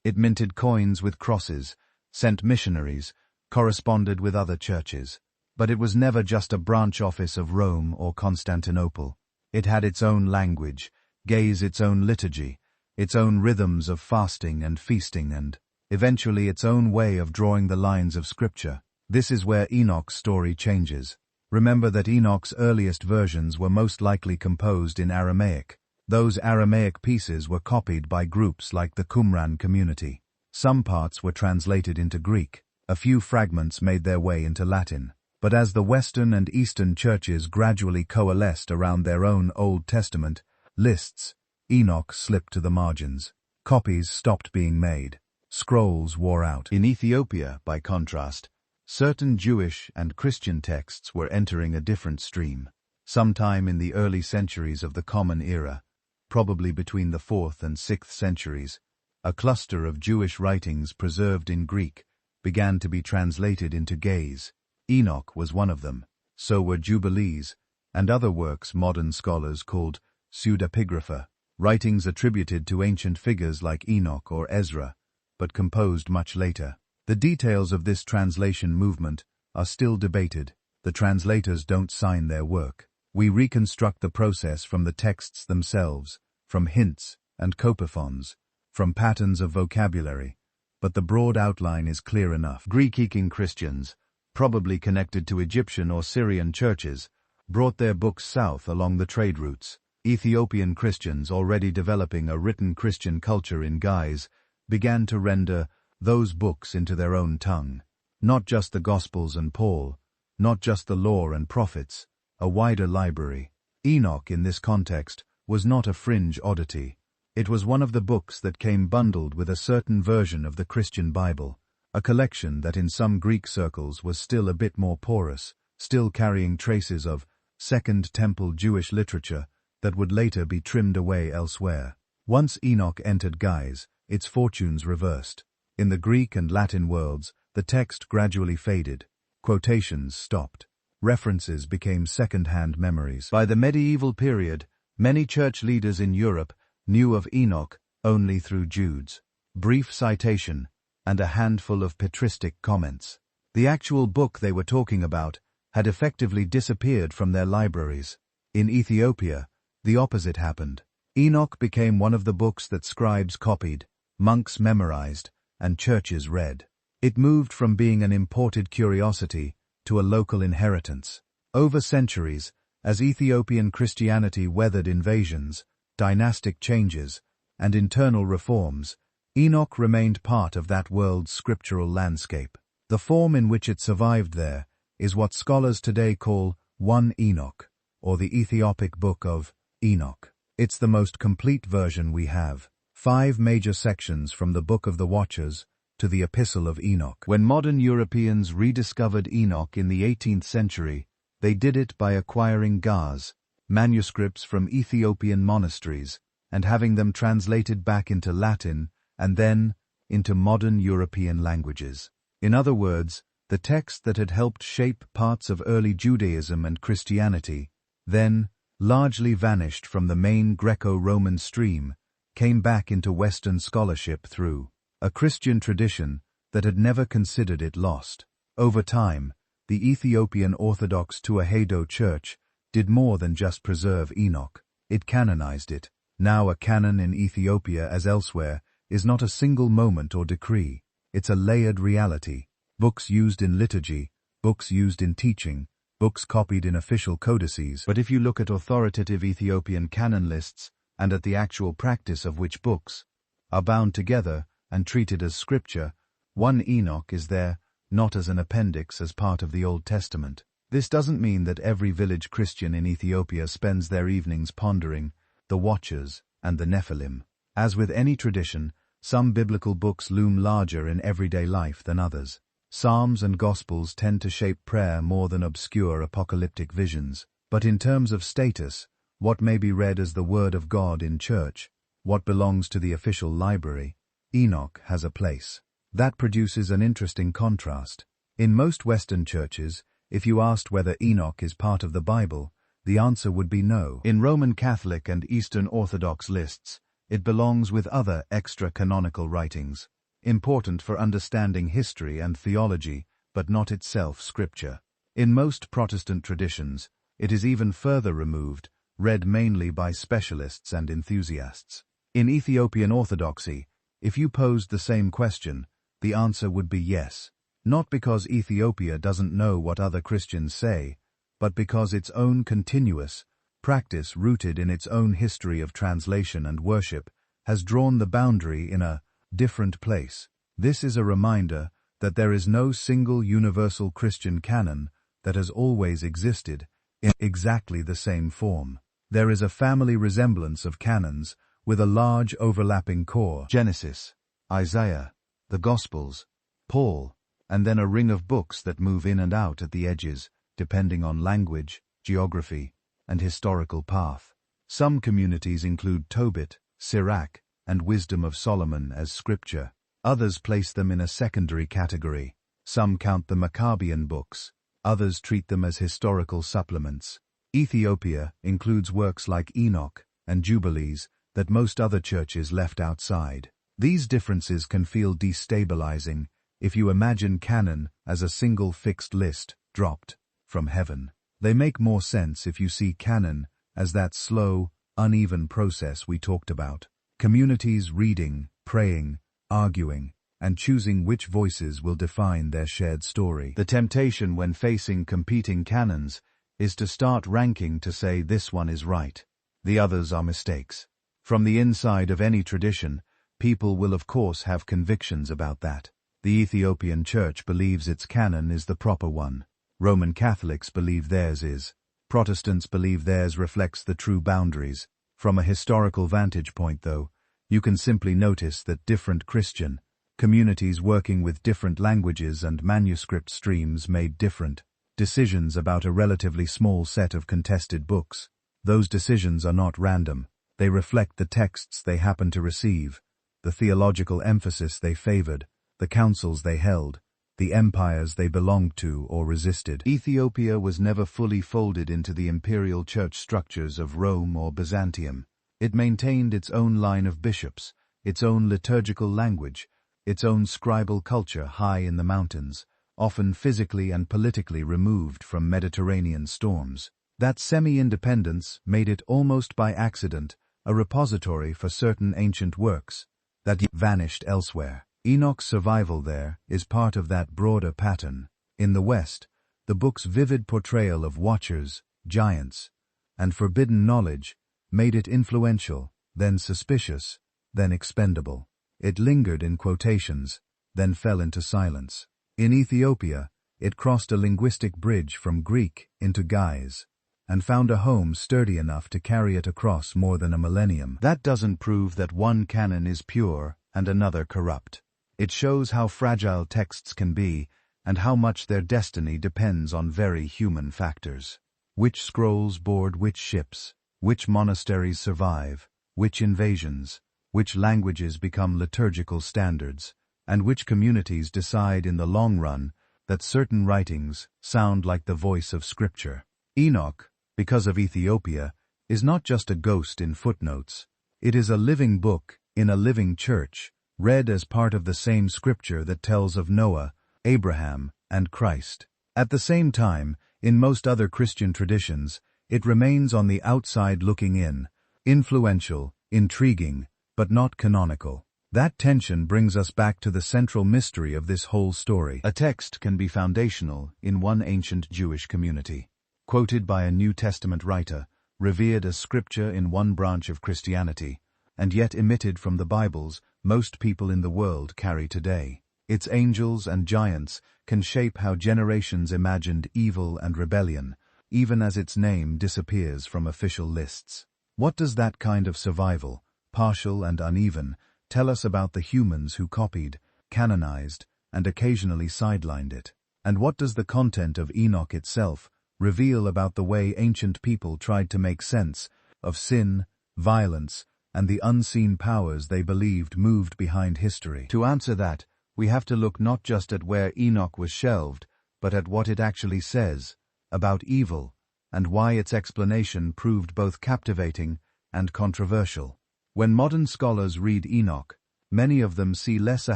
It minted coins with crosses, sent missionaries, corresponded with other churches. But it was never just a branch office of Rome or Constantinople. It had its own language, its own liturgy, its own rhythms of fasting and feasting and eventually its own way of drawing the lines of Scripture. This is where Enoch's story changes. Remember that Enoch's earliest versions were most likely composed in Aramaic. Those Aramaic pieces were copied by groups like the Qumran community. Some parts were translated into Greek. A few fragments made their way into Latin. But as the Western and Eastern churches gradually coalesced around their own Old Testament lists, Enoch slipped to the margins. Copies stopped being made. Scrolls wore out. In Ethiopia, by contrast, certain Jewish and Christian texts were entering a different stream. Sometime in the early centuries of the Common Era, probably between the 4th and 6th centuries, a cluster of Jewish writings preserved in Greek began to be translated into Ge'ez. Enoch was one of them. So were Jubilees and other works modern scholars called pseudepigrapha, writings attributed to ancient figures like Enoch or Ezra, but composed much later. The details of this translation movement are still debated. The translators don't sign their work. We reconstruct the process from the texts themselves, from hints and copophons, from patterns of vocabulary, but the broad outline is clear enough. Greek-speaking Christians, probably connected to Egyptian or Syrian churches, brought their books south along the trade routes. Ethiopian Christians, already developing a written Christian culture in Ge'ez, began to render those books into their own tongue. Not just the Gospels and Paul, not just the Law and Prophets, a wider library. Enoch, in this context, was not a fringe oddity. It was one of the books that came bundled with a certain version of the Christian Bible, a collection that in some Greek circles was still a bit more porous, still carrying traces of Second Temple Jewish literature that would later be trimmed away elsewhere. Once Enoch entered Ge'ez, its fortunes reversed. In the Greek and Latin worlds, the text gradually faded. Quotations stopped. References became second-hand memories. By the medieval period, many church leaders in Europe knew of Enoch only through Jude's brief citation and a handful of patristic comments. The actual book they were talking about had effectively disappeared from their libraries. In Ethiopia, the opposite happened. Enoch became one of the books that scribes copied, monks memorized, and churches read. It moved from being an imported curiosity to a local inheritance. Over centuries, as Ethiopian Christianity weathered invasions, dynastic changes, and internal reforms, Enoch remained part of that world's scriptural landscape. The form in which it survived there is what scholars today call 1 Enoch, or the Ethiopic Book of Enoch. It's the most complete version we have. 5 major sections from the Book of the Watchers to the Epistle of Enoch. When modern Europeans rediscovered Enoch in the 18th century, they did it by acquiring Gaz, manuscripts from Ethiopian monasteries, and having them translated back into Latin and then into modern European languages. In other words, the text that had helped shape parts of early Judaism and Christianity, then largely vanished from the main Greco-Roman stream, came back into Western scholarship through a Christian tradition that had never considered it lost. Over time, the Ethiopian Orthodox Tewahedo Church did more than just preserve Enoch. It canonized it. Now a canon in Ethiopia as elsewhere is not a single moment or decree. It's a layered reality. Books used in liturgy, books used in teaching, books copied in official codices. But if you look at authoritative Ethiopian canon lists and at the actual practice of which books are bound together and treated as scripture, 1 Enoch is there not as an appendix as part of the Old Testament. This doesn't mean that every village Christian in Ethiopia spends their evenings pondering the Watchers and the Nephilim. As with any tradition, some biblical books loom larger in everyday life than others. Psalms and Gospels tend to shape prayer more than obscure apocalyptic visions. But in terms of status, what may be read as the Word of God in church, what belongs to the official library, Enoch has a place. That produces an interesting contrast. In most Western churches, if you asked whether Enoch is part of the Bible, the answer would be no. In Roman Catholic and Eastern Orthodox lists, it belongs with other extra-canonical writings, important for understanding history and theology, but not itself scripture. In most Protestant traditions, it is even further removed, read mainly by specialists and enthusiasts. In Ethiopian Orthodoxy, if you posed the same question, The answer would be yes. Not because Ethiopia doesn't know what other Christians say, but because its own continuous practice rooted in its own history of translation and worship has drawn the boundary in a different place. This is a reminder that there is no single universal Christian canon that has always existed in exactly the same form. There is a family resemblance of canons with a large overlapping core: Genesis, Isaiah, the Gospels, Paul, and then a ring of books that move in and out at the edges, depending on language, geography, and historical path. Some communities include Tobit, Sirach, and Wisdom of Solomon as scripture. Others place them in a secondary category. Some count the Maccabean books. Others treat them as historical supplements. Ethiopia includes works like Enoch and Jubilees that most other churches left outside. These differences can feel destabilizing if you imagine canon as a single fixed list dropped from heaven. They make more sense if you see canon as that slow, uneven process we talked about. Communities reading, praying, arguing, and choosing which voices will define their shared story. The temptation when facing competing canons is to start ranking to say this one is right, the others are mistakes. From the inside of any tradition, people will of course have convictions about that. The Ethiopian Church believes its canon is the proper one. Roman Catholics believe theirs is. Protestants believe theirs reflects the true boundaries. From a historical vantage point, though, you can simply notice that different Christian communities working with different languages and manuscript streams made different decisions about a relatively small set of contested books. Those decisions are not random. They reflect the texts they happened to receive, the theological emphasis they favored, the councils they held, the empires they belonged to or resisted. Ethiopia was never fully folded into the imperial church structures of Rome or Byzantium. It maintained its own line of bishops, its own liturgical language, its own scribal culture high in the mountains, often physically and politically removed from Mediterranean storms. That semi-independence made it almost by accident a repository for certain ancient works that vanished elsewhere. Enoch's survival there is part of that broader pattern. In the West, the book's vivid portrayal of watchers, giants, and forbidden knowledge made it influential, then suspicious, then expendable. It lingered in quotations, then fell into silence. In Ethiopia, it crossed a linguistic bridge from Greek into Ge'ez, and found a home sturdy enough to carry it across more than a millennium. That doesn't prove that one canon is pure and another corrupt. It shows how fragile texts can be and how much their destiny depends on very human factors. Which scrolls board which ships, which monasteries survive, which invasions, which languages become liturgical standards, and which communities decide in the long run that certain writings sound like the voice of Scripture. Enoch, because of Ethiopia, is not just a ghost in footnotes. It is a living book in a living church, read as part of the same Scripture that tells of Noah, Abraham, and Christ. At the same time, in most other Christian traditions, it remains on the outside looking in, influential, intriguing, but not canonical. That tension brings us back to the central mystery of this whole story. A text can be foundational in one ancient Jewish community, quoted by a New Testament writer, revered as scripture in one branch of Christianity, and yet omitted from the Bibles most people in the world carry today. Its angels and giants can shape how generations imagined evil and rebellion, even as its name disappears from official lists. What does that kind of survival, partial and uneven, tell us about the humans who copied, canonized, and occasionally sidelined it? And what does the content of Enoch itself reveal about the way ancient people tried to make sense of sin, violence, and the unseen powers they believed moved behind history? To answer that, we have to look not just at where Enoch was shelved, but at what it actually says about evil, and why its explanation proved both captivating and controversial. When modern scholars read Enoch, many of them see less a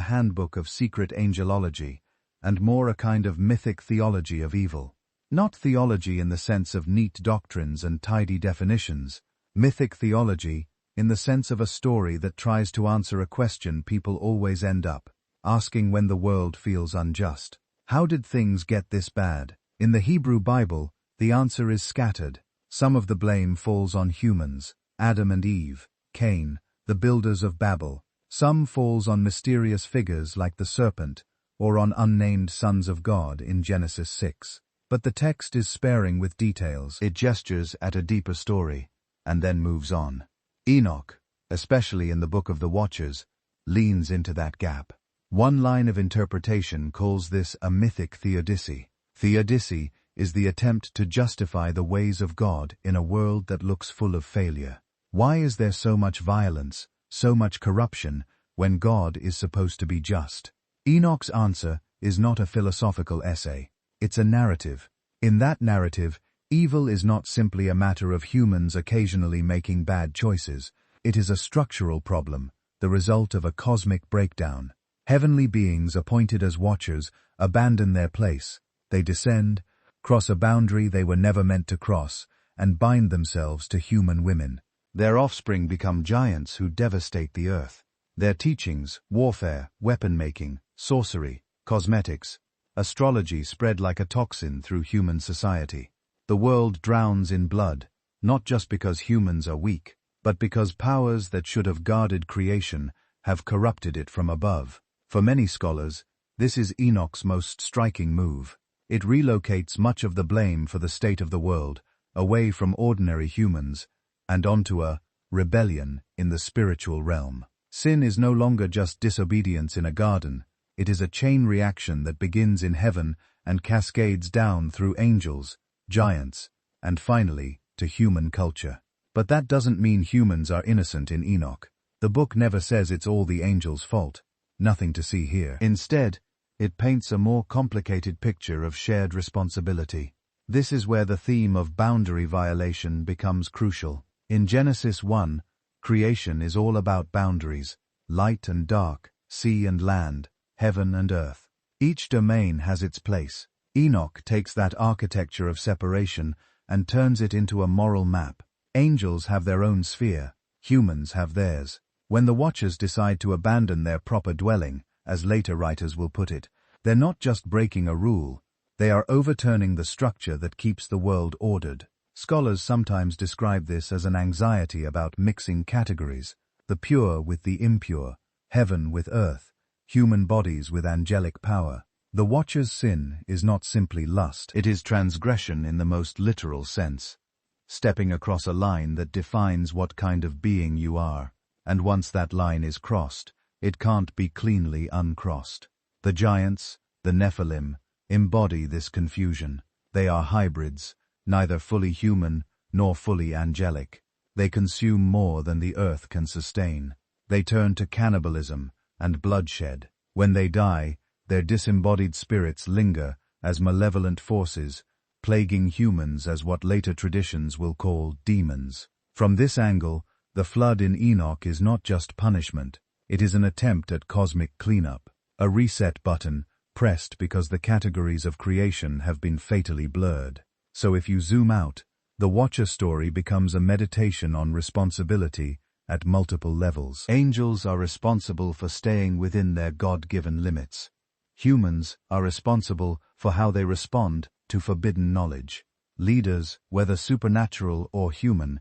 handbook of secret angelology, and more a kind of mythic theology of evil. Not theology in the sense of neat doctrines and tidy definitions, mythic theology in the sense of a story that tries to answer a question people always end up asking when the world feels unjust. How did things get this bad? In the Hebrew Bible, the answer is scattered. Some of the blame falls on humans, Adam and Eve, Cain, the builders of Babel. Some falls on mysterious figures like the serpent, or on unnamed sons of God in Genesis 6. But the text is sparing with details. It gestures at a deeper story, and then moves on. Enoch, especially in the Book of the Watchers, leans into that gap. One line of interpretation calls this a mythic theodicy. Theodicy is the attempt to justify the ways of God in a world that looks full of failure. Why is there so much violence, so much corruption, when God is supposed to be just? Enoch's answer is not a philosophical essay. It's a narrative. In that narrative, evil is not simply a matter of humans occasionally making bad choices. It is a structural problem, the result of a cosmic breakdown. Heavenly beings appointed as watchers abandon their place. They descend, cross a boundary they were never meant to cross, and bind themselves to human women. Their offspring become giants who devastate the earth. Their teachings, warfare, weapon-making, sorcery, cosmetics, astrology spread like a toxin through human society. The world drowns in blood, not just because humans are weak, but because powers that should have guarded creation have corrupted it from above. For many scholars, this is Enoch's most striking move. It relocates much of the blame for the state of the world away from ordinary humans and onto a rebellion in the spiritual realm. Sin is no longer just disobedience in a garden. It is a chain reaction that begins in heaven and cascades down through angels, giants, and finally, to human culture. But that doesn't mean humans are innocent in Enoch. The book never says it's all the angels' fault. Nothing to see here. Instead, it paints a more complicated picture of shared responsibility. This is where the theme of boundary violation becomes crucial. In Genesis 1, creation is all about boundaries, light and dark, sea and land, heaven and earth. Each domain has its place. Enoch takes that architecture of separation and turns it into a moral map. Angels have their own sphere, humans have theirs. When the Watchers decide to abandon their proper dwelling, as later writers will put it, they're not just breaking a rule, they are overturning the structure that keeps the world ordered. Scholars sometimes describe this as an anxiety about mixing categories, the pure with the impure, heaven with earth, human bodies with angelic power. The Watcher's sin is not simply lust, it is transgression in the most literal sense, stepping across a line that defines what kind of being you are. And once that line is crossed, it can't be cleanly uncrossed. The giants, the Nephilim, embody this confusion. They are hybrids, neither fully human nor fully angelic. They consume more than the earth can sustain. They turn to cannibalism and bloodshed. When they die, their disembodied spirits linger as malevolent forces, plaguing humans as what later traditions will call demons. From this angle, the flood in Enoch is not just punishment, it is an attempt at cosmic cleanup, a reset button pressed because the categories of creation have been fatally blurred. So if you zoom out, the Watcher story becomes a meditation on responsibility at multiple levels. Angels are responsible for staying within their God-given limits. Humans are responsible for how they respond to forbidden knowledge. Leaders, whether supernatural or human,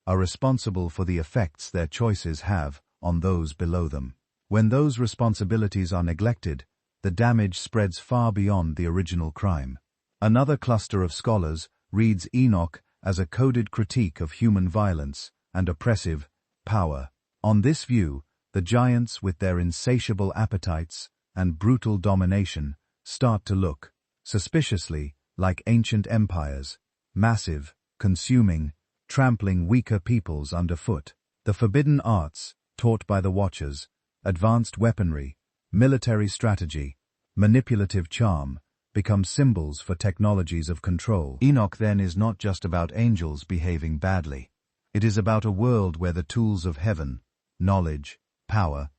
are responsible for the effects their choices have on those below them. When those responsibilities are neglected, the damage spreads far beyond the original crime. Another cluster of scholars reads Enoch as a coded critique of human violence and oppressive power. On this view, the giants with their insatiable appetites and brutal domination start to look, suspiciously, like ancient empires, massive, consuming, trampling weaker peoples underfoot. The forbidden arts, taught by the Watchers, advanced weaponry, military strategy, manipulative charm, become symbols for technologies of control. Enoch then is not just about angels behaving badly. It is about a world where the tools of heaven, knowledge, power,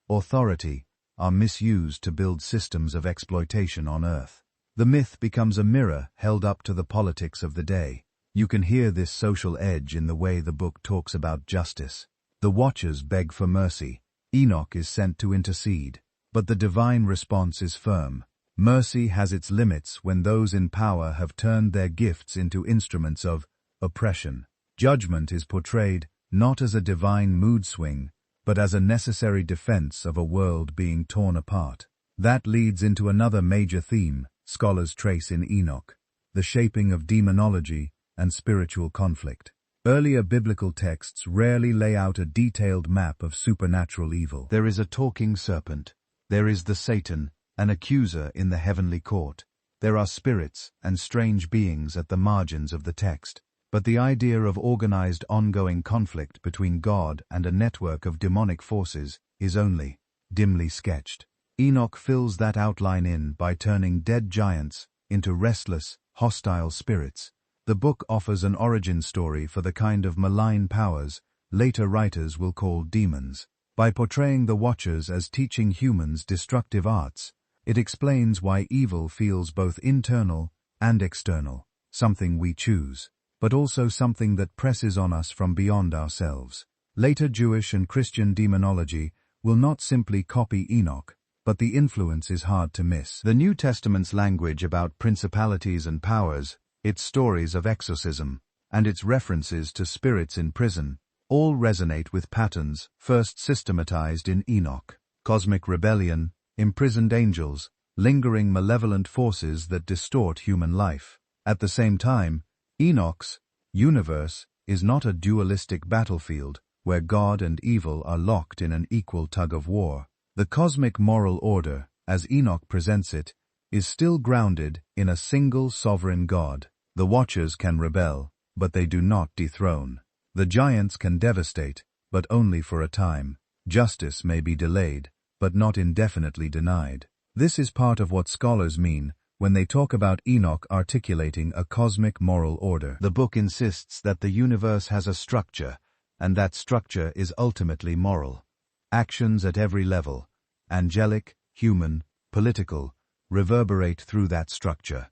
authority, are misused to build systems of exploitation on earth. The myth becomes a mirror held up to the politics of the day. You can hear this social edge in the way the book talks about justice. The Watchers beg for mercy. Enoch is sent to intercede. But the divine response is firm. Mercy has its limits when those in power have turned their gifts into instruments of oppression. Judgment is portrayed not as a divine mood swing, but as a necessary defense of a world being torn apart. That leads into another major theme scholars trace in Enoch: the shaping of demonology and spiritual conflict. Earlier biblical texts rarely lay out a detailed map of supernatural evil. There is a talking serpent. There is the Satan, an accuser in the heavenly court. There are spirits and strange beings at the margins of the text. But the idea of organized ongoing conflict between God and a network of demonic forces is only dimly sketched. Enoch fills that outline in by turning dead giants into restless, hostile spirits. The book offers an origin story for the kind of malign powers later writers will call demons. By portraying the Watchers as teaching humans destructive arts, it explains why evil feels both internal and external, something we choose, but also something that presses on us from beyond ourselves. Later Jewish and Christian demonology will not simply copy Enoch, but the influence is hard to miss. The New Testament's language about principalities and powers, its stories of exorcism, and its references to spirits in prison, all resonate with patterns first systematized in Enoch: cosmic rebellion, imprisoned angels, lingering malevolent forces that distort human life. At the same time, Enoch's universe is not a dualistic battlefield where God and evil are locked in an equal tug-of-war. The cosmic moral order, as Enoch presents it, is still grounded in a single sovereign God. The Watchers can rebel, but they do not dethrone. The giants can devastate, but only for a time. Justice may be delayed, but not indefinitely denied. This is part of what scholars mean when they talk about Enoch articulating a cosmic moral order. The book insists that the universe has a structure, and that structure is ultimately moral. Actions at every level, angelic, human, political, reverberate through that structure.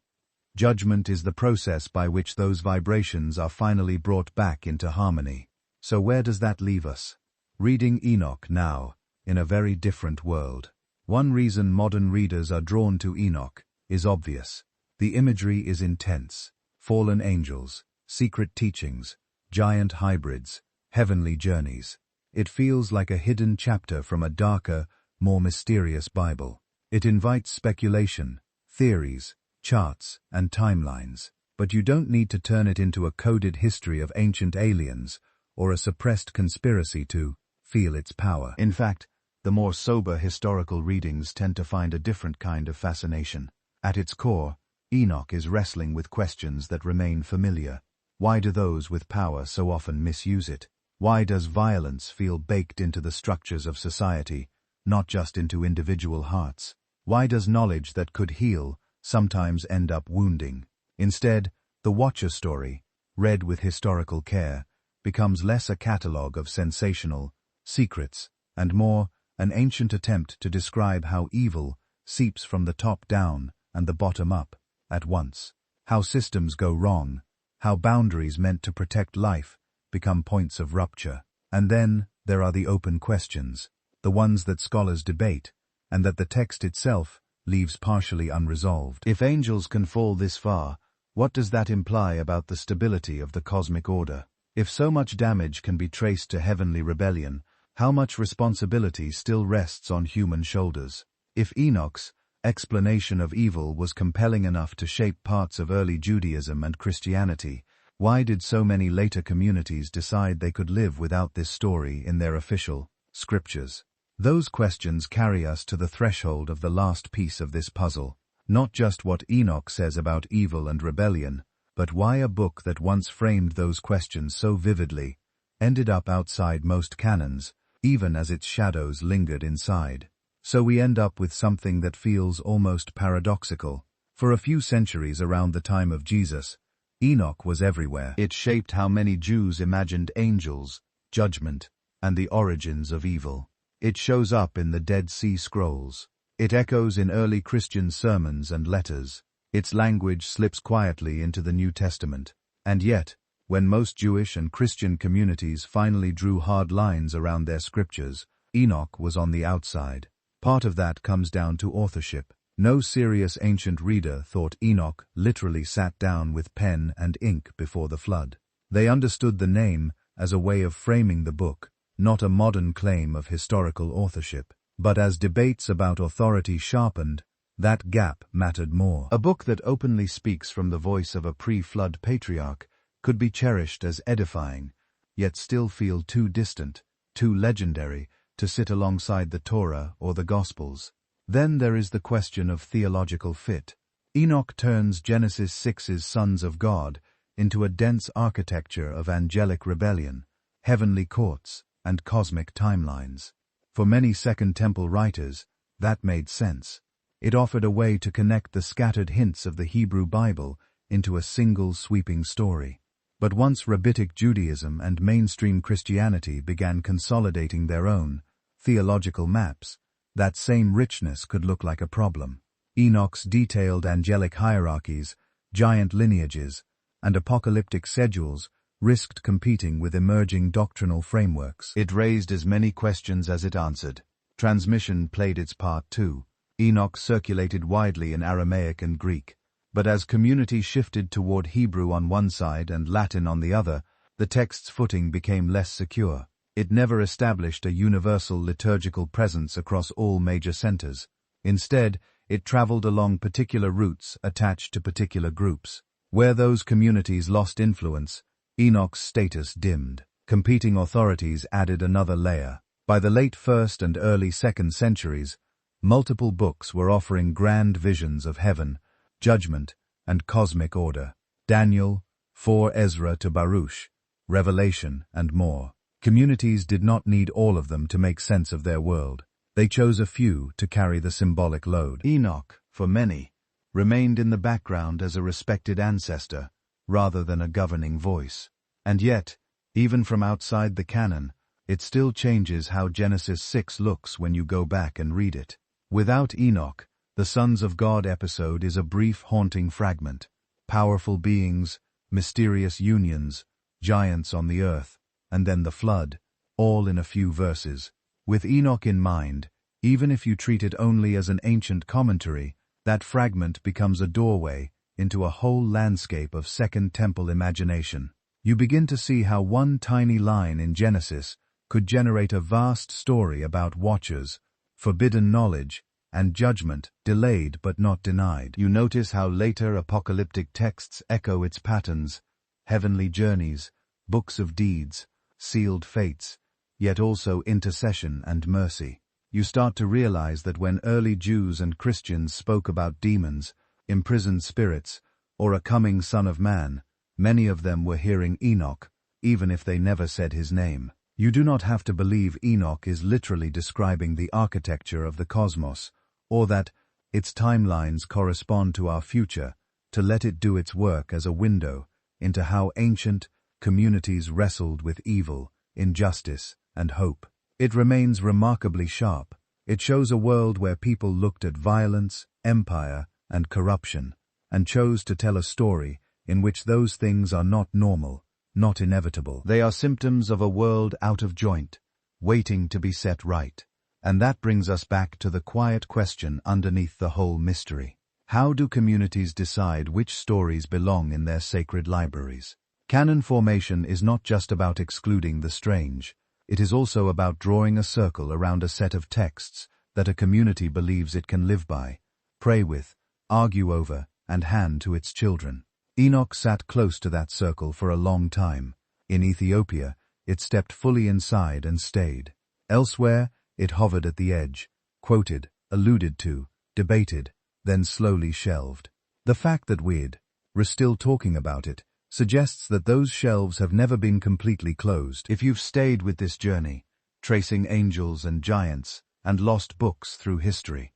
Judgment is the process by which those vibrations are finally brought back into harmony. So where does that leave us? Reading Enoch now, in a very different world. One reason modern readers are drawn to Enoch is obvious. The imagery is intense: fallen angels, secret teachings, giant hybrids, heavenly journeys. It feels like a hidden chapter from a darker, more mysterious Bible. It invites speculation, theories, charts, and timelines. But you don't need to turn it into a coded history of ancient aliens or a suppressed conspiracy to feel its power. In fact, the more sober historical readings tend to find a different kind of fascination. At its core, Enoch is wrestling with questions that remain familiar. Why do those with power so often misuse it? Why does violence feel baked into the structures of society, not just into individual hearts? Why does knowledge that could heal sometimes end up wounding? Instead, the Watcher story, read with historical care, becomes less a catalogue of sensational secrets and more an ancient attempt to describe how evil seeps from the top down and the bottom up at once. How systems go wrong, how boundaries meant to protect life become points of rupture. And then there are the open questions, the ones that scholars debate, and that the text itself leaves partially unresolved. If angels can fall this far, what does that imply about the stability of the cosmic order? If so much damage can be traced to heavenly rebellion, how much responsibility still rests on human shoulders? If Enoch's explanation of evil was compelling enough to shape parts of early Judaism and Christianity, why did so many later communities decide they could live without this story in their official scriptures? Those questions carry us to the threshold of the last piece of this puzzle, not just what Enoch says about evil and rebellion, but why a book that once framed those questions so vividly ended up outside most canons, even as its shadows lingered inside. So we end up with something that feels almost paradoxical. For a few centuries around the time of Jesus, Enoch was everywhere. It shaped how many Jews imagined angels, judgment, and the origins of evil. It shows up in the Dead Sea Scrolls. It echoes in early Christian sermons and letters. Its language slips quietly into the New Testament. And yet, when most Jewish and Christian communities finally drew hard lines around their scriptures, Enoch was on the outside. Part of that comes down to authorship. No serious ancient reader thought Enoch literally sat down with pen and ink before the flood. They understood the name as a way of framing the book, not a modern claim of historical authorship. But as debates about authority sharpened, that gap mattered more. A book that openly speaks from the voice of a pre-flood patriarch could be cherished as edifying, yet still feel too distant, too legendary, to sit alongside the Torah or the Gospels. Then there is the question of theological fit. Enoch turns Genesis 6's sons of God into a dense architecture of angelic rebellion, heavenly courts, and cosmic timelines. For many Second Temple writers, that made sense. It offered a way to connect the scattered hints of the Hebrew Bible into a single sweeping story. But once Rabbinic Judaism and mainstream Christianity began consolidating their own theological maps, that same richness could look like a problem. Enoch's detailed angelic hierarchies, giant lineages, and apocalyptic schedules risked competing with emerging doctrinal frameworks. It raised as many questions as it answered. Transmission played its part too. Enoch circulated widely in Aramaic and Greek, but as community shifted toward Hebrew on one side and Latin on the other, the text's footing became less secure. It never established a universal liturgical presence across all major centers. Instead, it traveled along particular routes attached to particular groups. Where those communities lost influence, Enoch's status dimmed. Competing authorities added another layer. By the late 1st and early 2nd centuries, multiple books were offering grand visions of heaven, judgment, and cosmic order. Daniel, 4 Ezra to Baruch, Revelation, and more. Communities did not need all of them to make sense of their world. They chose a few to carry the symbolic load. Enoch, for many, remained in the background as a respected ancestor, rather than a governing voice. And yet, even from outside the canon, it still changes how Genesis 6 looks when you go back and read it. Without Enoch, the Sons of God episode is a brief haunting fragment. Powerful beings, mysterious unions, giants on the earth, and then the flood, all in a few verses. With Enoch in mind, even if you treat it only as an ancient commentary, that fragment becomes a doorway into a whole landscape of Second Temple imagination. You begin to see how one tiny line in Genesis could generate a vast story about watchers, forbidden knowledge, and judgment delayed but not denied. You notice how later apocalyptic texts echo its patterns: heavenly journeys, books of deeds, sealed fates, yet also intercession and mercy. You start to realize that when early Jews and Christians spoke about demons, imprisoned spirits, or a coming Son of Man, many of them were hearing Enoch, even if they never said his name. You do not have to believe Enoch is literally describing the architecture of the cosmos, or that its timelines correspond to our future, to let it do its work as a window into how ancient communities wrestled with evil, injustice, and hope. It remains remarkably sharp. It shows a world where people looked at violence, empire, and corruption, and chose to tell a story in which those things are not normal, not inevitable. They are symptoms of a world out of joint, waiting to be set right. And that brings us back to the quiet question underneath the whole mystery. How do communities decide which stories belong in their sacred libraries? Canon formation is not just about excluding the strange. It is also about drawing a circle around a set of texts that a community believes it can live by, pray with, argue over, and hand to its children. Enoch sat close to that circle for a long time. In Ethiopia, it stepped fully inside and stayed. Elsewhere, it hovered at the edge, quoted, alluded to, debated, then slowly shelved. The fact that we're still talking about it suggests that those shelves have never been completely closed. If you've stayed with this journey, tracing angels and giants and lost books through history,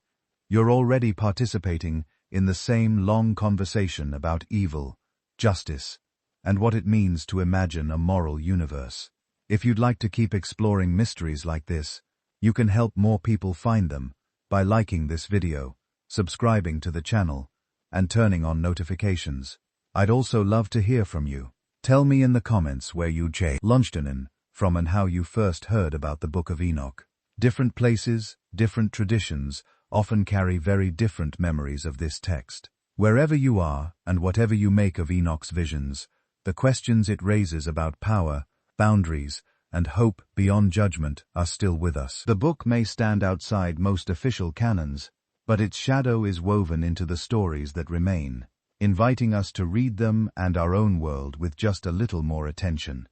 you're already participating in the same long conversation about evil, justice, and what it means to imagine a moral universe. If you'd like to keep exploring mysteries like this, you can help more people find them by liking this video, subscribing to the channel, and turning on notifications. I'd also love to hear from you. Tell me in the comments where you lunchtonen from and how you first heard about the Book of Enoch. Different places, different traditions, often carry very different memories of this text. Wherever you are, and whatever you make of Enoch's visions, the questions it raises about power, boundaries, and hope beyond judgment are still with us. The book may stand outside most official canons, but its shadow is woven into the stories that remain, inviting us to read them and our own world with just a little more attention.